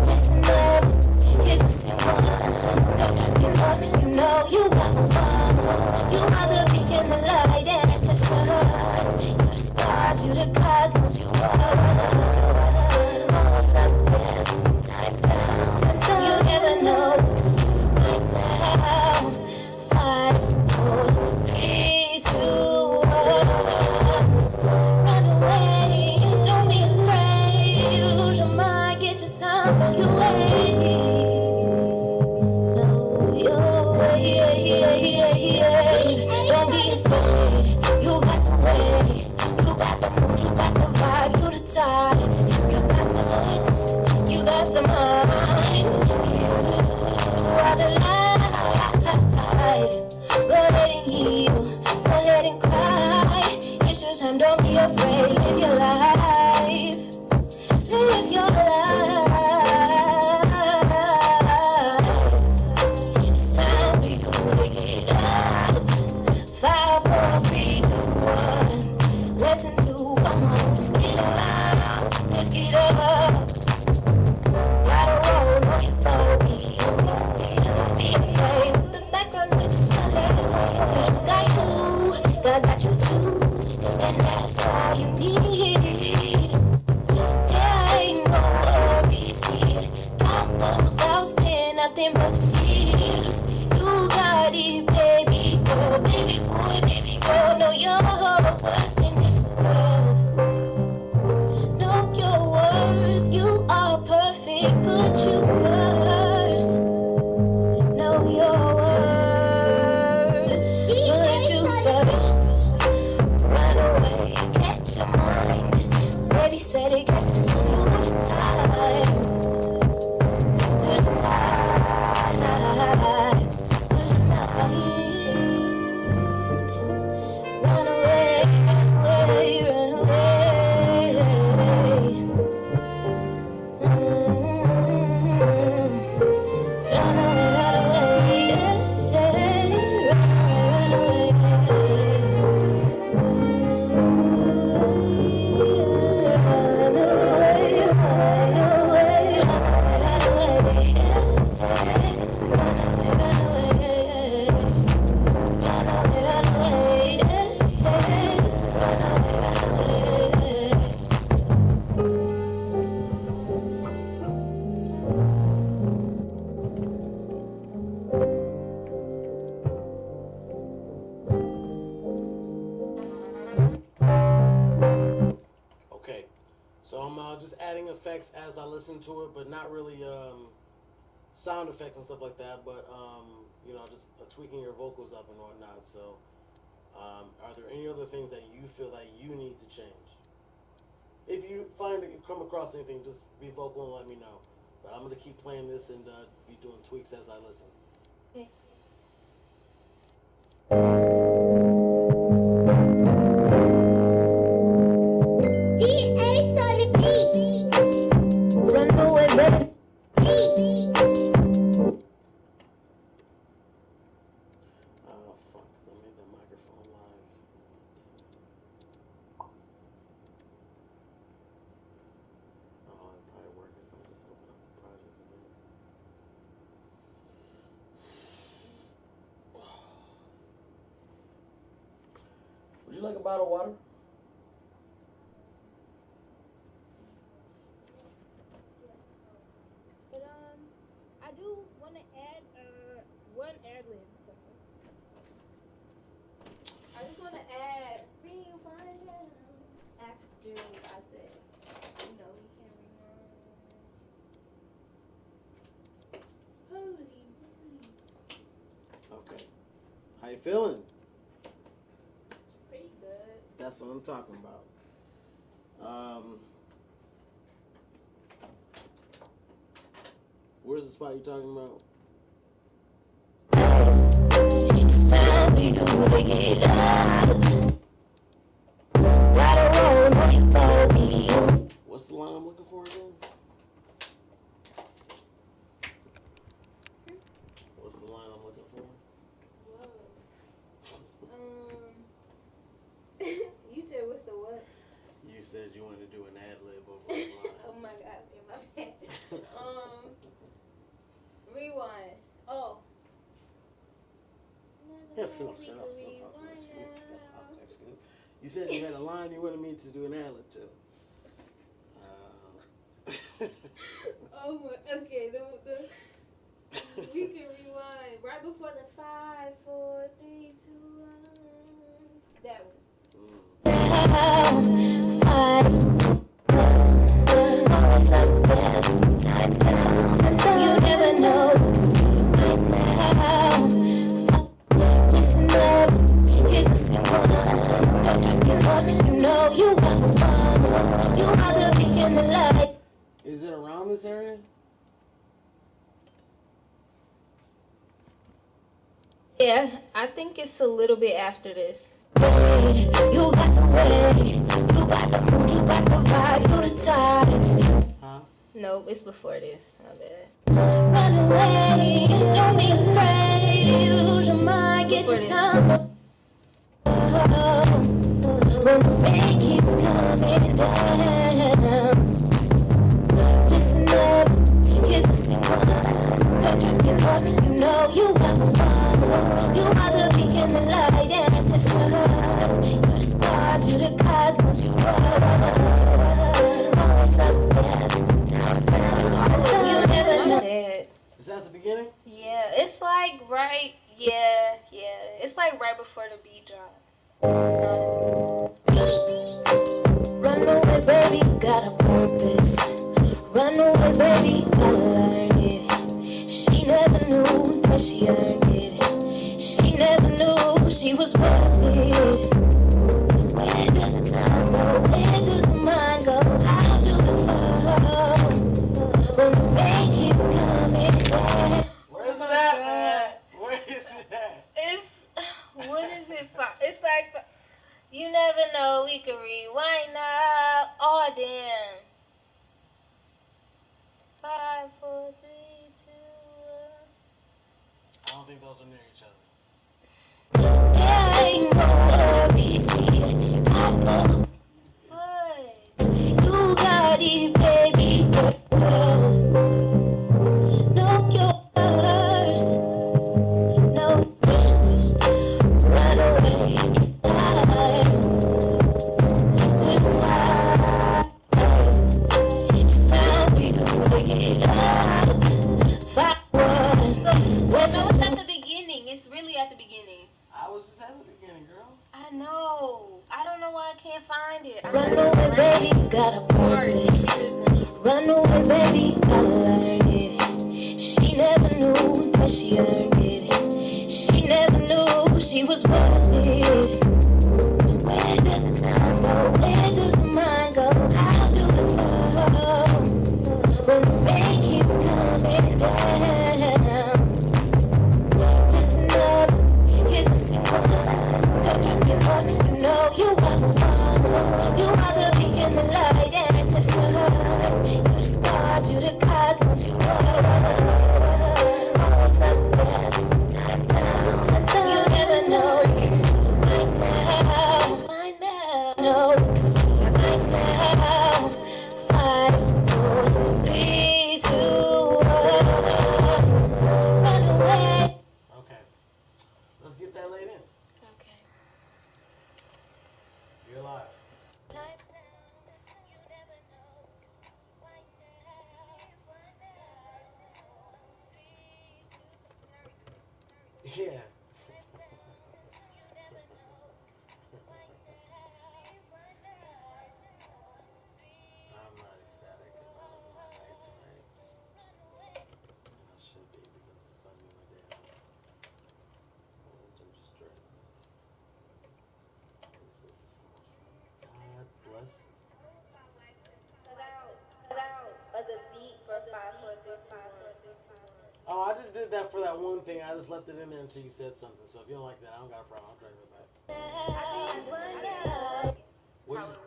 [SPEAKER 3] Listen up, here's the simple. Don't give up, you know you got the one. You are the beacon, the light, and the sun. You're the stars, you're the cosmos, you are. What's up there? Time's down. You never know. Right now. 5, 4, 3, 2, 1. Run away, don't be afraid. Lose your mind, get your time on your way. Know your way, yeah, yeah, yeah, yeah. Don't be afraid, you got the way. You got the move, you got the vibe, you the type. You got the looks, you got the mind. You are the light. Go ahead and heal, go ahead and cry. It's your time, don't be afraid. Live your life, live your life. It's time for you to get up. 5, 4, 3, 2, 1. Listen to, come on, let's get up, let's get up. Gotta roll on your body, don't be afraid. The background is cause you got you, God got you too, and that's all you need. There ain't no worries here. Top of the house, there nothing but tears. You got it, baby girl, baby boy, baby girl. Know your worth in this world. Know your worth. You are perfect. Put you first. Know your worth. Put you first. Run away, catch your mind. Baby said it gets to lose time. Lose time. Lose mind. Run away, run away, run away. Run away, yeah, run away.
[SPEAKER 1] So I'm just adding effects as I listen to it, but not really sound effects and stuff like that. But just tweaking your vocals up and whatnot. So, are there any other things that you feel that you need to change? If you find that you come across anything, just be vocal and let me know. But I'm gonna keep playing this and be doing tweaks as I listen. Oh fuck! Cause I made that microphone live. Oh, it'd probably work if I just open up the project again. Would you like a bottle of water?
[SPEAKER 3] But I do want to add one ad lib.
[SPEAKER 2] I just want to add rewind after I said, we can rewind. Holy moly.
[SPEAKER 1] Okay. How you feeling?
[SPEAKER 2] It's pretty good.
[SPEAKER 1] That's what I'm talking about. Where's the spot you talking about? What's the line I'm looking for again? What's the line I'm looking for?
[SPEAKER 2] Whoa. You said what's the what?
[SPEAKER 1] You said you wanted to do an ad lib over the line.
[SPEAKER 2] Oh my god, in my bad. Rewind. Oh.
[SPEAKER 1] You said you had a line you wanted me to do an ad lib to.
[SPEAKER 2] Oh my. Okay. We can rewind right before the 5, 4, 3, 2, 1. That one.
[SPEAKER 3] You never know. Listen up, here's the simple. Don't give up, you know you are the one. You are the beacon of light.
[SPEAKER 1] Is it around this area?
[SPEAKER 2] Yeah, I think it's a little bit after this.
[SPEAKER 3] You got the way, you got the mood, you got the vibe, you the type.
[SPEAKER 1] Huh?
[SPEAKER 2] Nope, it's before this. My bad.
[SPEAKER 3] Run away, don't be afraid. Lose your mind, get your time. When the rain keeps coming down, listen up, here's the simple. Don't give up, you know you are the one. You are the beacon, the light, and the sun. You're the stars, you're the cosmos, you are. Always up there, now it's down. You never know.
[SPEAKER 1] Is that the beginning?
[SPEAKER 2] Yeah, it's like right. Yeah. It's like right before the beat drop.
[SPEAKER 3] Run away, baby, got a purpose. Run away, baby, I learned it. She never knew that she earned it. She never knew she was worth it. Where does the time go? Where does the mind go? How do the love? When the rain keeps coming down.
[SPEAKER 1] Where is it at? Where is it at?
[SPEAKER 2] What is it? It's like you never know. We can rewind now. Oh damn. 5, 4, 3, 2, 1.
[SPEAKER 1] I don't think those are near each other.
[SPEAKER 3] There ain't no worries here. I know
[SPEAKER 2] What?
[SPEAKER 3] you got it, baby girl. Know your first. No, run away. Time. Good time. It's time we do it up. Fireworks.
[SPEAKER 2] So, well, no, it's at the beginning. It's really at the beginning.
[SPEAKER 1] I was just at the beginning, girl.
[SPEAKER 2] I know. I don't know why I can't find it.
[SPEAKER 3] Run away, baby, got a party. down. Listen up, here's the secret. Don't you give up, you know you are the one. You are the beacon, the light, and the sun. You're the stars, you're the cosmos, you are. Always up there, times down. You never know. Right now, find out. No, right now. 5, 4, 3, 2, 1. Run away.
[SPEAKER 1] Okay. Let's get that laid in.
[SPEAKER 3] Okay.
[SPEAKER 1] You're live.
[SPEAKER 3] Time down, you never know. Right now, 5, 4, 3, 2.
[SPEAKER 1] Yeah.
[SPEAKER 3] Time down, you never know. Right now, 5, 4, 3,
[SPEAKER 1] I'm not ecstatic about my night tonight.
[SPEAKER 3] run away.
[SPEAKER 1] And I should be because it's about to be my day off. And I'm just dreading this. This is so much fun. God bless.
[SPEAKER 2] Of the beat for 5, 4, 3, 2, 1.
[SPEAKER 1] Oh, I just did that for that one thing. I just left it in there until you said something. So if you don't like that, I don't got a problem. I'll drag it back. What
[SPEAKER 2] How
[SPEAKER 1] you?
[SPEAKER 2] it was.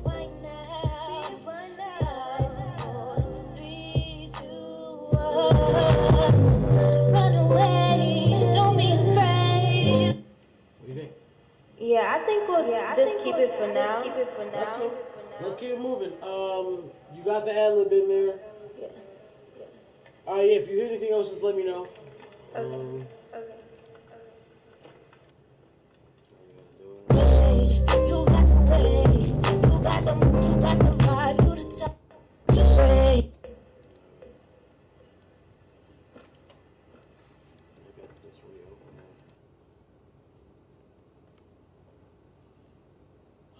[SPEAKER 3] Right now, 5, 4, 3, 2, 1. Run away, don't be afraid.
[SPEAKER 1] What do you think?
[SPEAKER 2] Yeah, I think we'll just keep it for now.
[SPEAKER 1] That's cool. Let's keep it moving. You got the ad lib in there.
[SPEAKER 2] Yeah.
[SPEAKER 1] All right. Yeah. If you hear anything else, just let me know.
[SPEAKER 2] Okay.
[SPEAKER 3] You got the way, you got the move, you got the vibe, you the top. Maybe
[SPEAKER 1] I can just reopen it.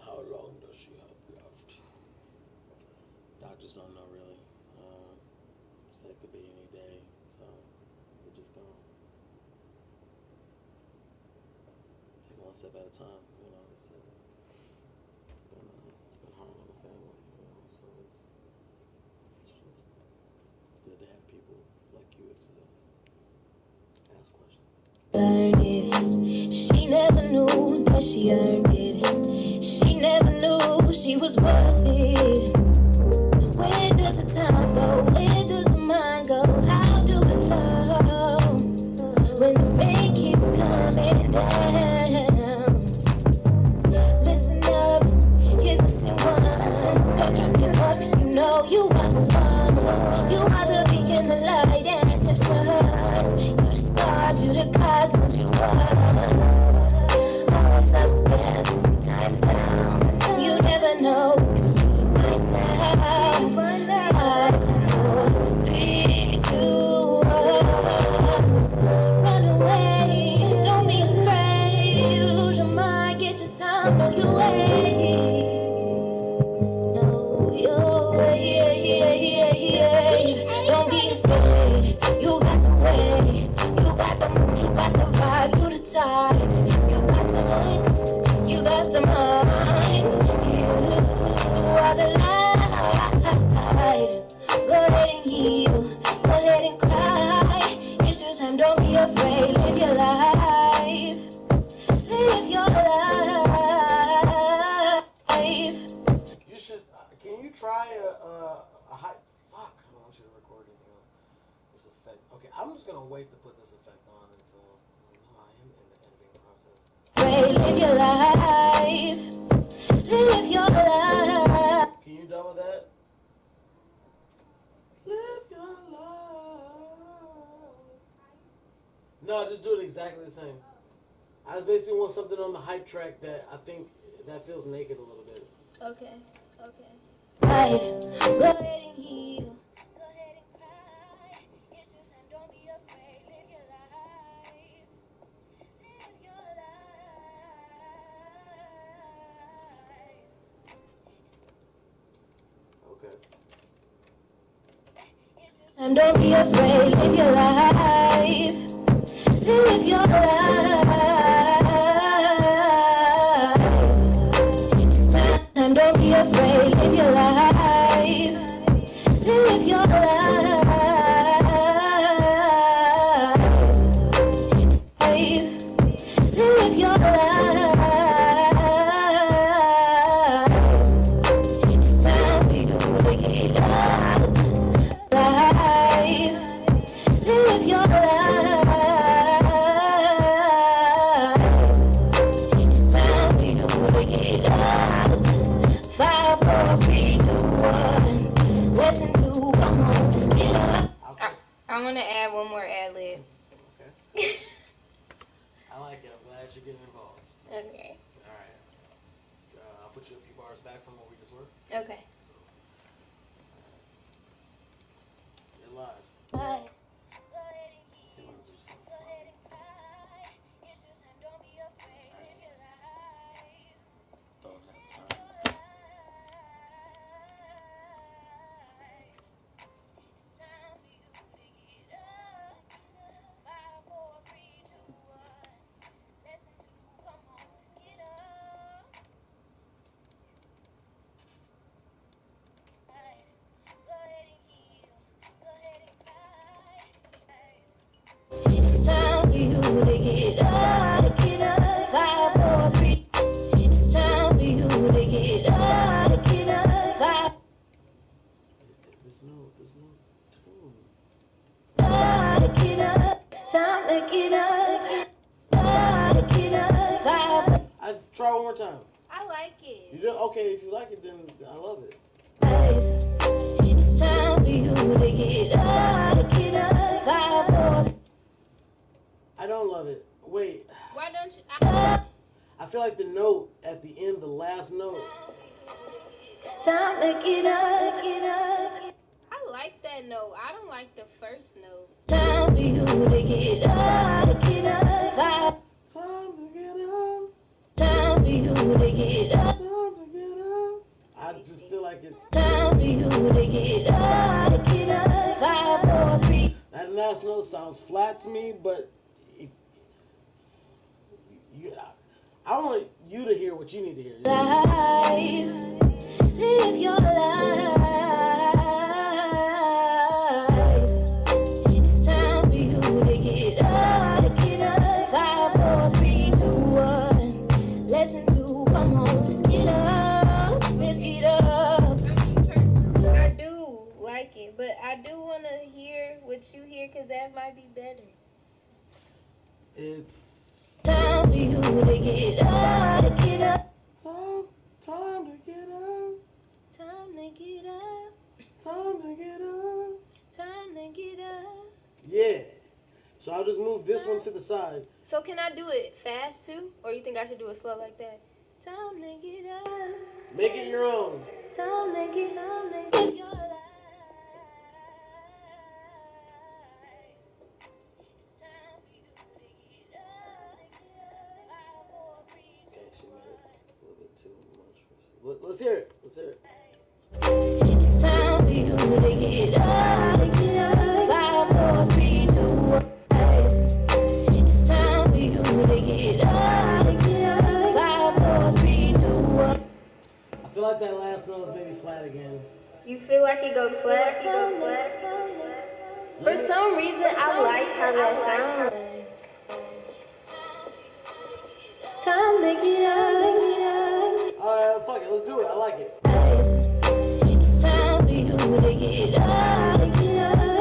[SPEAKER 1] How long does she have left? Doctors don't know really. So it could be any day. So we're just gonna take one step at a time. You know, it's been hard on the family. You know, so it's good to have people like you to ask questions.
[SPEAKER 3] earned it. She never knew that she earned it. She never knew she was worth it. Where does the time go? Where does the mind go? How do we love when the rain keeps coming down? Listen up, here's the same one. Don't you give up, you know you are the one. You are the beacon, the light, and the sun. You're the stars, you're the cosmos, you are. Always up there, times down. You never know. Right now, 5, 4, 3, 2, 1. Run away, don't be afraid. Lose your mind, get your time, know your way. Know your way. Don't be afraid. You got the way, you got the move, you got the vibe, you the type. You got the looks, you got the mind. You are the light. Go ahead and heal, go ahead and cry. It's your time, don't be afraid. Live your life. Live your life.
[SPEAKER 1] You should. Can you try a high? Fuck! I don't want you to record anything else. This effect. Okay, I'm just gonna wait to put this effect on until. No, I am in the editing process.
[SPEAKER 3] Live your life. Live your life.
[SPEAKER 1] Can you double that? Live your life. No, just do it exactly the same. I just basically want something on the hype track that I think that feels naked a little bit.
[SPEAKER 2] Okay.
[SPEAKER 3] Go ahead and heal. Go ahead and cry. It's your time, don't be afraid. Live your life. Live your life.
[SPEAKER 1] Okay.
[SPEAKER 3] And don't be afraid. Live your life. Live your life.
[SPEAKER 1] like it. I'm glad you're getting involved.
[SPEAKER 2] Okay.
[SPEAKER 1] All right. I'll put you a few bars back from where we just were.
[SPEAKER 2] Okay.
[SPEAKER 1] You're live.
[SPEAKER 3] Bye.
[SPEAKER 1] Feelings are so funny. I just throwing that time.
[SPEAKER 3] It's time for you to get up, get up. 5, 4, 3. It's time for you to get up, get up. 5,
[SPEAKER 1] There's no tune.
[SPEAKER 3] get up. Time to get up, get up. 5,
[SPEAKER 1] I try one more time.
[SPEAKER 2] I like
[SPEAKER 1] You
[SPEAKER 2] it.
[SPEAKER 1] do okay? If you like it, then I love it.
[SPEAKER 3] 5. It's time for you to get up, 5, 4.
[SPEAKER 1] I don't love it. Wait,
[SPEAKER 2] Why don't you?
[SPEAKER 1] I feel like the note at the end, the last note.
[SPEAKER 3] Time to get up, get up.
[SPEAKER 2] I like that note. I don't like the first note.
[SPEAKER 3] Time for you to get up, get up. 5.
[SPEAKER 1] Time to get up.
[SPEAKER 3] Time for you to get up.
[SPEAKER 1] Time to get up. I just feel like it.
[SPEAKER 3] Time for you to get up, 5, 4, 3.
[SPEAKER 1] That last note sounds flat to me, but if, you, I want you to hear what you need to hear.
[SPEAKER 3] Life, live your life. It's time for you to get up, 5, 4, 3, 2, 1. Lesson 2, come on, let's get up, let's get up.
[SPEAKER 2] I do like it, but I do want to hear what you hear because that might be better.
[SPEAKER 1] It's
[SPEAKER 3] Time for you to get up, get up.
[SPEAKER 1] time to get up.
[SPEAKER 2] Time to get up.
[SPEAKER 1] Time to get up.
[SPEAKER 2] Time to get up.
[SPEAKER 1] Yeah. So I'll just move this one to the side.
[SPEAKER 2] So can I do it fast too, or you think I should do it slow like that? Time to get up.
[SPEAKER 1] Make it your own.
[SPEAKER 3] Time to get up, your life.
[SPEAKER 1] Okay, she made it a little bit too much. Let's hear it. Let's hear it.
[SPEAKER 3] It's time for you to get up, 5, 4, 3, 2, 1. It's time for you to get up, 5, 4, 3, 2, 1.
[SPEAKER 1] I feel like that last note is maybe flat again.
[SPEAKER 2] You feel like it goes flat? For some reason, I like how that sounds.
[SPEAKER 3] Time to get up.
[SPEAKER 1] Alright, fuck it. Let's do it. I like it.
[SPEAKER 3] It's time for you to get up,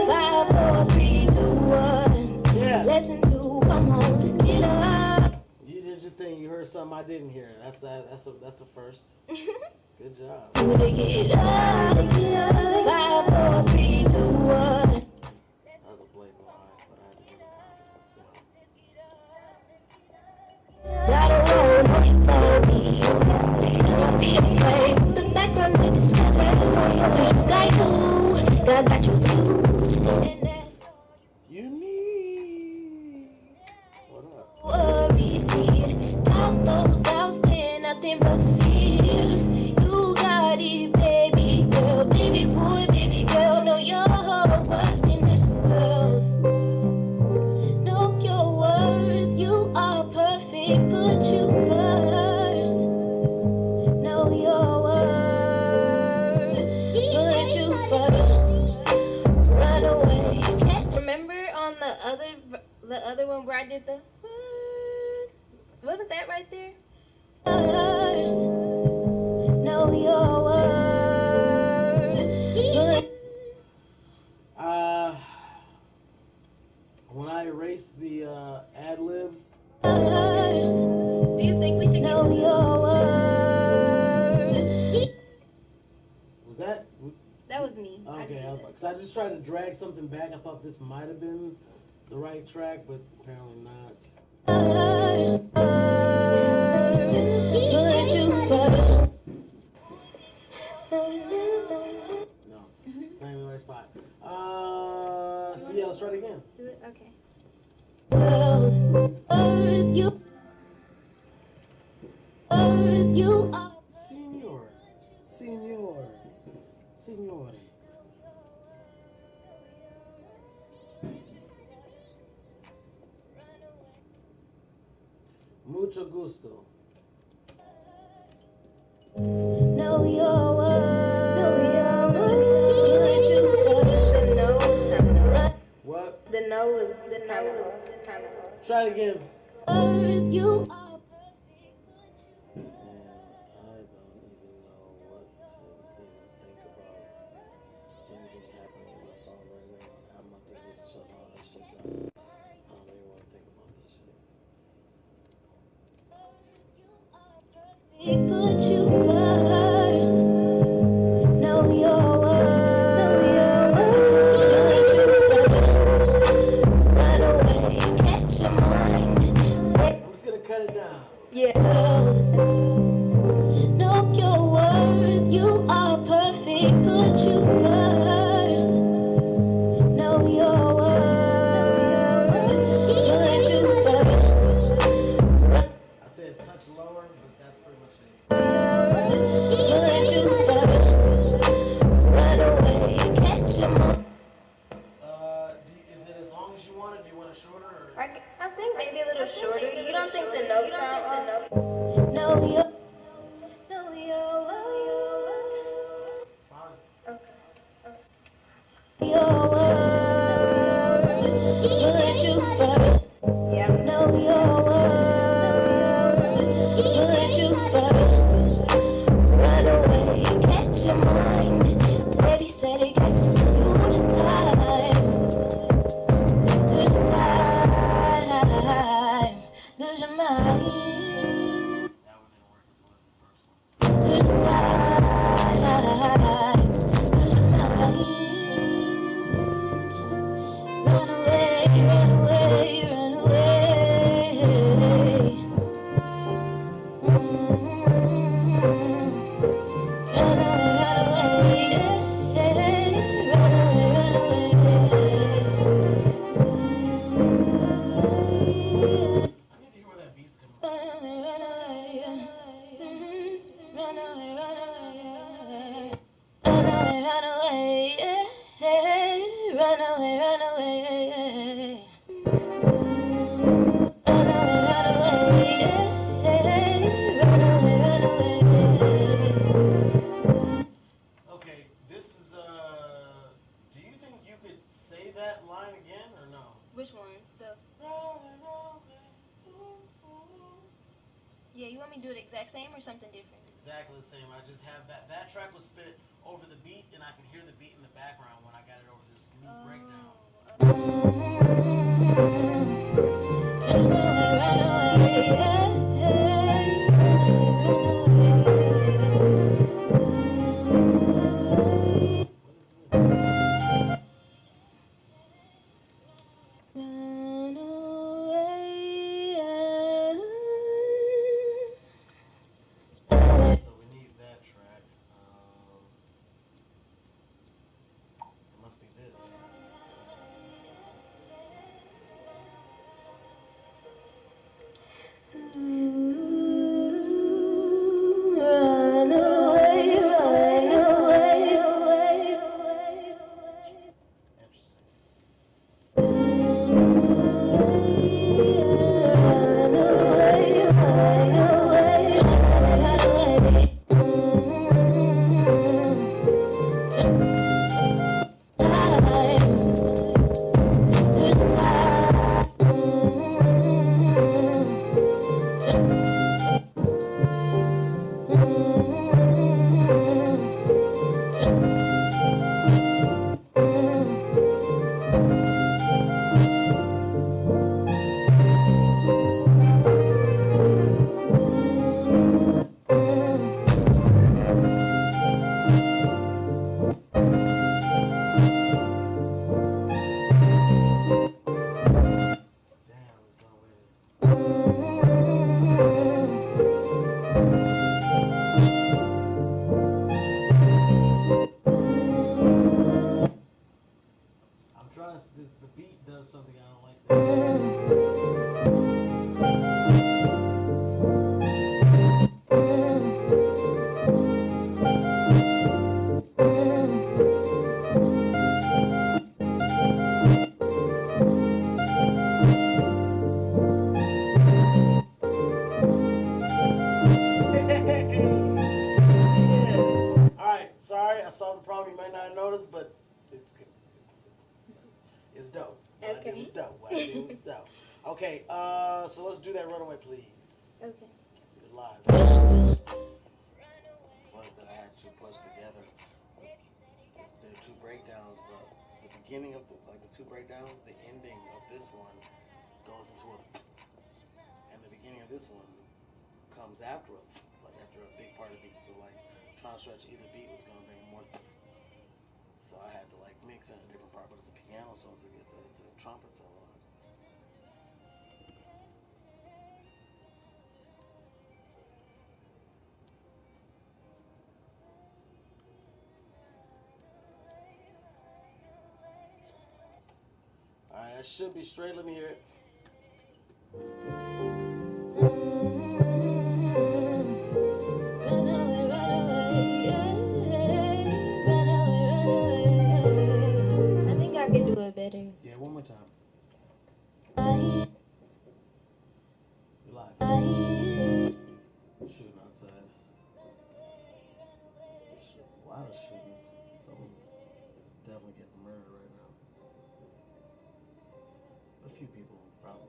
[SPEAKER 3] 5, 4, 3, 2, 1.
[SPEAKER 1] Yeah.
[SPEAKER 3] Lesson 2, come on, let's get up.
[SPEAKER 1] You did your thing. You heard something I didn't hear. That's a first. Good job.
[SPEAKER 3] To get up, 5, 4, 3, 2, 1.
[SPEAKER 1] That was a blatant lie, but I had to give it confidence.
[SPEAKER 3] Gotta roll for me. Don't be afraid. The background is got you, I got you too. And that's
[SPEAKER 1] You need. What up?
[SPEAKER 3] worries here. Talk those doubts, saying nothing but fears. You got it, baby girl, baby boy, baby girl. Know your worth in this world. Know your worth. You are perfect. Put you first. Know your worth. Put you first. Run away.
[SPEAKER 2] Remember on the other one where I did the wasn't that right there?
[SPEAKER 3] First. Know your worth.
[SPEAKER 1] When I erase the ad libs,
[SPEAKER 3] First.
[SPEAKER 2] Do you think we should
[SPEAKER 3] Know your worth.
[SPEAKER 1] was that?
[SPEAKER 2] That was me.
[SPEAKER 1] Okay, because I just tried to drag something back. I thought this might have been the right track, but apparently not.
[SPEAKER 3] First. you are.
[SPEAKER 1] Signor, signor, signore. Mucho gusto.
[SPEAKER 3] Know your worth. You let you first.
[SPEAKER 1] What?
[SPEAKER 2] The no was kind of.
[SPEAKER 1] Try it again.
[SPEAKER 3] Worth you are.
[SPEAKER 1] Man, I don't even know what to even think about anything happening with my phone right now. I'm about to just shut all that shit down. I don't even want to think about that shit.
[SPEAKER 3] He put you first. Know your worth. You let you first. Run away, catch your mind.
[SPEAKER 1] I'm just gonna cut it down.
[SPEAKER 3] Know your worth. You are perfect. Put you first. Know your worth. You let you first.
[SPEAKER 1] I said touch lower, but that's pretty much it.
[SPEAKER 3] You let you first. Run away, catch your mind.
[SPEAKER 1] Is it as long as you want it? Do you want it shorter? Or?
[SPEAKER 2] I think maybe a little shorter. You don't think the notes sound off?
[SPEAKER 3] Know your
[SPEAKER 1] It's fine.
[SPEAKER 2] Okay.
[SPEAKER 3] your worth. You let you first.
[SPEAKER 2] Yeah.
[SPEAKER 3] Know your worth. You let you first. Run away, catch your mind. Baby said it gets to lose your time. Lose your time. Lose your mind.
[SPEAKER 1] That one didn't work as well as the first one.
[SPEAKER 3] Lose your time. Lose your mind. Run away, run away, run away. Run away, run away,
[SPEAKER 1] I need to hear where that beat's coming from.
[SPEAKER 3] run away, run away, run away, run away. Run away, run away, run away, run away. Run away, run away, run away, run away.
[SPEAKER 1] Okay, this is do you think you could say that line again or no?
[SPEAKER 2] Which one? The Yeah, you want me to do the exact same or something different?
[SPEAKER 1] Exactly the same. I just have that track was spit over the beat and I can hear the beat in the background when I got it over this new breakdown.
[SPEAKER 3] Run away,
[SPEAKER 1] What is this?
[SPEAKER 3] run away.
[SPEAKER 1] So we need that track. It must be this. It's dope. What I did was
[SPEAKER 2] Okay.
[SPEAKER 1] dope. What I did was dope. Okay, so let's do that Runaway, please.
[SPEAKER 2] Okay.
[SPEAKER 1] You're live. Part that I had to push together. There are two breakdowns, but the beginning of the two breakdowns, the ending of this one goes into a, and the beginning of this one comes after a, like after a big part of the beat. So like trying to stretch either beat was gonna bring more. So I had to like mix in a different part, but it's a piano, so it's a trumpet solo. All right, that should be straight. Let me hear it.
[SPEAKER 2] I think I can do it better.
[SPEAKER 1] Yeah, one more time. You're live. Shooting outside. A lot of shooting. Someone's definitely getting murdered right now. A few people, probably.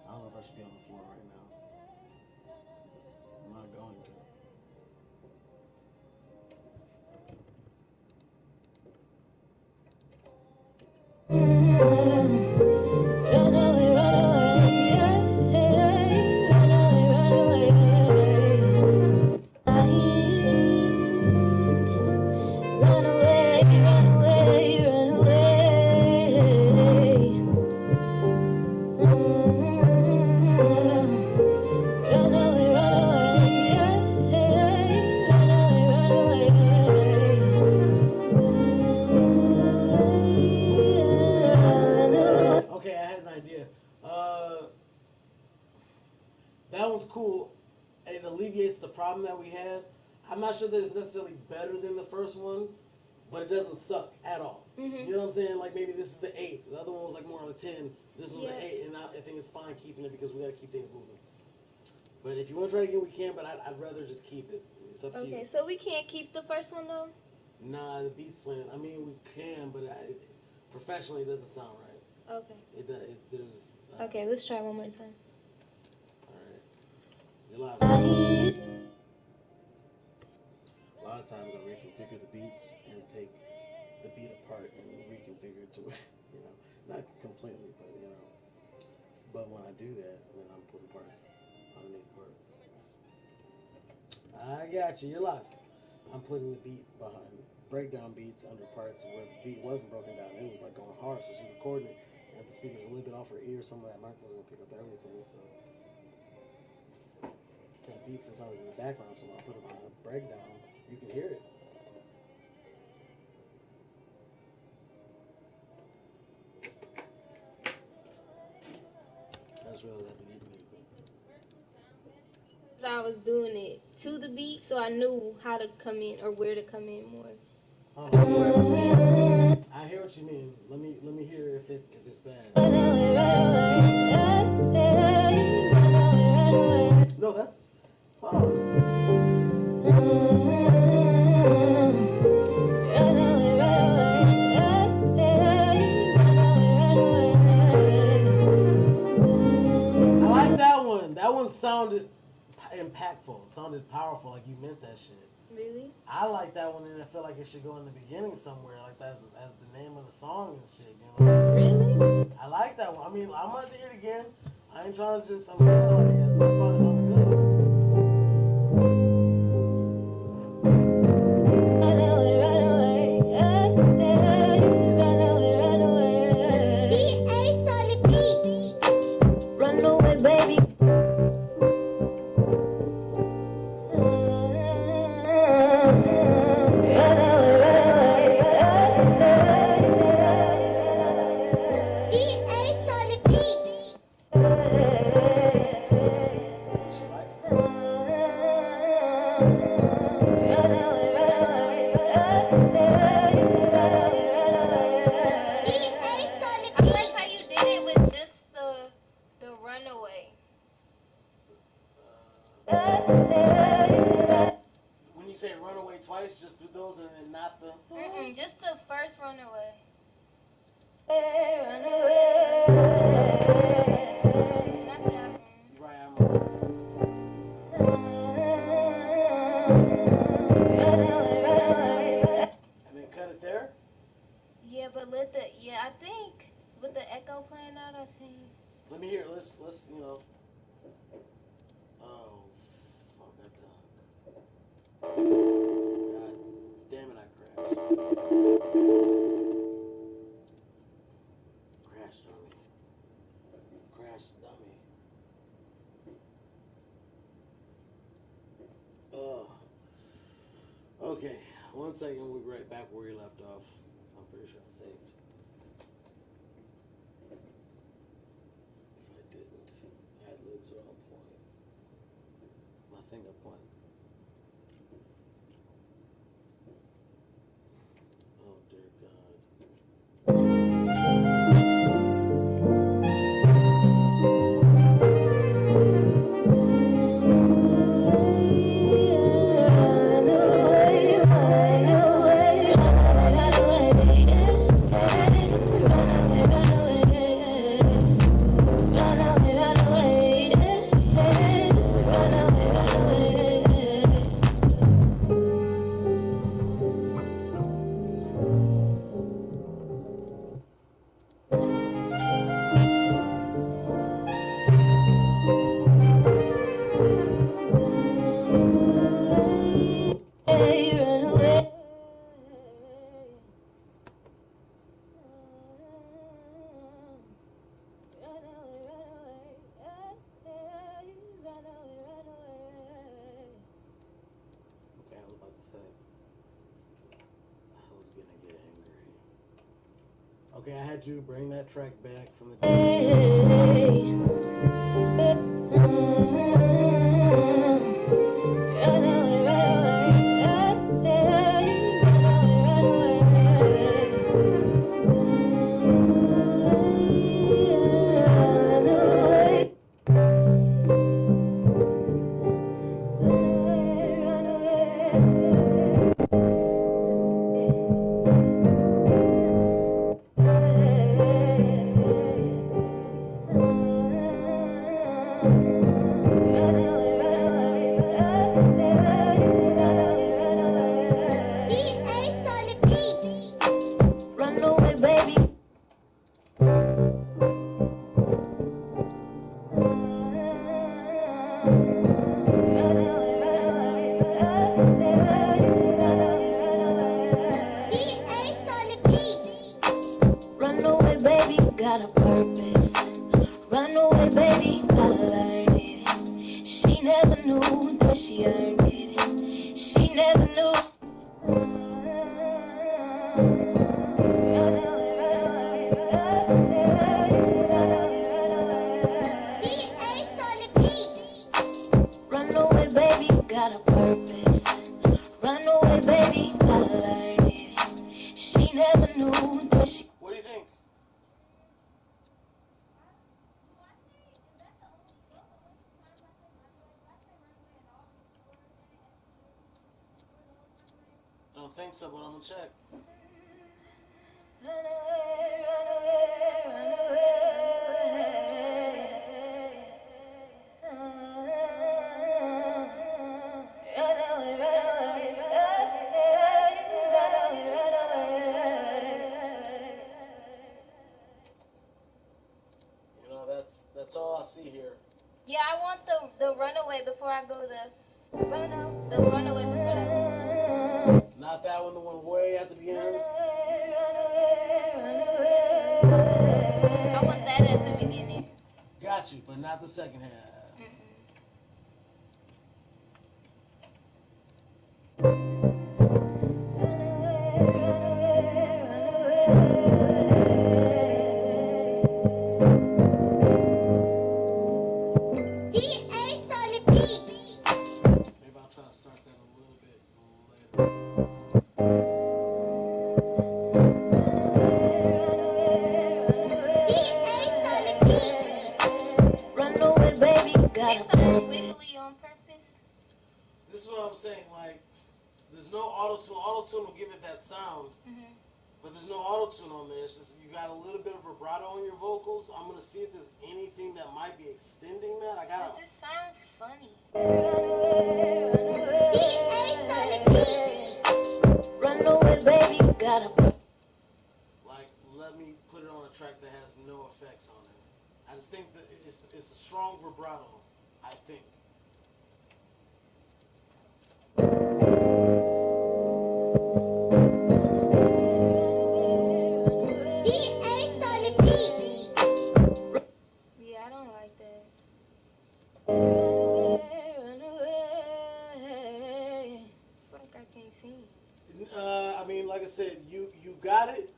[SPEAKER 1] I don't know if I should be on the floor right now. I'm not going to. Okay, I had an idea. That one's cool. It alleviates the problem that we had. I'm not sure that it's necessarily better than the first one, but it doesn't suck at all. You know what I'm saying? Like maybe this is the 8. The other one was like more of a 10. This one's an 8, and I think it's fine keeping it because we got to keep things moving. But if you want to try it again, we can. But I'd rather just keep it. It's up to you.
[SPEAKER 2] Okay, so we can't keep the first one though?
[SPEAKER 1] Nah, the beat's playing. I mean, we can, but professionally, it doesn't sound right.
[SPEAKER 2] Okay.
[SPEAKER 1] There's.
[SPEAKER 2] Okay, let's try one more time.
[SPEAKER 1] All right. You're live. A lot of times I reconfigure the beats and take the beat apart and reconfigure it to, not completely, but But when I do that, then I'm putting parts underneath parts. I got you. You're live. I'm putting the beat behind breakdown beats under parts where the beat wasn't broken down. It was like going hard, so she recorded it. And if the speaker's a little bit off her ear, some of that microphone's gonna pick up everything. So that beat sometimes in the background. So when I put it behind a breakdown, you can hear it. I just realized I didn't need anything.
[SPEAKER 2] I was doing it to the beat, so I knew how to come in or where to come in more.
[SPEAKER 1] Hold on. I hear what you mean. Let me hear if it's bad. No, that's. Hold on. I like that one. That one sounded impactful. It sounded powerful, like you meant that shit.
[SPEAKER 2] Really?
[SPEAKER 1] I like that one, and I feel like it should go in the beginning somewhere, like that's as the name of the song and shit. You know?
[SPEAKER 2] Really?
[SPEAKER 1] I like that one. I mean, I'm gonna hear it again. I ain't trying to just. I'm saying like I thought it sounded good. When you say runaway twice, just do those and then not the.
[SPEAKER 2] Just the first runaway. Not that one.
[SPEAKER 1] Right, I'm. And then cut it there.
[SPEAKER 2] Yeah, but I think with the echo playing out, I think.
[SPEAKER 1] Let me hear it. Let's Oh, fuck, I God damn it, I crashed on me. Crashed dummy. Oh. Okay, 1 second. We'll be right back where we left off. I'm pretty sure I saved. If I didn't, ad libs are on point. My finger point. Oh dear God. Okay, I was about to say. I was gonna get angry. Okay, I had you bring that track back from the.
[SPEAKER 3] Got a purpose. Run away, baby, gotta learn it. She never knew that she earned it. She never knew. Run away, baby, got a purpose. Run away, baby, gotta learn it. She never knew that she.
[SPEAKER 1] What do you think? Don't think so, but I'm gonna check.
[SPEAKER 3] Run away, run away, run
[SPEAKER 1] You know, that's all I see here.
[SPEAKER 2] Yeah, I want the runaway before I go the runaway before that.
[SPEAKER 1] Not that one, the one way at the beginning.
[SPEAKER 2] I want that at the beginning.
[SPEAKER 1] Got you, but not the second half. Maybe I'll try to start that a little bit later.
[SPEAKER 3] Run away, baby,
[SPEAKER 2] Make something wiggly on purpose.
[SPEAKER 1] This is what I'm saying. Like, there's no auto tune. Auto tune will give it that sound,
[SPEAKER 2] Mm-hmm.
[SPEAKER 1] But there's no auto tune on there. It's just you got a little bit of vibrato on your vocals. I'm gonna see if there's anything that might be extending that. I gotta.
[SPEAKER 2] Does this sound funny?
[SPEAKER 3] Run away, baby, you gotta.
[SPEAKER 1] Like, let me put it on a track that has no effects on it. I just think that it's a strong vibrato. I think.
[SPEAKER 2] Yeah, I don't like that. It's like I can't sing.
[SPEAKER 1] I mean, like I said, you got it.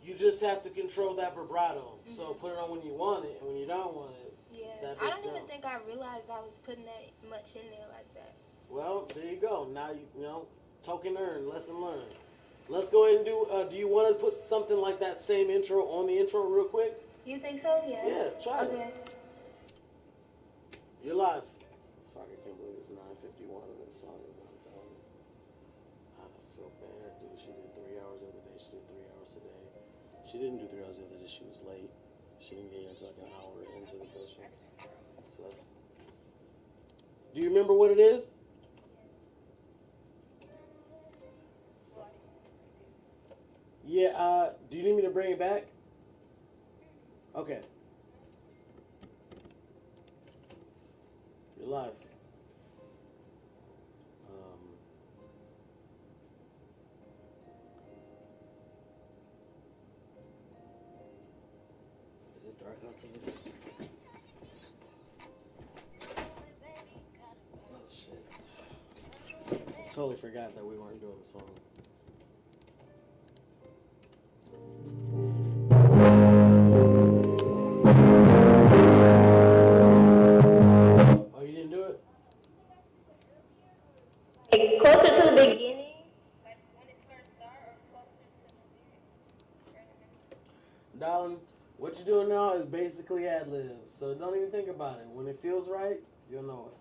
[SPEAKER 1] You just have to control that vibrato. So put it on when you want it, and when you don't want it,
[SPEAKER 2] Yeah, I don't even think I realized I was putting that much in there like that.
[SPEAKER 1] Well, there you go. Now you know, token earned, lesson learned. Let's go ahead and do. Do you want to put something like that same intro on the intro real quick?
[SPEAKER 2] You think so? Yeah.
[SPEAKER 1] Yeah, try
[SPEAKER 2] Okay.
[SPEAKER 1] it. You're live. Fuck, I can't believe it's 9:51 and this song is not done. I feel bad, dude. She did 3 hours the other day. She did 3 hours today. She didn't do 3 hours the other day. She was late. She didn't get here until like an hour into the session. So that's. Do you remember what it is? Yeah. Do you need me to bring it back? Okay. You're live. Is it dark outside? Oh shit. Totally forgot that we weren't doing the song. Oh, you didn't do it?
[SPEAKER 3] Closer to the beginning.
[SPEAKER 1] Darling, what you're doing now is basically ad libs, so don't even think about it. When it feels right, you'll know it.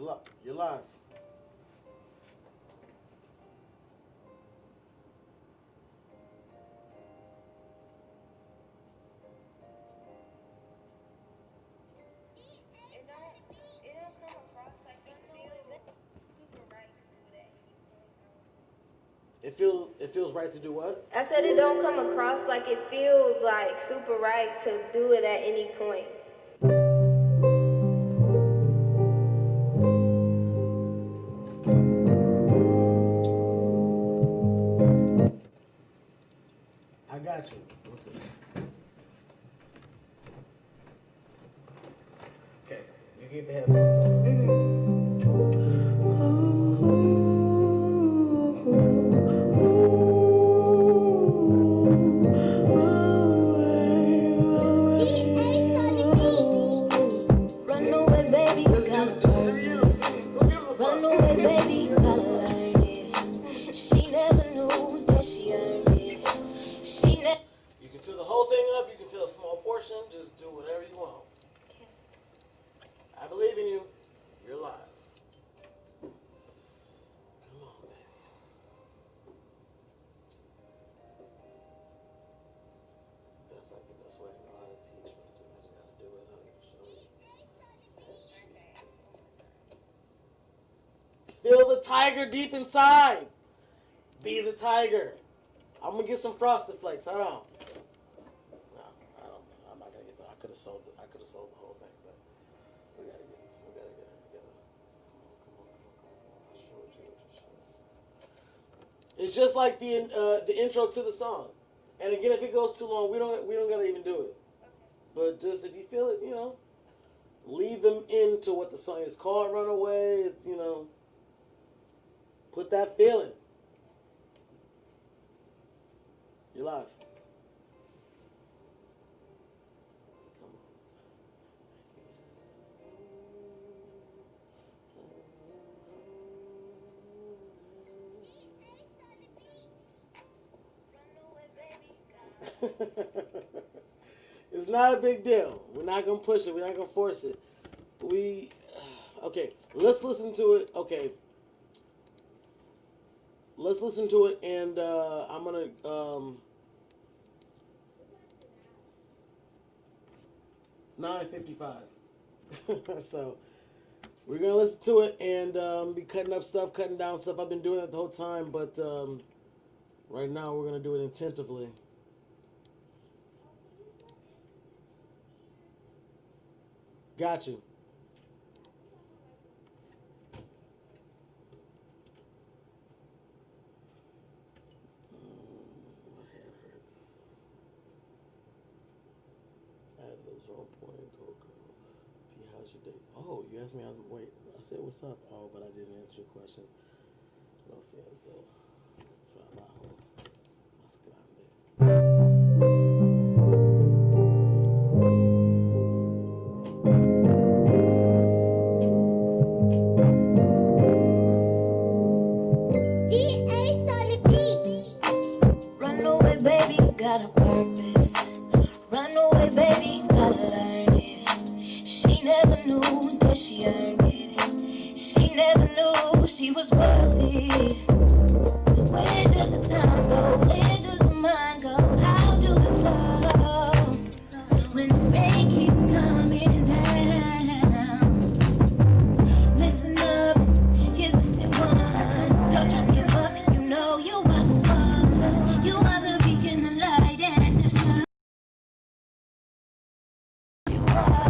[SPEAKER 1] All right. You're live. It feels right to do what?
[SPEAKER 3] I said it don't come across like it feels like super right to do it at any point.
[SPEAKER 1] I got you. What's this? Okay, you keep the headphones on.
[SPEAKER 3] Run away, baby, you gotta learn this. Run away, baby, you gotta learn it. She never knew that she earned it. She never.
[SPEAKER 1] You can fill the whole thing up. You can fill a small portion. Just do whatever you want. I believe in you. You're live. Come on, baby. That's like the best way to know how to teach, man. You just gotta do it. I was gonna show you. Feel the tiger deep inside. Be the tiger. I'm gonna get some frosted flakes. Hold on. No, I don't. I'm not gonna get that. I could have sold it. I could have sold the whole thing, but we gotta get it together. Come on. I showed you. It's just like the intro to the song. And again, if it goes too long, we don't gotta even do it. But just if you feel it, lead them into what the song is called. Runaway. Put that feeling. You're live. Come on. It's not a big deal. We're not gonna push it. We're not gonna force it. Okay. Let's listen to it. Okay. let's listen to it, and I'm gonna. It's 9:55, so we're gonna listen to it and be cutting up stuff, cutting down stuff. I've been doing that the whole time, but right now we're gonna do it intentively. Got you. My head hurts. Add those on point, go girl. P, how's your day? Oh, you asked me. Wait. I said what's up. Oh, but I didn't answer your question. No siento. Trabajo. Más grande.
[SPEAKER 3] DA started beat. Run away, baby, got a purpose. Run away, baby, gotta learn it. She never knew that she earned it. She never knew she was worth it. Where does the time go? Where does the mind go? How do we flow when the rain keeps coming down? Listen up, here's the one. Don't you give up, you know you are the one. You are the beacon, the light, and the sun. You are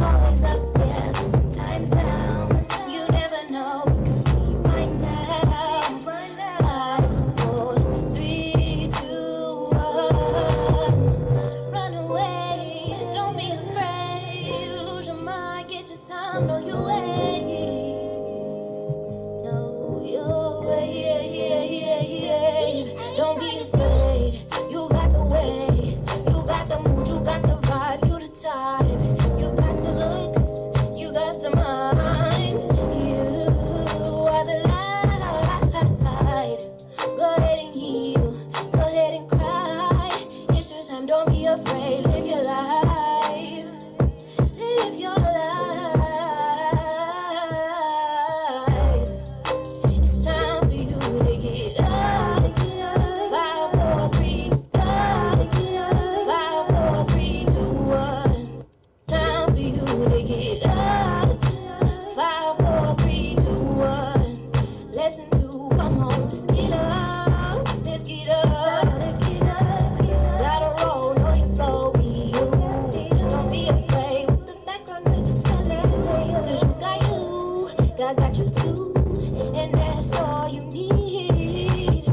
[SPEAKER 3] always up, yeah, sometimes down. You never know, it could be right now. 5, 4, 3, 2, 1. Run away, don't be afraid. Lose your mind, get your time, know your way. Know your way, yeah, yeah, yeah, yeah. Don't be afraid, you got the way. You got the mood, you got the vibe, you the type. You got the looks, you got the mind. You are the light. Go ahead and heal, go ahead and cry. It's your time, don't be afraid, live your life. Live your life. It's time for you to get up. 5, 4, 3, up. 5, 4, 3, 2, 1. Time for you to get up. 5, 4, 3, 2, 1. Lesson 2, come on, let's get up. Let's get up. Gotta roll, know you flow, be you. Don't be afraid. What the background music telling? 'Cause you got you, God got you too, and that's all you need.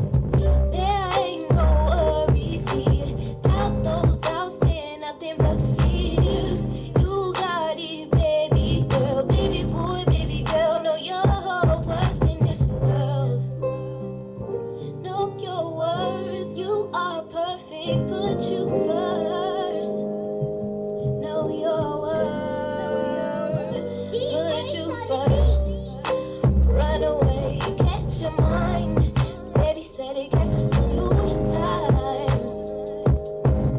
[SPEAKER 3] There ain't no worries here. Doubt those doubts, they're nothing but fears. You got it, baby girl, baby boy, baby girl. Know your worth in this world. Know your worth. You are perfect. Put you first. Know your worth. Put you first. Run away, catch your mind. Baby said it, catch the sun, lose your time.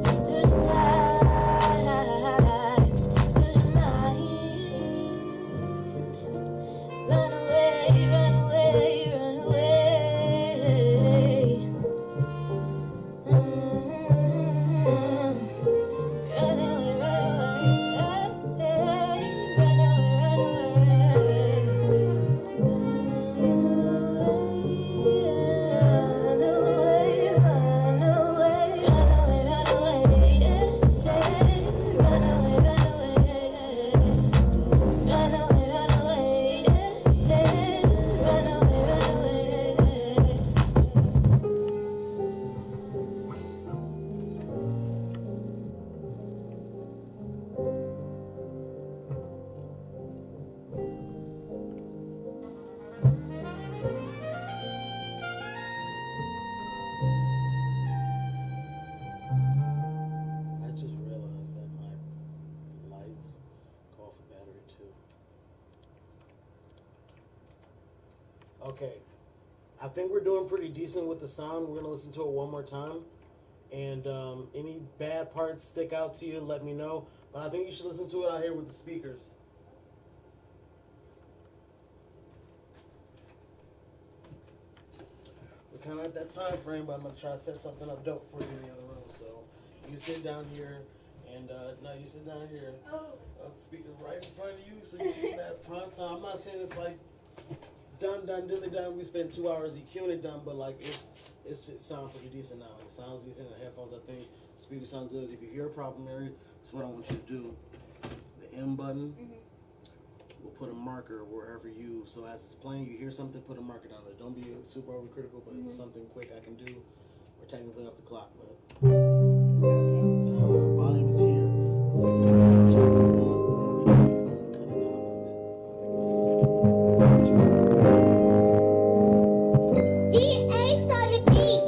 [SPEAKER 3] Lose your time. Lose your mind. Run away, run away, run away. Run away, run away. Run away,
[SPEAKER 1] I just realized that my lights go off a battery too. Okay, I think we're doing pretty decent with the sound. We're gonna listen to it one more time, and any bad parts stick out to you, let me know. But I think you should listen to it out here with the speakers. kind of at that time frame, but I'm gonna try to set something up dope for you in the other room. So you sit down here, and no, you sit down here.
[SPEAKER 2] Oh.
[SPEAKER 1] The speaker's right in front of you, so you get that prime time. I'm not saying it's like done, dilly done. We spent 2 hours EQing it done, but like it sounds pretty decent now. Like, it sounds decent in the headphones. I think speakers sound good. If you hear a problem, Mary, that's what I want you to do. The M button. We'll put a marker wherever you. So as it's playing, you hear something, put a marker down there. Don't be super overcritical, but it's something quick I can do. We're technically off the clock, but volume is here. So you can check it out. Cut it down a little
[SPEAKER 3] bit.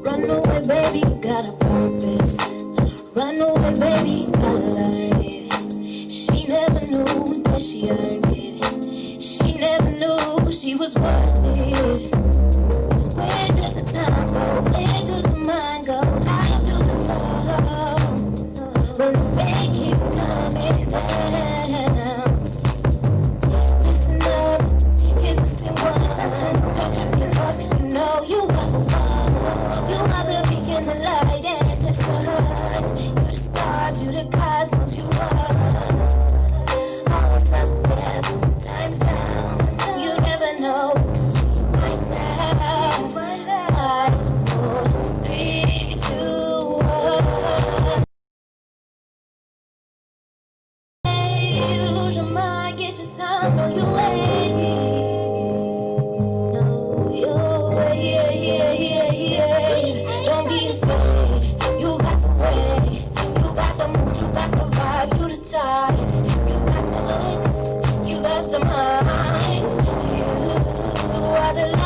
[SPEAKER 3] Run away, baby, you got a purpose. Run away, baby, you gotta learn it. She never knew that she earned it. She never knew she was worth it. Where does the time go? Where does the mind go? How do the love when the rain keeps coming down? Listen up, here's the same one. Don't you give up, you know you are the one. You are the beacon, the light, and the sun. You're the stars, you're the cosmos, you are. Always up there, sometimes down. You never know. Right now, 5, 4, 3, 2, 1. Hey, lose your mind, get your time, know your way. Know your way, yeah. Don't be afraid, you got the way. You got the mood, you got the vibe, you the type. You got the looks, you got the mind. You are the light.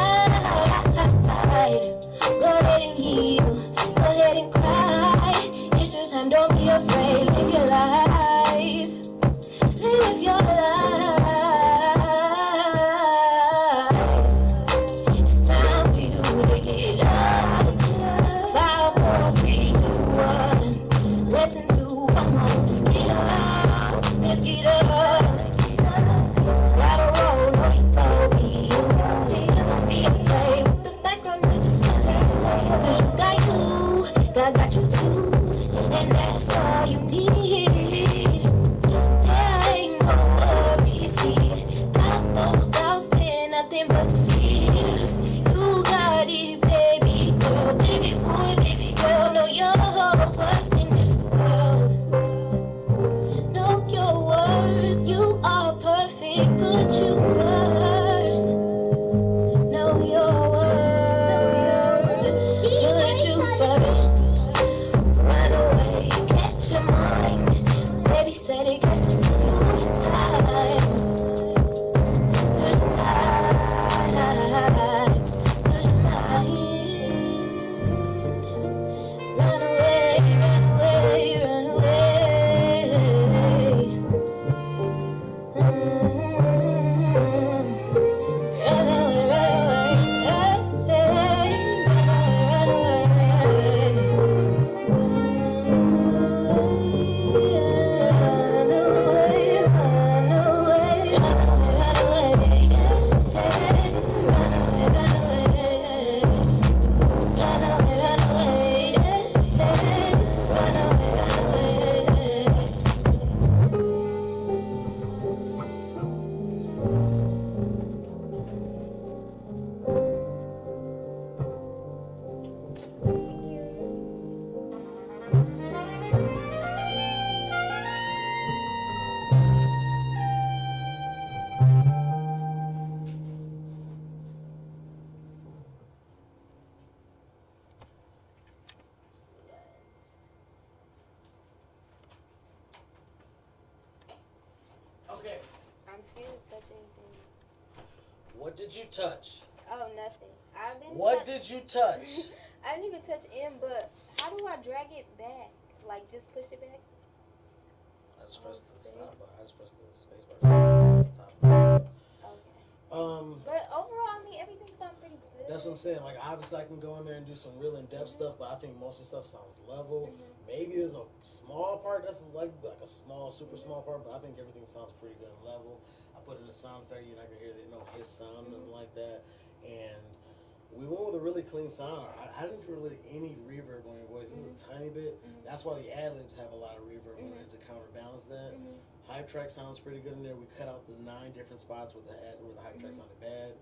[SPEAKER 3] Go ahead and heal, go ahead and cry. It's your time, don't be afraid, live your life. Live your life. It's time for you to get up. 5, 4, 3, 2, 1. Listen to, come on, let's get up. Let's get up. Gotta roll, no, you don't be afraid. With the background music, cause you got you, God got you too, and that's all you need. There ain't no worries here. Got those doubts, they're nothing but fears. You got it, baby girl, baby boy, baby girl. Know your worth in this world. Know your worth. You are perfect. Put you first. Know your worth. Put you first. Run away, catch your mind. Baby said it gets to lose your time. Lose your time. Lose your mind. Run away, run away, run away. Run away, run away. Run
[SPEAKER 1] Okay.
[SPEAKER 2] I'm scared to touch anything.
[SPEAKER 1] What did you touch?
[SPEAKER 2] Oh, nothing. I didn't.
[SPEAKER 1] What did you touch?
[SPEAKER 2] I didn't even touch M, but how do I drag it back? Like just push it back?
[SPEAKER 1] I just pressed the stop button. I just pressed the space bar. Stop.
[SPEAKER 2] Okay.
[SPEAKER 1] Um.
[SPEAKER 2] But overall, I mean, everything sounds pretty good.
[SPEAKER 1] That's what I'm saying. Like, obviously, I can go in there and do some real in-depth stuff, but I think most of the stuff sounds level. Maybe there's a small part that's like a small, super small part, but I think everything sounds pretty good and level. I put in a sound effect, you're not gonna hear no hiss sound, nothing like that. And we went with a really clean sound. I didn't put really any reverb on your voice, just a tiny bit. That's why the ad libs have a lot of reverb on it to counterbalance that. Hype track sounds pretty good in there. We cut out the 9 different spots with the ad where the hype track sounded bad.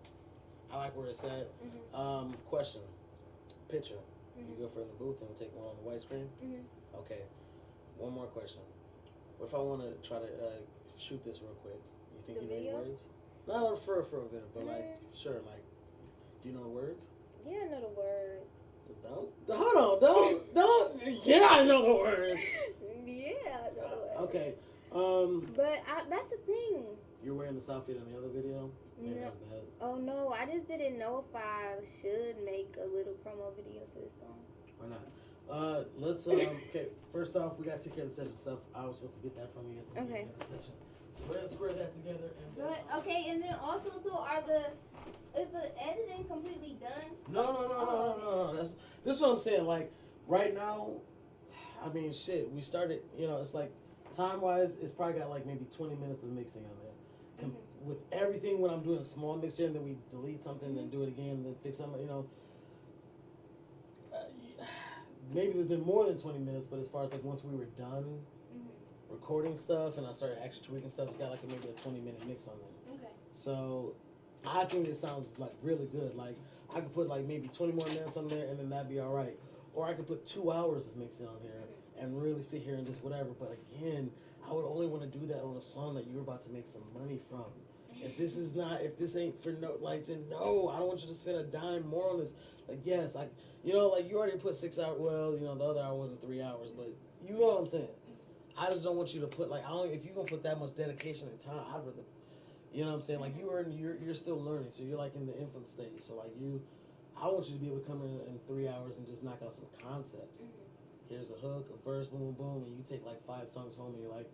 [SPEAKER 1] I like where it's at. Question: picture. You go for in the booth and we'll take one on the white screen. Okay. One more question. What if I want to try to shoot this real quick? You think you know any words? Not for a video, but like, sure, like, do you know the words?
[SPEAKER 3] Yeah, I know the words.
[SPEAKER 1] Hold on, don't. Yeah, I know the words.
[SPEAKER 3] Yeah, I know the words.
[SPEAKER 1] Okay.
[SPEAKER 3] But that's the thing.
[SPEAKER 1] You're wearing this outfit in the other video. Maybe that's bad.
[SPEAKER 3] Oh no, I just didn't know if I should make a little promo video to this song.
[SPEAKER 1] Or not. Let's okay, first off, we got to take care of the session stuff. I was supposed to get that from you at the beginning of the session. So let's square that together.
[SPEAKER 3] And then also, so is the editing completely done?
[SPEAKER 1] No. This is what I'm saying. Like right now, I mean, shit. We started. It's like time wise, it's probably got like maybe 20 minutes of mixing on there. With everything, when I'm doing a small mixture, and then we delete something, then do it again, and then fix something. Maybe there's been more than 20 minutes, but as far as like once we were done recording stuff and I started actually tweaking stuff, it's got like maybe a 20-minute mix on there.
[SPEAKER 3] Okay.
[SPEAKER 1] So I think it sounds like really good. Like I could put like maybe 20 more minutes on there and then that'd be all right. Or I could put 2 hours of mixing on here and really sit here and just whatever. But again, I would only want to do that on a song that you're about to make some money from. If this ain't for no, like, then no, I don't want you to spend a dime more on this. Like, yes, like you already put 6 hours. Well, the other hour wasn't 3 hours, but you know what I'm saying. I just don't want you to put like, if you're gonna put that much dedication and time, I'd rather, you know what I'm saying. Like you're still learning, so you're like in the infant stage. So like I want you to be able to come in 3 hours and just knock out some concepts. Here's a hook, a verse, boom, boom, and you take like 5 songs home and you're like,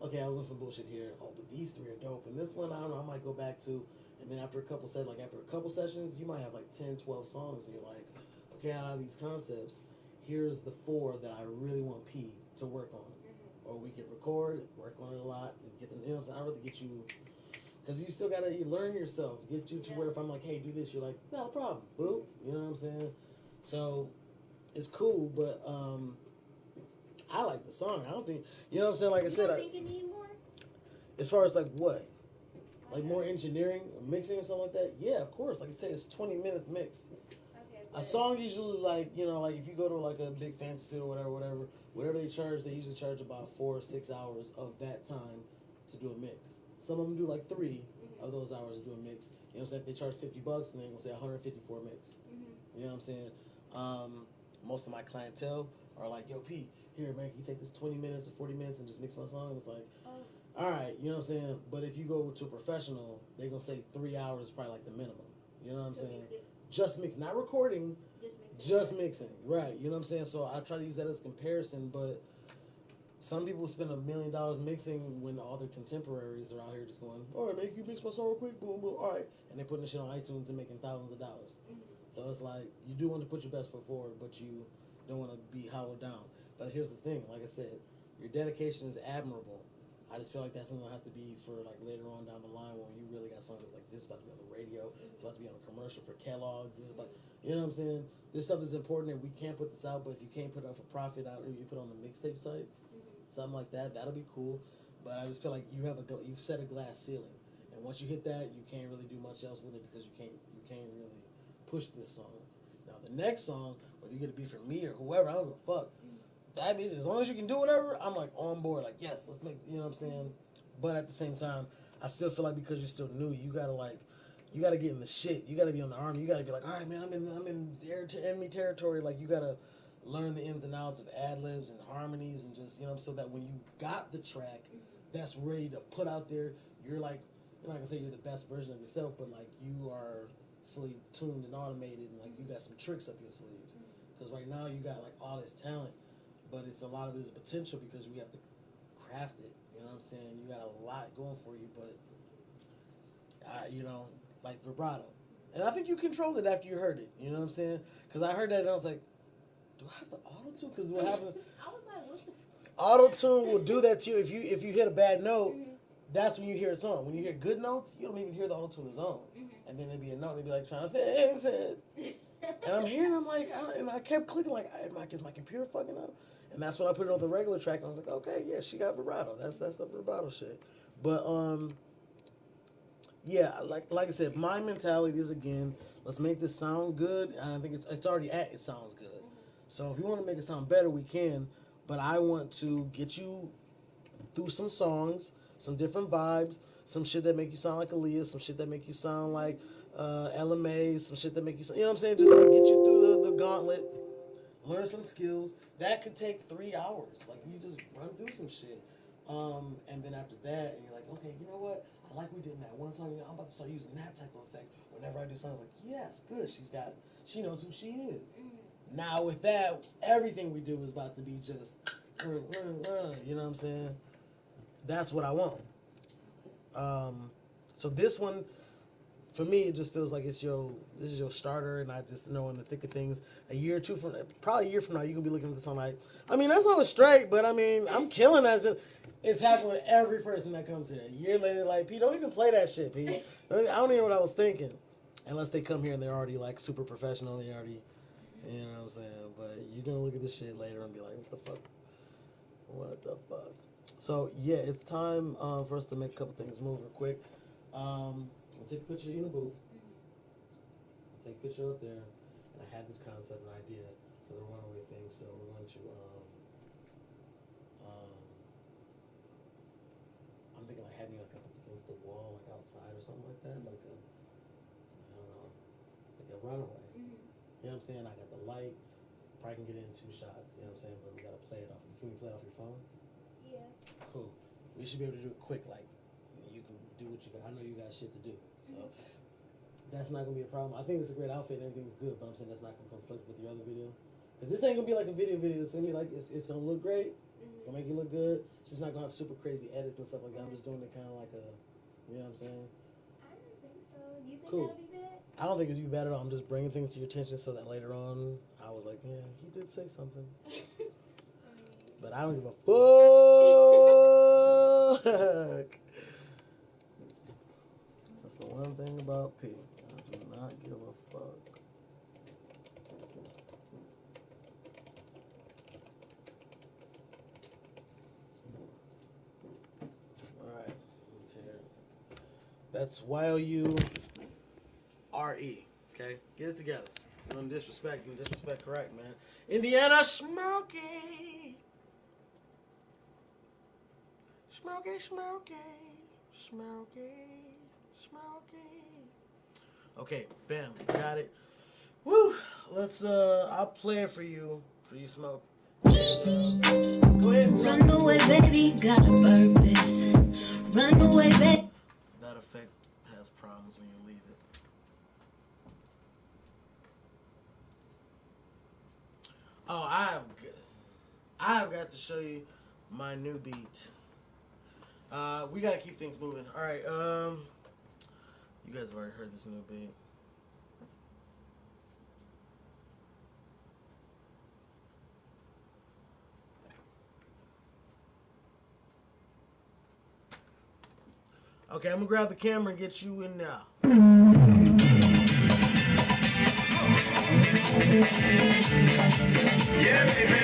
[SPEAKER 1] okay, I was on some bullshit here. Oh, but these 3 are dope. And this one, I don't know, I might go back to. And then after a couple sessions, you might have like 10, 12 songs. And you're like, okay, out of these concepts, here's the 4 that I really want P to work on. Or we can record, work on it a lot, and get them. I'd rather get you, because you still got to learn yourself. Get you to where if I'm like, hey, do this, you're like, no problem, boo. You know what I'm saying? So it's cool, but I like the song. I don't think, you know what I'm saying? Like I said,
[SPEAKER 3] you don't think you need more?
[SPEAKER 1] As far as like what? Like more engineering or mixing or something like that? Yeah, of course. Like I said, it's 20 minutes mix.
[SPEAKER 3] Okay,
[SPEAKER 1] a song usually like, like if you go to like a big fancy studio or whatever they charge, they usually charge about 4 or 6 hours of that time to do a mix. Some of them do like 3 of those hours to do a mix. You know what I'm saying? If they charge $50, then they're gonna say 150 for a mix. You know what I'm saying? Most of my clientele are like, yo, Pete, here, man, can you take this 20 minutes or 40 minutes and just mix my song? It's like, all right, you know what I'm saying? But if you go to a professional, they're going to say 3 hours is probably like the minimum. You know what I'm saying? Just mix, not recording, just mixing. Right, you know what I'm saying? So I try to use that as comparison, but some people spend $1 million mixing when all their contemporaries are out here just going, all right, man, can you mix my song real quick? Boom, boom, all right. And they're putting this shit on iTunes and making thousands of dollars. So it's like, you do want to put your best foot forward, but you don't want to be hollowed down. But here's the thing, like I said, your dedication is admirable. I just feel like that's something that'll have to be for like later on down the line when you really got something like this is about to be on the radio, it's about to be on a commercial for Kellogg's, this is about, you know what I'm saying? This stuff is important and we can't put this out, but if you can't put it out for profit out, or you put it on the mixtape sites, something like that, that'll be cool. But I just feel like you've set a glass ceiling, and once you hit that, you can't really do much else with it because you can't really push this song. Now the next song, whether you get to be for me or whoever, I don't give a fuck. I mean, as long as you can do whatever, I'm like on board. Like, yes, let's make, you know what I'm saying? But at the same time, I still feel like because you're still new, you gotta get in the shit. You gotta be on the army. You gotta be like, all right, man, I'm in enemy territory. Like, you gotta learn the ins and outs of ad libs and harmonies and just, so that when you got the track that's ready to put out there, you're like, you're not gonna say you're the best version of yourself, but like you are fully tuned and automated, and like you got some tricks up your sleeve. Because right now you got like all this talent, but it's a lot of it is potential because we have to craft it. You know what I'm saying? You got a lot going for you, but like vibrato. And I think you controlled it after you heard it. You know what I'm saying? Because I heard that and I was like, do I have the auto tune? Because what happened?
[SPEAKER 3] I was like, what the?
[SPEAKER 1] Auto tune will do that to you if you hit a bad note. that's when you hear it's on. When you hear good notes, you don't even hear the auto tune is on. And then it'd be a note, and it'd be like trying to fix it. And I'm hearing, I'm like, and I kept clicking, like, is my computer fucking up? And that's when I put it on the regular track, and I was like, okay, yeah, she got vibrato. That's the vibrato shit. But yeah, like I said, my mentality is again, let's make this sound good. And I think it's already at it sounds good. So if we want to make it sound better, we can. But I want to get you through some songs, some different vibes, some shit that make you sound like Aaliyah, some shit that make you sound like LMA, some shit that make you sound, you know what I'm saying? Just like get you through the gauntlet, learn some skills. That could take 3 hours. Like you just run through some shit. And then after that, and you're like, okay, you know what? I like we did in that one song. I'm about to start using that type of effect whenever I do songs. Like, yes, good. She knows who she is. Now with that, everything we do is about to be just, you know what I'm saying? That's what I want. So this one, for me, it just feels like this is your starter, and I just know in the thick of things. Probably a year from now, you can be looking at this song like, I mean, that's not straight, but I mean, I'm killing that. It's happening with every person that comes here. A year later, like, Pete, don't even play that shit, Pete. I don't even know what I was thinking, unless they come here and they're already like super professional. They already, you know what I'm saying. But you're gonna look at this shit later and be like, what the fuck? What the fuck? So yeah, it's time for us to make a couple things move real quick. I'll take a picture in the booth. Take a picture out there, and I had this concept and idea for the runaway thing. So we're going to. I'm thinking like having like up against the wall, like outside or something like that, like I don't know, like a runaway. You know what I'm saying? I got the light. Probably can get it in 2 shots. You know what I'm saying? But we gotta play it off. Can we play it off your phone?
[SPEAKER 2] Yeah.
[SPEAKER 1] Cool. We should be able to do it quick. Like you can do what you got. I know you got shit to do, so that's not gonna be a problem. I think it's a great outfit and everything's good, but I'm saying that's not gonna conflict with your other video. Because this ain't gonna be like a video. It's gonna be like it's gonna look great. It's gonna make you look good. It's just not gonna have super crazy edits and stuff like that. I'm just doing it kind of like a, you know what I'm saying?
[SPEAKER 2] I don't think so. You think
[SPEAKER 1] Cool.
[SPEAKER 2] that'll be bad?
[SPEAKER 1] I don't think it's you bad at all. I'm just bringing things to your attention so that later on I was like, yeah, he did say something. But I don't give a fuck. That's the one thing about P. I do not give a fuck. Alright, let's hear it. That's YOURE. Okay? Get it together. Don't disrespect correct, man. Indiana Smoky. Smoky, Smoky. Smoky. Smoky. Okay, bam, got it. Woo! Let's I'll play it for you Smoke. Go ahead.
[SPEAKER 3] Run away, baby, got a purpose. Run away, baby.
[SPEAKER 1] That effect has problems when you leave it. Oh, I've got to show you my new beat. We gotta keep things moving. All right. You guys have already heard this new beat. Okay, I'm gonna grab the camera and get you in now. Yeah, baby.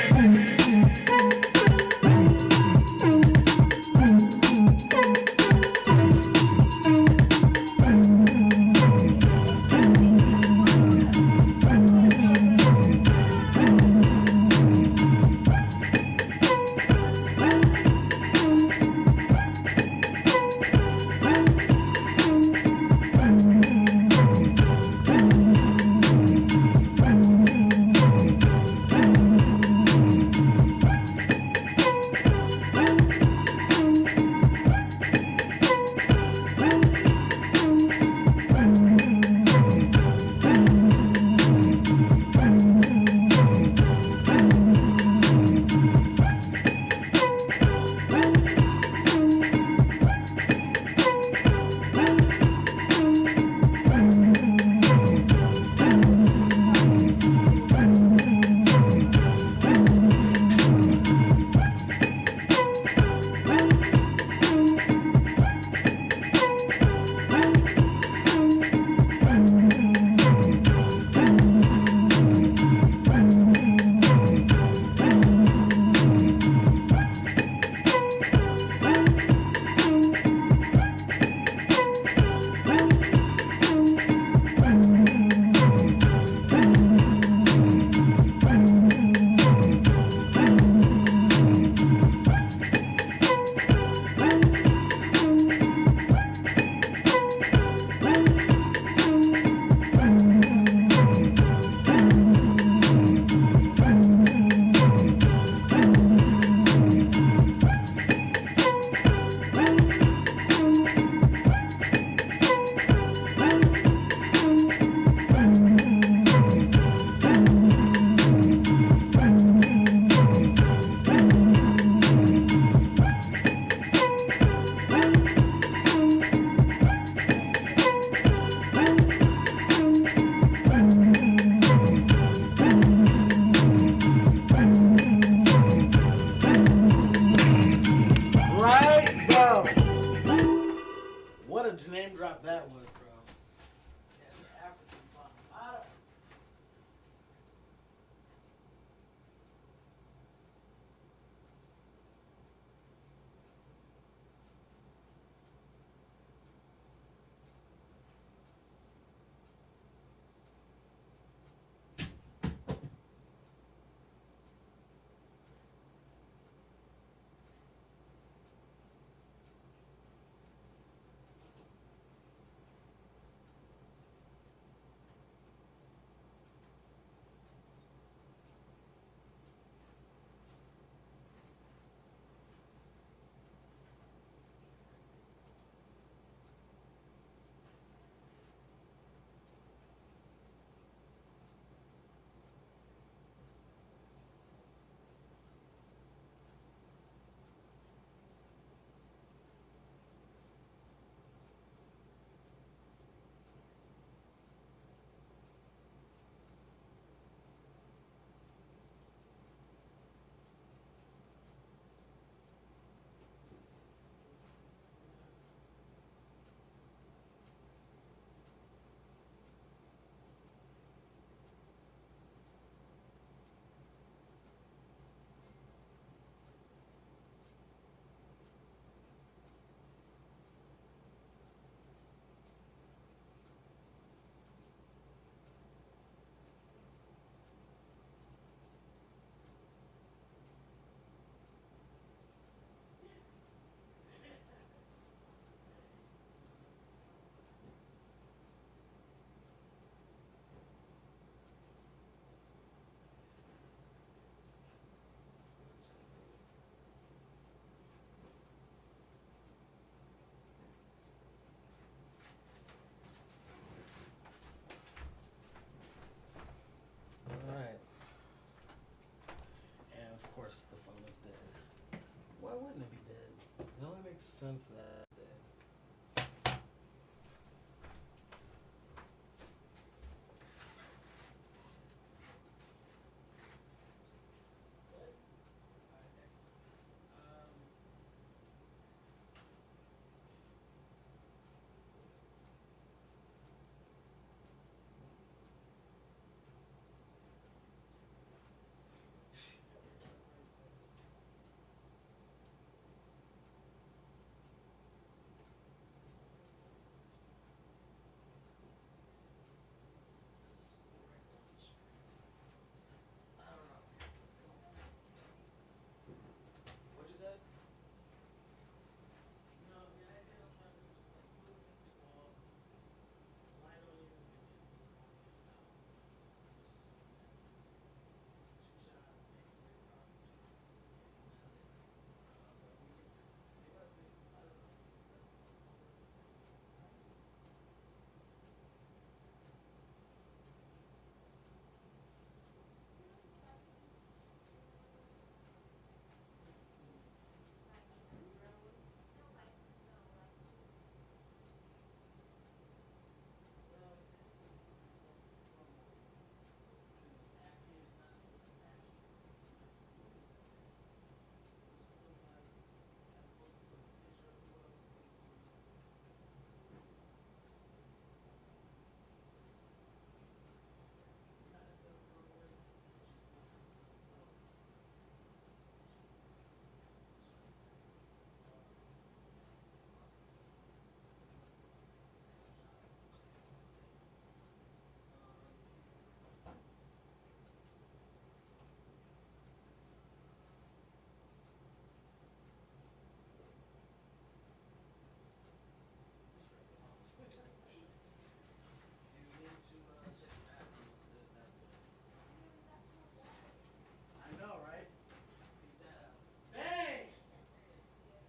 [SPEAKER 1] name drop that was, bro. Yeah, this African bambada. All right. And of course, the phone is dead. Why wouldn't it be dead? It only makes sense that it's dead. Good. All right. Excellent. Um, very close. There's a school right down the street. I don't know. Come on. What'd you say? No, the idea I'm trying to do is just like put it against the wall, light on you, and then just walk in and out. So let's just go with that. Two shots, maybe three, probably two, and that's it. But we can. They can slide it up. They can slide it across all the sides. That's it. That's it.
[SPEAKER 2] You know you Vaseline
[SPEAKER 1] What do you mean?
[SPEAKER 2] like
[SPEAKER 1] Like
[SPEAKER 2] as
[SPEAKER 1] root beer oil?
[SPEAKER 2] no like no like foods Vaseline.
[SPEAKER 1] Well, technically, this is from the packaging. It's not necessarily the actual oil that says that, but it just looks like, as opposed to putting a picture of the oil, you're putting some on there. It's the same thing. It's good. It's good. You're not necessarily throwing it away, but you're seeing how it's done. So let's try that. Um, a couple shots. Um, just drink them all. If you need to check the bathroom, there's that way.
[SPEAKER 2] You only got two bags.
[SPEAKER 1] I know, right? Peep that out. Bang!
[SPEAKER 2] Yes.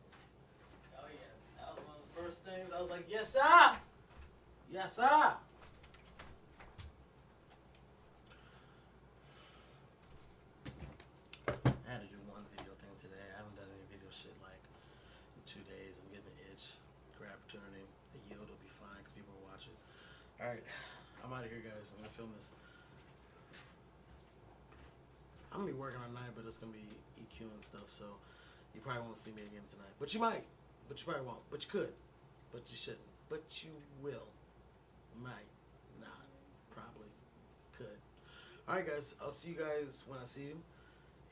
[SPEAKER 1] Oh yeah, that was one of the first things. I was like, yes sir, yes sir. I had to do one video thing today. I haven't done any video shit like in 2 days. I'm getting an itch. Great opportunity. The yield will be fine because people are watching. All right, I'm out of here, guys. I'm gonna film this. I'm gonna be working all night, but it's gonna be EQ and stuff, so you probably won't see me again tonight. But you might. But you probably won't. But you could. But you shouldn't. But but you will. Might not. Probably could. All right, guys. I'll see you guys when I see you.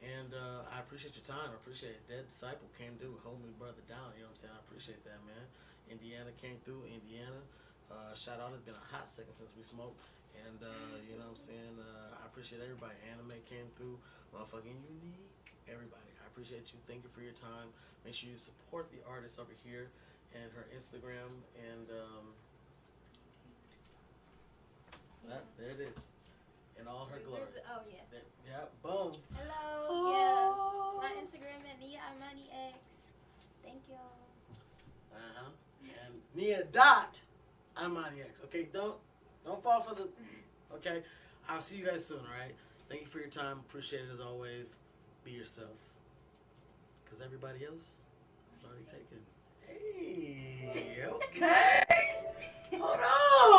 [SPEAKER 1] And I appreciate your time. I appreciate it. Dead Disciple came through, hold me brother down. You know what I'm saying? I appreciate that, man. Indiana came through. Indiana. Shout out. It's been a hot second since we smoked. And, you know what I'm saying? I appreciate everybody. Anime came through. Motherfucking unique. Everybody. I appreciate you. Thank you for your time. Make sure you support the artist over here and her Instagram. And there it is. In all her glory.
[SPEAKER 2] Oh, yes.
[SPEAKER 1] Yeah, boom.
[SPEAKER 2] Hello. Yeah. My Instagram at Nia Imani X. Thank y'all.
[SPEAKER 1] And Nia dot Imani X. Okay, don't fall for the. Okay, I'll see you guys soon. All right. Thank you for your time. Appreciate it as always. Be yourself, because everybody else is already taken. Hey, okay. Hold on.